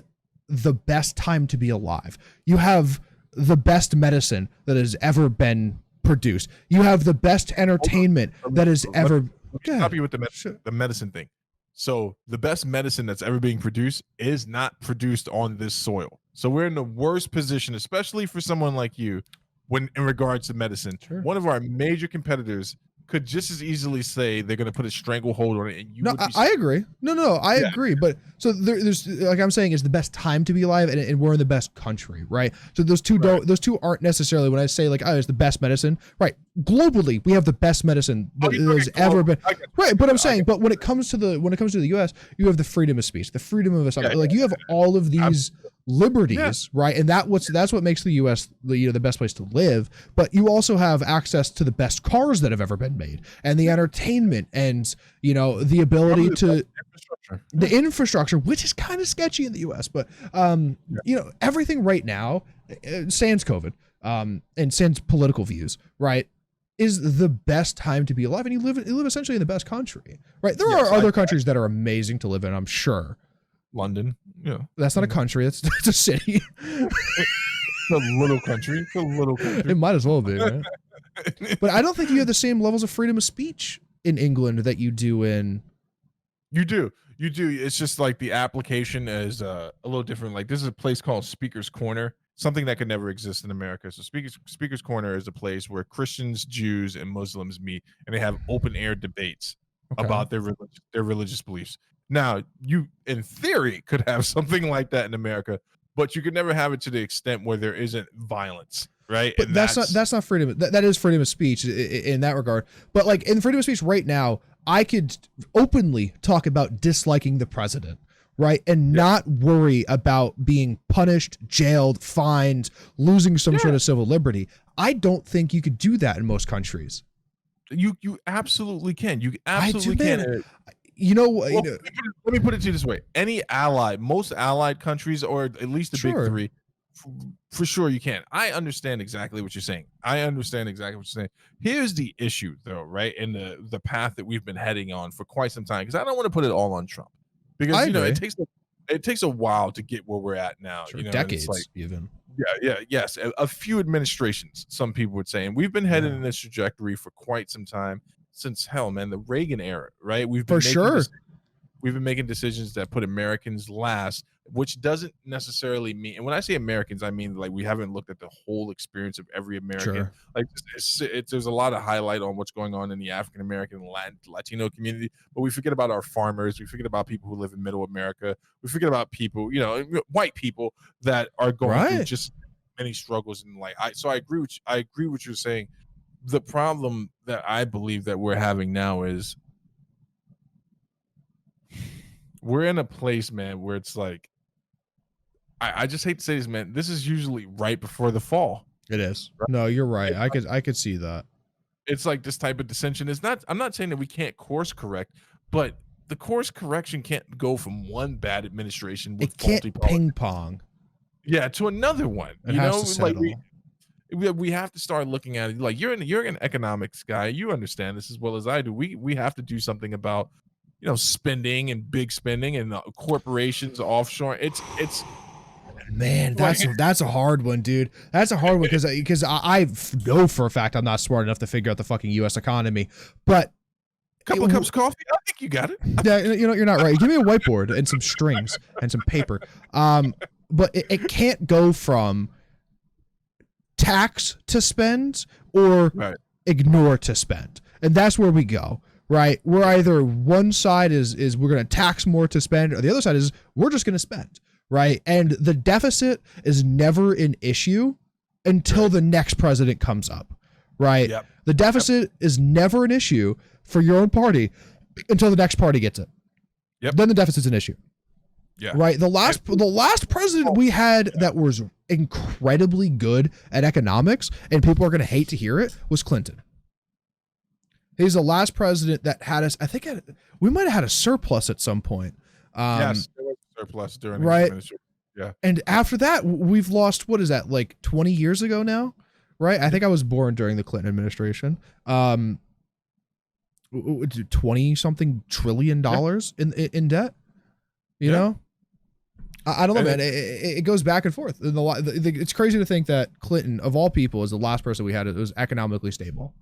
the best time to be alive. You have the best medicine that has ever been produced. You have the best entertainment that has ever. Stop you with the medicine thing. So the best medicine that's ever being produced is not produced on this soil. So we're in the worst position, especially for someone like you, when in regards to medicine. Sure. One of our major competitors could just as easily say they're going to put a stranglehold on it. And you I agree. I agree. But so there's, like I'm saying, is the best time to be alive, and we're in the best country, right? So those two aren't necessarily, when I say like, it's the best medicine, right? Globally, we have the best medicine that has ever been, right? But I'm saying, but when it comes to the U.S., you have the freedom of speech, the freedom of assembly, like you have all of these liberties, right? And that's what makes the U.S. the best place to live. But you also have access to the best cars that have ever been made, and the entertainment, and the ability to the infrastructure, which is kind of sketchy in the U.S. But everything right now, sans COVID, and sans political views, right, is the best time to be alive, and you live essentially in the best country, right? There are other countries that are amazing to live in, I'm sure. London, that's not a country. That's a city. It's a little country. It's a little country. It might as well be, right? But I don't think you have the same levels of freedom of speech in England that you do in. You do. It's just like the application is a little different. Like, this is a place called Speaker's Corner, something that could never exist in America. So Speaker's Corner is a place where Christians, Jews, and Muslims meet, and they have open air debates about their religious beliefs. Now, you, in theory, could have something like that in America, but you could never have it to the extent where there isn't violence, right? But that's not freedom. That is freedom of speech in that regard. But like in freedom of speech right now, I could openly talk about disliking the president, right? And not worry about being punished, jailed, fined, losing some sort of civil liberty. I don't think you could do that in most countries. You absolutely can. You absolutely can. let me put it to you this way: most allied countries, or at least the big three, for sure you can. I understand exactly what you're saying. Here's the issue, though, right? And the path that we've been heading on for quite some time, because I don't want to put it all on Trump, because it takes a while to get where we're at now. Sure, decades, like, even. Yes, a few administrations, some people would say, and we've been headed in this trajectory for quite some time, since the Reagan era, right? We've been making decisions that put Americans last, which doesn't necessarily mean, and when I say Americans, I mean like we haven't looked at the whole experience of every American. Sure. Like there's a lot of highlight on what's going on in the African American, Latino community, but we forget about our farmers. We forget about people who live in Middle America. We forget about people, white people that are going through just many struggles in life. So I agree with what you're saying. The problem that I believe that we're having now is we're in a place, man, where it's like, I just hate to say this, man. This is usually right before the fall. It is. Right? No, you're right. I could see that. It's like this type of dissension is not. I'm not saying that we can't course correct, but the course correction can't go from one bad administration with faulty ping pong. Yeah, to another one. We have to start looking at it. Like you're an economics guy. You understand this as well as I do. We have to do something about spending and big spending and corporations offshore. It's man, that's a hard one, dude. That's a hard one because I know for a fact I'm not smart enough to figure out the fucking U.S. economy. But couple cups of coffee, I think you got it. Yeah, you're not right. Give me a whiteboard and some strings and some paper. But it can't go from tax to spend or ignore to spend, and that's where we go. Right, we're either one side is we're going to tax more to spend, or the other side is we're just going to spend. Right, and the deficit is never an issue until the next president comes up. Right, the deficit is never an issue for your own party until the next party gets it. Then the deficit's an issue. Right, the last president we had that was incredibly good at economics, and people are going to hate to hear it, was Clinton. He's the last president that had us. I think we might have had a surplus at some point. Yes, there was a surplus during the administration. Yeah. And after that, we've lost, what is that, like 20 years ago now? Right? I think I was born during the Clinton administration. 20-something trillion dollars in debt. You know? I don't know, man. It goes back and forth. It's crazy to think that Clinton, of all people, is the last person we had that was economically stable.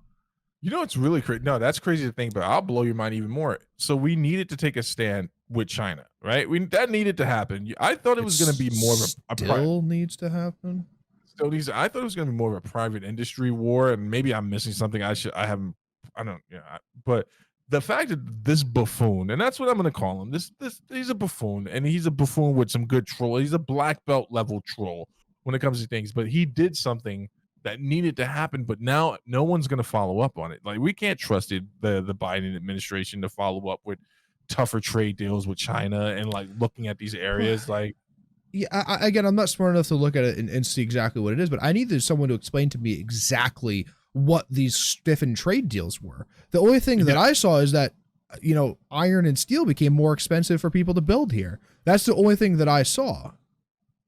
It's really crazy. No, that's crazy to think, but I'll blow your mind even more. So we needed to take a stand with China, right? That needed to happen. I thought it was going to be more of still needs to happen. I thought it was going to be more of a private industry war, and maybe I'm missing something. But the fact that this buffoon, and that's what I'm going to call him, he's a buffoon, and he's a buffoon with some good troll. He's a black belt level troll when it comes to things, but he did something that needed to happen, but now no one's going to follow up on it. Like, we can't trust the Biden administration to follow up with tougher trade deals with China and like looking at these areas. Like, again, I'm not smart enough to look at it and see exactly what it is, but I need someone to explain to me exactly what these stiffened trade deals were. The only thing that I saw is that, iron and steel became more expensive for people to build here. That's the only thing that I saw.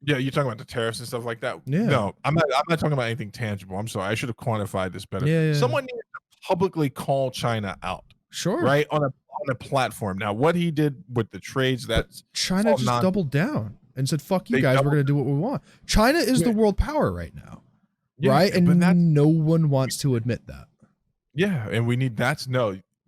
Yeah, you're talking about the tariffs and stuff like that. Yeah. No, I'm not talking about anything tangible. I'm sorry. I should have quantified this better. Yeah. Someone needed to publicly call China out. Sure. Right? On a platform. Now, what he did with the trades, that's China just doubled down and said, fuck you guys, we're going to do what we want. China is the world power right now. Right? And no one wants to admit that. Yeah, and we need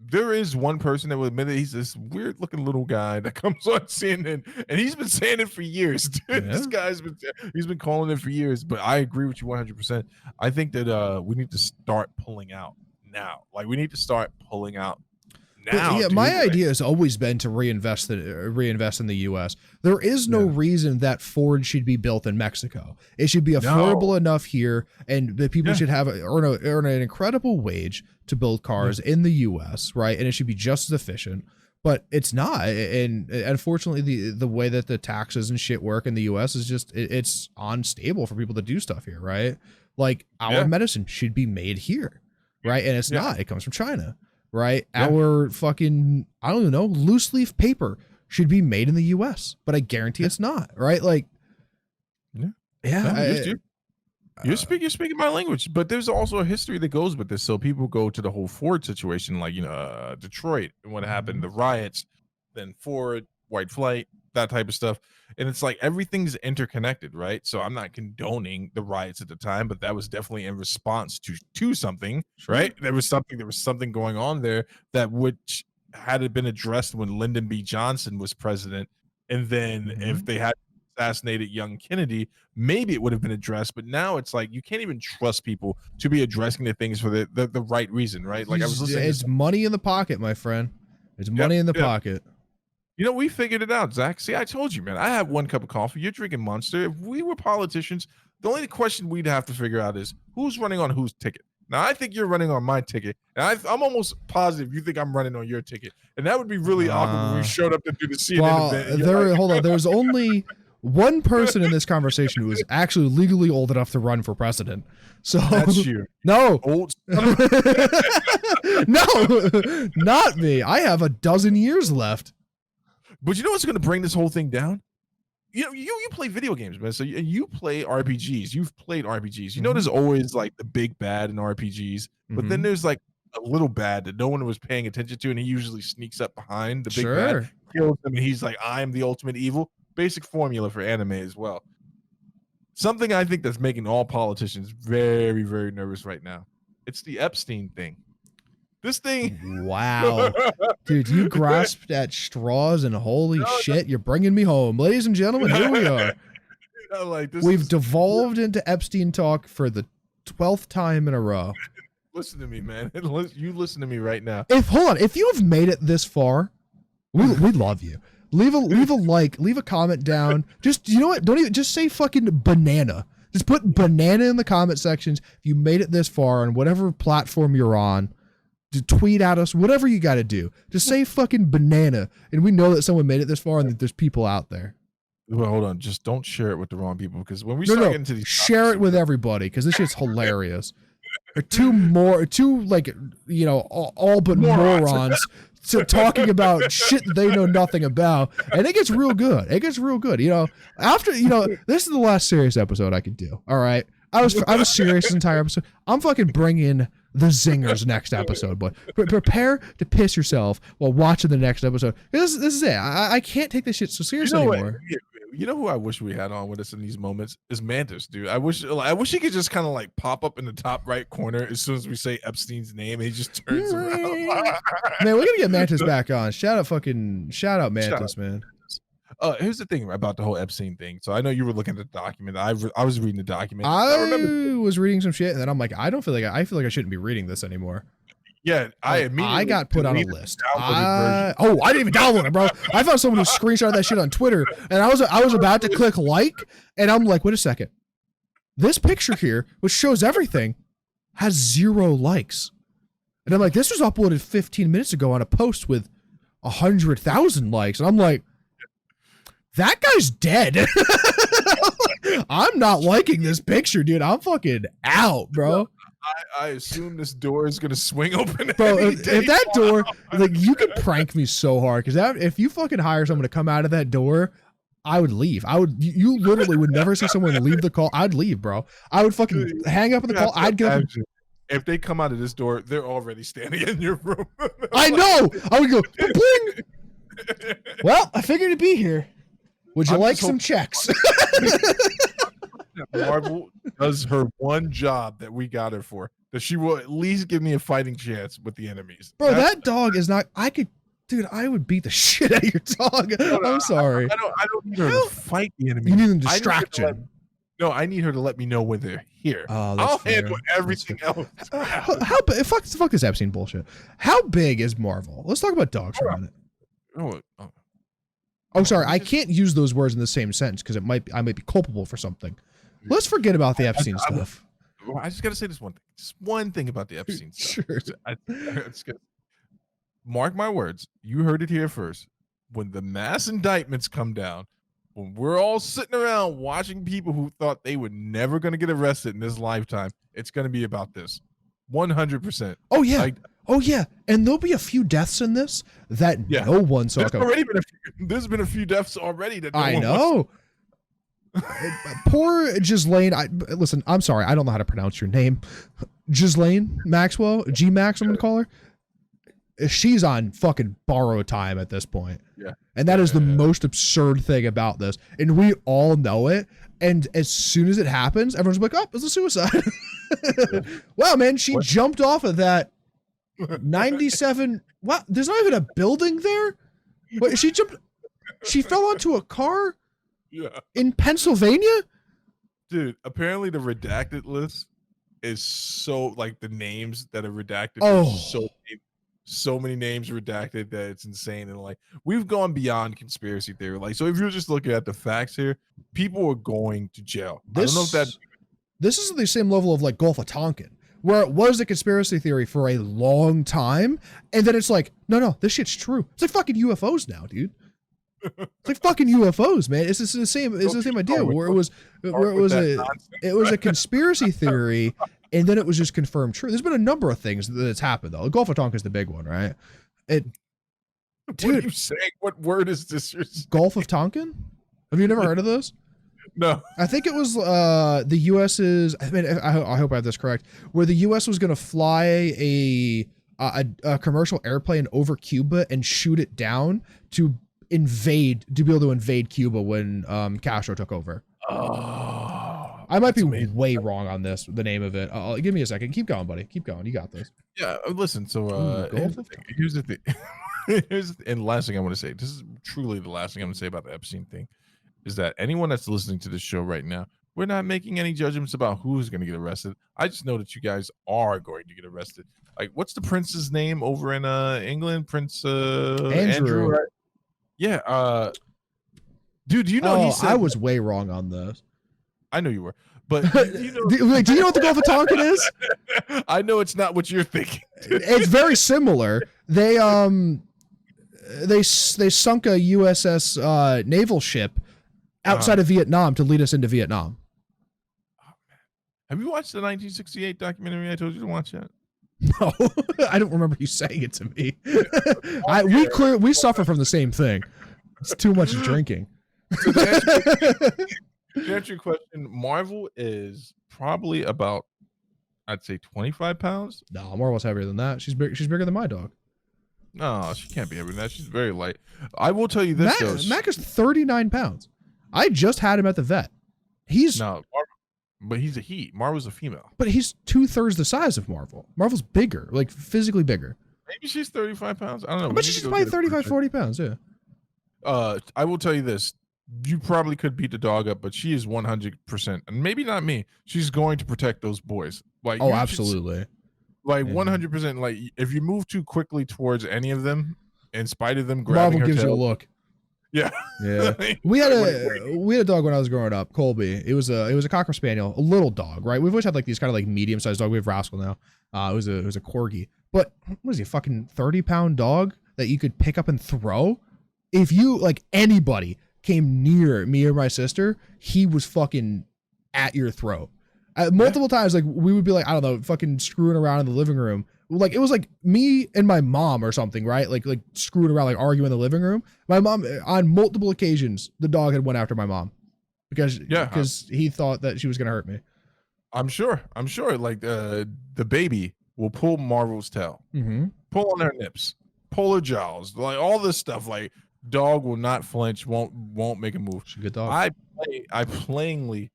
there is one person that will admit it. He's this weird looking little guy that comes on CNN, and he's been saying it for years, dude. Yeah. This guy's been calling it for years. But I agree with you 100%. I think that we need to start pulling out now. Like, we need to start pulling out now. My idea has always been to reinvest in the U.S. There is no reason that Ford should be built in Mexico. It should be affordable enough here, and the people should earn an incredible wage to build cars in the U.S. Right, and it should be just as efficient. But it's not, and unfortunately, the way that the taxes and shit work in the U.S. is just it's unstable for people to do stuff here. Right, like our medicine should be made here, right, and it's not. It comes from China. Right, our fucking, I don't even know, loose leaf paper should be made in the U.S., but I guarantee it's not, right? Like, You're speaking my language, but there's also a history that goes with this. So people go to the whole Ford situation, like, Detroit and what happened, the riots, then Ford, white flight, that type of stuff. And it's like everything's interconnected, right? So I'm not condoning the riots at the time, but that was definitely in response to something, right? There was something going on there that which had it been addressed when Lyndon B. Johnson was president. And then if they had assassinated young Kennedy, maybe it would have been addressed. But now it's like you can't even trust people to be addressing the things for the right reason, right? Like I was listening. It's money in the pocket, my friend. It's money in the pocket. We figured it out, Zach. See, I told you, man. I have one cup of coffee. You're drinking Monster. If we were politicians, the only question we'd have to figure out is who's running on whose ticket. Now, I think you're running on my ticket, and I'm almost positive you think I'm running on your ticket, and that would be really awkward when we showed up to do the CNN event. Hold on. There's only one person in this conversation who is actually legally old enough to run for president. So that's you. No. Old. No, not me. I have a dozen years left. But you know what's going to bring this whole thing down? You play video games, man. So you play RPGs. You've played RPGs. You know, there's always like the big bad in RPGs, but then there's like a little bad that no one was paying attention to, and he usually sneaks up behind the big bad, kills him, and he's like, "I'm the ultimate evil." Basic formula for anime as well. Something I think that's making all politicians very, very nervous right now. It's the Epstein thing. This thing. Wow. Dude, you grasped at straws and holy shit, you're bringing me home. Ladies and gentlemen, here we are. We've devolved into Epstein talk for the 12th time in a row. Listen to me, man. You listen to me right now. Hold on. If you have made it this far, we love you. Leave a like, leave a comment down. Just, you know what? Don't even just say fucking banana. Just put banana in the comment sections. If you made it this far on whatever platform you're on, to tweet at us, whatever you got to do. Just say fucking banana, and we know that someone made it this far and that there's people out there. Well, hold on. Just don't share it with the wrong people, because when we start getting to these, share it with everybody, because this shit's hilarious. Or two like, all but morons so talking about shit that they know nothing about, and it gets real good. After this is the last serious episode I could do. All right, I was serious this entire episode. I'm fucking bringing the zingers next episode, but prepare to piss yourself while watching the next episode. This is it. I can't take this shit so seriously anymore. You know who I wish we had on with us in these moments is Mantis, dude. I wish he could just kind of like pop up in the top right corner as soon as we say Epstein's name, and he just turns around. Man, we're gonna get Mantis back on. Shout out Mantis, man. Here's the thing about the whole Epstein thing. So I know you were looking at the document. I was reading the document. I was reading some shit, and then I'm like, I feel like I shouldn't be reading this anymore. Yeah, I got put on a list. I didn't even download it, bro. I found someone who screenshotted that shit on Twitter, and I was about to click like, and I'm like, wait a second. This picture here, which shows everything, has 0 likes. And I'm like, this was uploaded 15 minutes ago on a post with 100,000 likes. And I'm like, that guy's dead. I'm not liking this picture, dude. I'm fucking out, bro. I assume this door is gonna swing open. Bro, if that door, like, you could prank me so hard, because if you fucking hire someone to come out of that door, I would leave. You literally would never see someone leave the call. I'd leave, bro. I would fucking hang up on the call. I'd get up. If they come out of this door, they're already standing in your room. I know. I would go, bling. Well, I figured it'd be here. Would you like some checks? Marvel does her one job that we got her for, that she will at least give me a fighting chance with the enemies. Bro, that dog is not. Dude, I would beat the shit out of your dog. I'm sorry. I don't need her to fight the enemies. You need them distraction. I need her to let me know when they're here. Oh, I'll handle everything else. How big? Fuck this Epstein bullshit. How big is Marvel? Let's talk about dogs for a minute. Oh, sorry. I can't use those words in the same sentence because I might be culpable for something. Let's forget about the Epstein stuff. I just got to say this one thing. Just one thing about the Epstein stuff. Sure. Mark my words. You heard it here first. When the mass indictments come down, when we're all sitting around watching people who thought they were never going to get arrested in this lifetime, it's going to be about this. 100%. Oh yeah. Like, oh yeah. And there'll be a few deaths in this that no one saw. There's been a few deaths already that I know. Poor Ghislaine. Listen, I'm sorry. I don't know how to pronounce your name. Ghislaine Maxwell, G-Max, I'm going to call her. She's on fucking borrowed time at this point. Yeah. And that is the most absurd thing about this. And we all know it. And as soon as it happens, everyone's like, oh, it's a suicide. Wow, man, she jumped off of that 97. Wow, there's not even a building there? What, she fell onto a car in Pennsylvania? Dude, apparently the redacted list is so, like, the names that are redacted. So many names redacted that it's insane. And like, we've gone beyond conspiracy theory. Like, so if you're just looking at the facts here, people are going to jail. I don't know if this is the same level of like Gulf of Tonkin, where it was a conspiracy theory for a long time, and then it's like, no, this shit's true. It's like fucking UFOs now, dude. It's like fucking UFOs, man. It's the same. It's the same idea where it was a conspiracy theory, and then it was just confirmed true. There's been a number of things that's happened though. The Gulf of Tonkin is the big one, right? Dude, what are you saying? What word is this? Gulf of Tonkin? Have you never heard of this? No. I think it was the U.S.'s. I mean, I hope I have this correct. Where the U.S. was going to fly a commercial airplane over Cuba and shoot it down to be able to invade Cuba when Castro took over. Oh, I might be way wrong on this, the name of it. Give me a second. Keep going, buddy. Keep going. You got this. Yeah, listen. So here's the thing. And the last thing I want to say. This is truly the last thing I'm going to say about the Epstein thing. Is that anyone that's listening to this show right now, we're not making any judgments about who's going to get arrested. I just know that you guys are going to get arrested. Like, what's the prince's name over in England? Prince Andrew. Right? Yeah. Dude, you know he said, I was way wrong on this. I know you were, but do you know what the Gulf of Tonkin is? I know it's not what you're thinking. It's very similar. They sunk a USS naval ship outside of Vietnam to lead us into Vietnam. Oh, man. Have you watched the 1968 documentary I told you to watch yet? No, I don't remember you saying it to me. We suffer from the same thing. It's too much drinking. So to answer your question, Marvel is probably about, I'd say 25 pounds. No, Marvel's heavier than that. She's bigger than my dog. No, she can't be heavier than that. She's very light. I will tell you this, Mac is 39 pounds. I just had him at the vet. But he's a he. Marvel's a female. But he's 2/3 the size of Marvel. Marvel's bigger, like physically bigger. Maybe she's 35 pounds. I don't know. But she's probably 35, 40 pounds, yeah. I will tell you this. You probably could beat the dog up, but she is 100%, and maybe not me. She's going to protect those boys. Like, absolutely. Like 100%. Like, if you move too quickly towards any of them, in spite of them grabbing Marvel gives you a look. Yeah. We had a dog when I was growing up, Colby. It was a Cocker Spaniel, a little dog, right? We've always had like these kind of like medium-sized dog. We have Rascal now. It was a corgi. But what is he, a fucking 30-pound dog that you could pick up and throw? If you, like, anybody came near me or my sister, he was fucking at your throat. Multiple times, like, we would be like, I don't know, fucking screwing around in the living room. Like, it was like me and my mom or something, right? Like screwing around, like arguing in the living room. My mom, on multiple occasions, the dog had went after my mom because he thought that she was gonna hurt me. I'm sure. Like the baby will pull Marvel's tail, pull on her nips, pull her jaws, like all this stuff. Like, dog will not flinch, won't make a move. She's a good dog. I playingly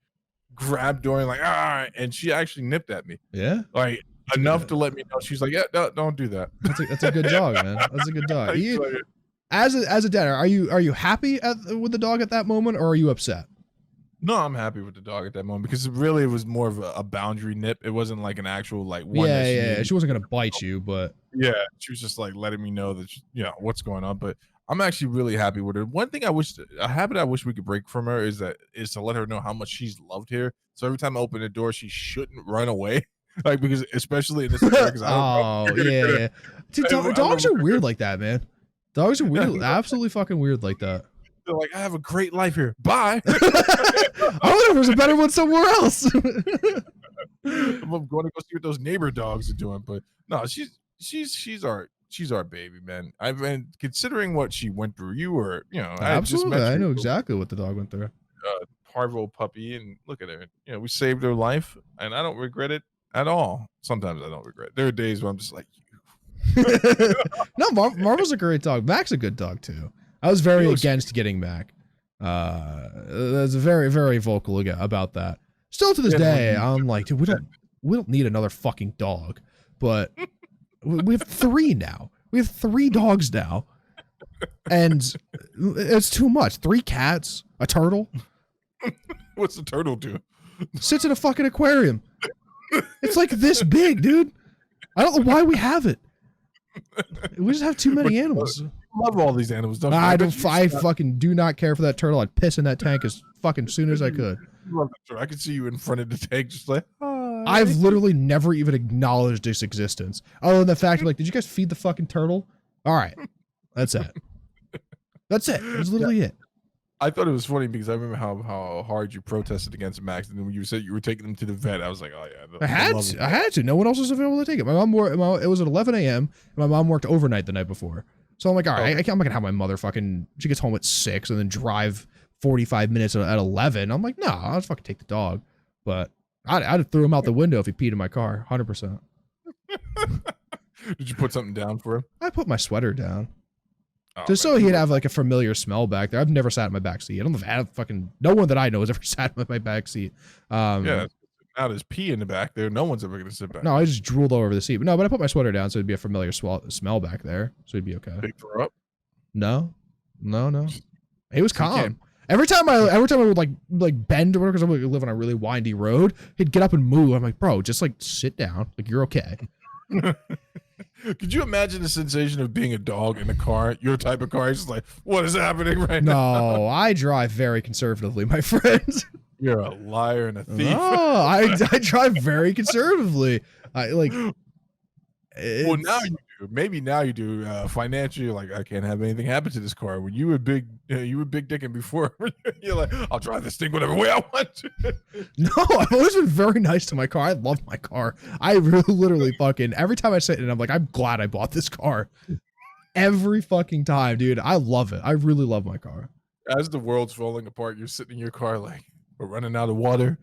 grabbed her and like, and she actually nipped at me. Yeah, like enough to let me know. She's like, yeah, no, don't do that. That's a good dog, man. That's a good dog. As a dad, are you happy with the dog at that moment, or are you upset? No, I'm happy with the dog at that moment because it was more of a boundary nip. It wasn't like an actual like one. Yeah. She wasn't gonna bite you, but yeah, she was just like letting me know that what's going on. But I'm actually really happy with her. One thing a habit I wish we could break from her is to let her know how much she's loved here. So every time I open the door, she shouldn't run away. Like, because especially in this area, yeah. Dude, dogs are weird like that, man. Dogs are weird, absolutely fucking weird like that. They're like, I have a great life here. Bye. I wonder if there's a better one somewhere else. I'm going to go see what those neighbor dogs are doing. But no, she's our baby, man. I've been considering what she went through. I just Absolutely. met I you, know exactly what the dog went through. parvo puppy, and look at her. We saved her life, and I don't regret it at all. Sometimes I don't regret it. There are days where I'm just like, No, Marvel's a great dog. Mac's a good dog too. I was very against getting Mac. That's very, very vocal about that. Still to this day, I'm like, dude, we don't need another fucking dog. But we have 3 now. We have 3 dogs now, and it's too much. 3 cats, a turtle. What's the turtle do? Sits in a fucking aquarium. It's like this big, dude. I don't know why we have it. We just have too many animals. I love all these animals. Don't you? I fucking do not care for that turtle. I'd piss in that tank as fucking soon as I could. I could see you in front of the tank just like, hi. I've literally never even acknowledged its existence. Other than the fact of like, did you guys feed the fucking turtle? All right. That's it. That's it. That's literally it. I thought it was funny because I remember how hard you protested against Max, and then when you said you were taking them to the vet, I was like, oh yeah. I had to. No one else was available to take it. My mom it was at 11 a.m. and my mom worked overnight the night before. So I'm like, all right, I'm not gonna have my mother she gets home at 6 and then drive 45 minutes at 11. I'm like, no, I'll just fucking take the dog. But I'd have threw him out the window if he peed in my car, 100%. Did you put something down for him? I put my sweater down. Oh, just so he'd have like a familiar smell back there. I've never sat in my back seat. I don't know if I have no one that I know has ever sat in my back seat. Yeah, now there's pee in the back there. No one's ever gonna sit back. No, I just drooled all over the seat. But I put my sweater down so it'd be a familiar smell back there. So it'd be okay. Big throw up? No. He was calm. Every time I would like bend or whatever, because I live on a really windy road, he'd get up and move. I'm like, bro, just like sit down. Like you're okay. Could you imagine the sensation of being a dog in a car, your type of car? It's just like, what is happening right now? No, I drive very conservatively, my friends. You're a liar and a thief. No, I drive very conservatively. Well, now you do. Maybe now you do. Financially, you're like, I can't have anything happen to this car. When you were big dicking before, you're like, I'll drive this thing whatever way I want to. No, I've always been very nice to my car. I love my car. I really literally fucking every time I sit in it, I'm like, I'm glad I bought this car. Every fucking time, dude. I love it. I really love my car. As the world's falling apart, you're sitting in your car like, we're running out of water.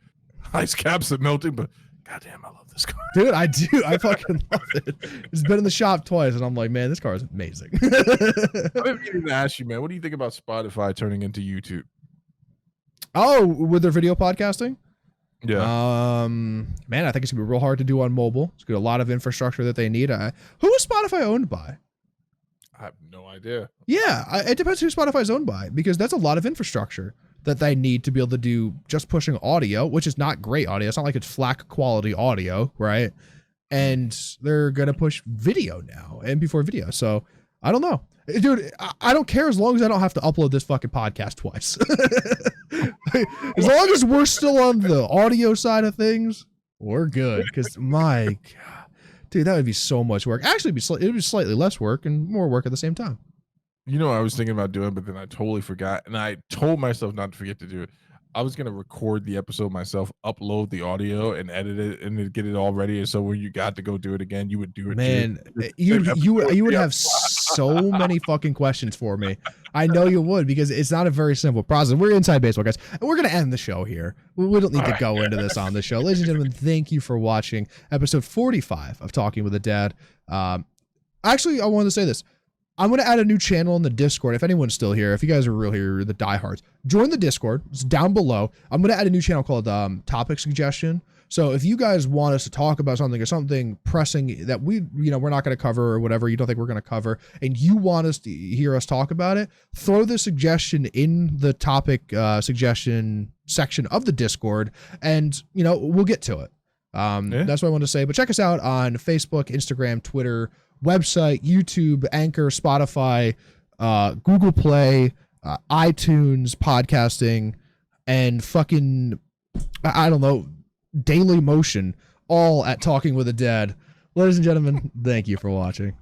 Ice caps are melting, but goddamn, I love this car. Dude, I do. I fucking love it. It's been in the shop twice, and I'm like, man, this car is amazing. I've been meaning to ask you, man, what do you think about Spotify turning into YouTube? Oh, with their video podcasting? Yeah. Man, I think it's gonna be real hard to do on mobile. It's got a lot of infrastructure that they need. Who is Spotify owned by? I have no idea. Yeah, it depends who Spotify's owned by, because that's a lot of infrastructure that they need to be able to do just pushing audio, which is not great audio. It's not like it's FLAC quality audio, right? And they're going to push video now, MP4 video. So I don't know. Dude, I don't care as long as I don't have to upload this fucking podcast twice. As long as we're still on the audio side of things, we're good. Because my God, dude, that would be so much work. Actually, it would be slightly less work and more work at the same time. You know what I was thinking about doing, but then I totally forgot. And I told myself not to forget to do it. I was going to record the episode myself, upload the audio, and edit it, and then get it all ready. And so when you got to go do it again, you would do it. Man, you would have so many fucking questions for me. I know you would, because it's not a very simple process. We're Inside Baseball, guys, and we're going to end the show here. We don't need to go into this on the show. Ladies and gentlemen, thank you for watching episode 45 of Talking with a Dad. Actually, I wanted to say this. I'm going to add a new channel in the Discord. If anyone's still here, if you guys are real here, the diehards, join the Discord. It's down below. I'm going to add a new channel called Topic Suggestion. So if you guys want us to talk about something or something pressing that we're not going to cover or whatever you don't think we're going to cover, and you want us to hear us talk about it, throw the suggestion in the topic suggestion section of the Discord, and we'll get to it. That's what I want to say. But check us out on Facebook, Instagram, Twitter, website, YouTube, Anchor, Spotify, Google Play, iTunes, podcasting, and fucking, I don't know, Daily Motion, all at Talking with a Dad. Ladies and gentlemen, thank you for watching.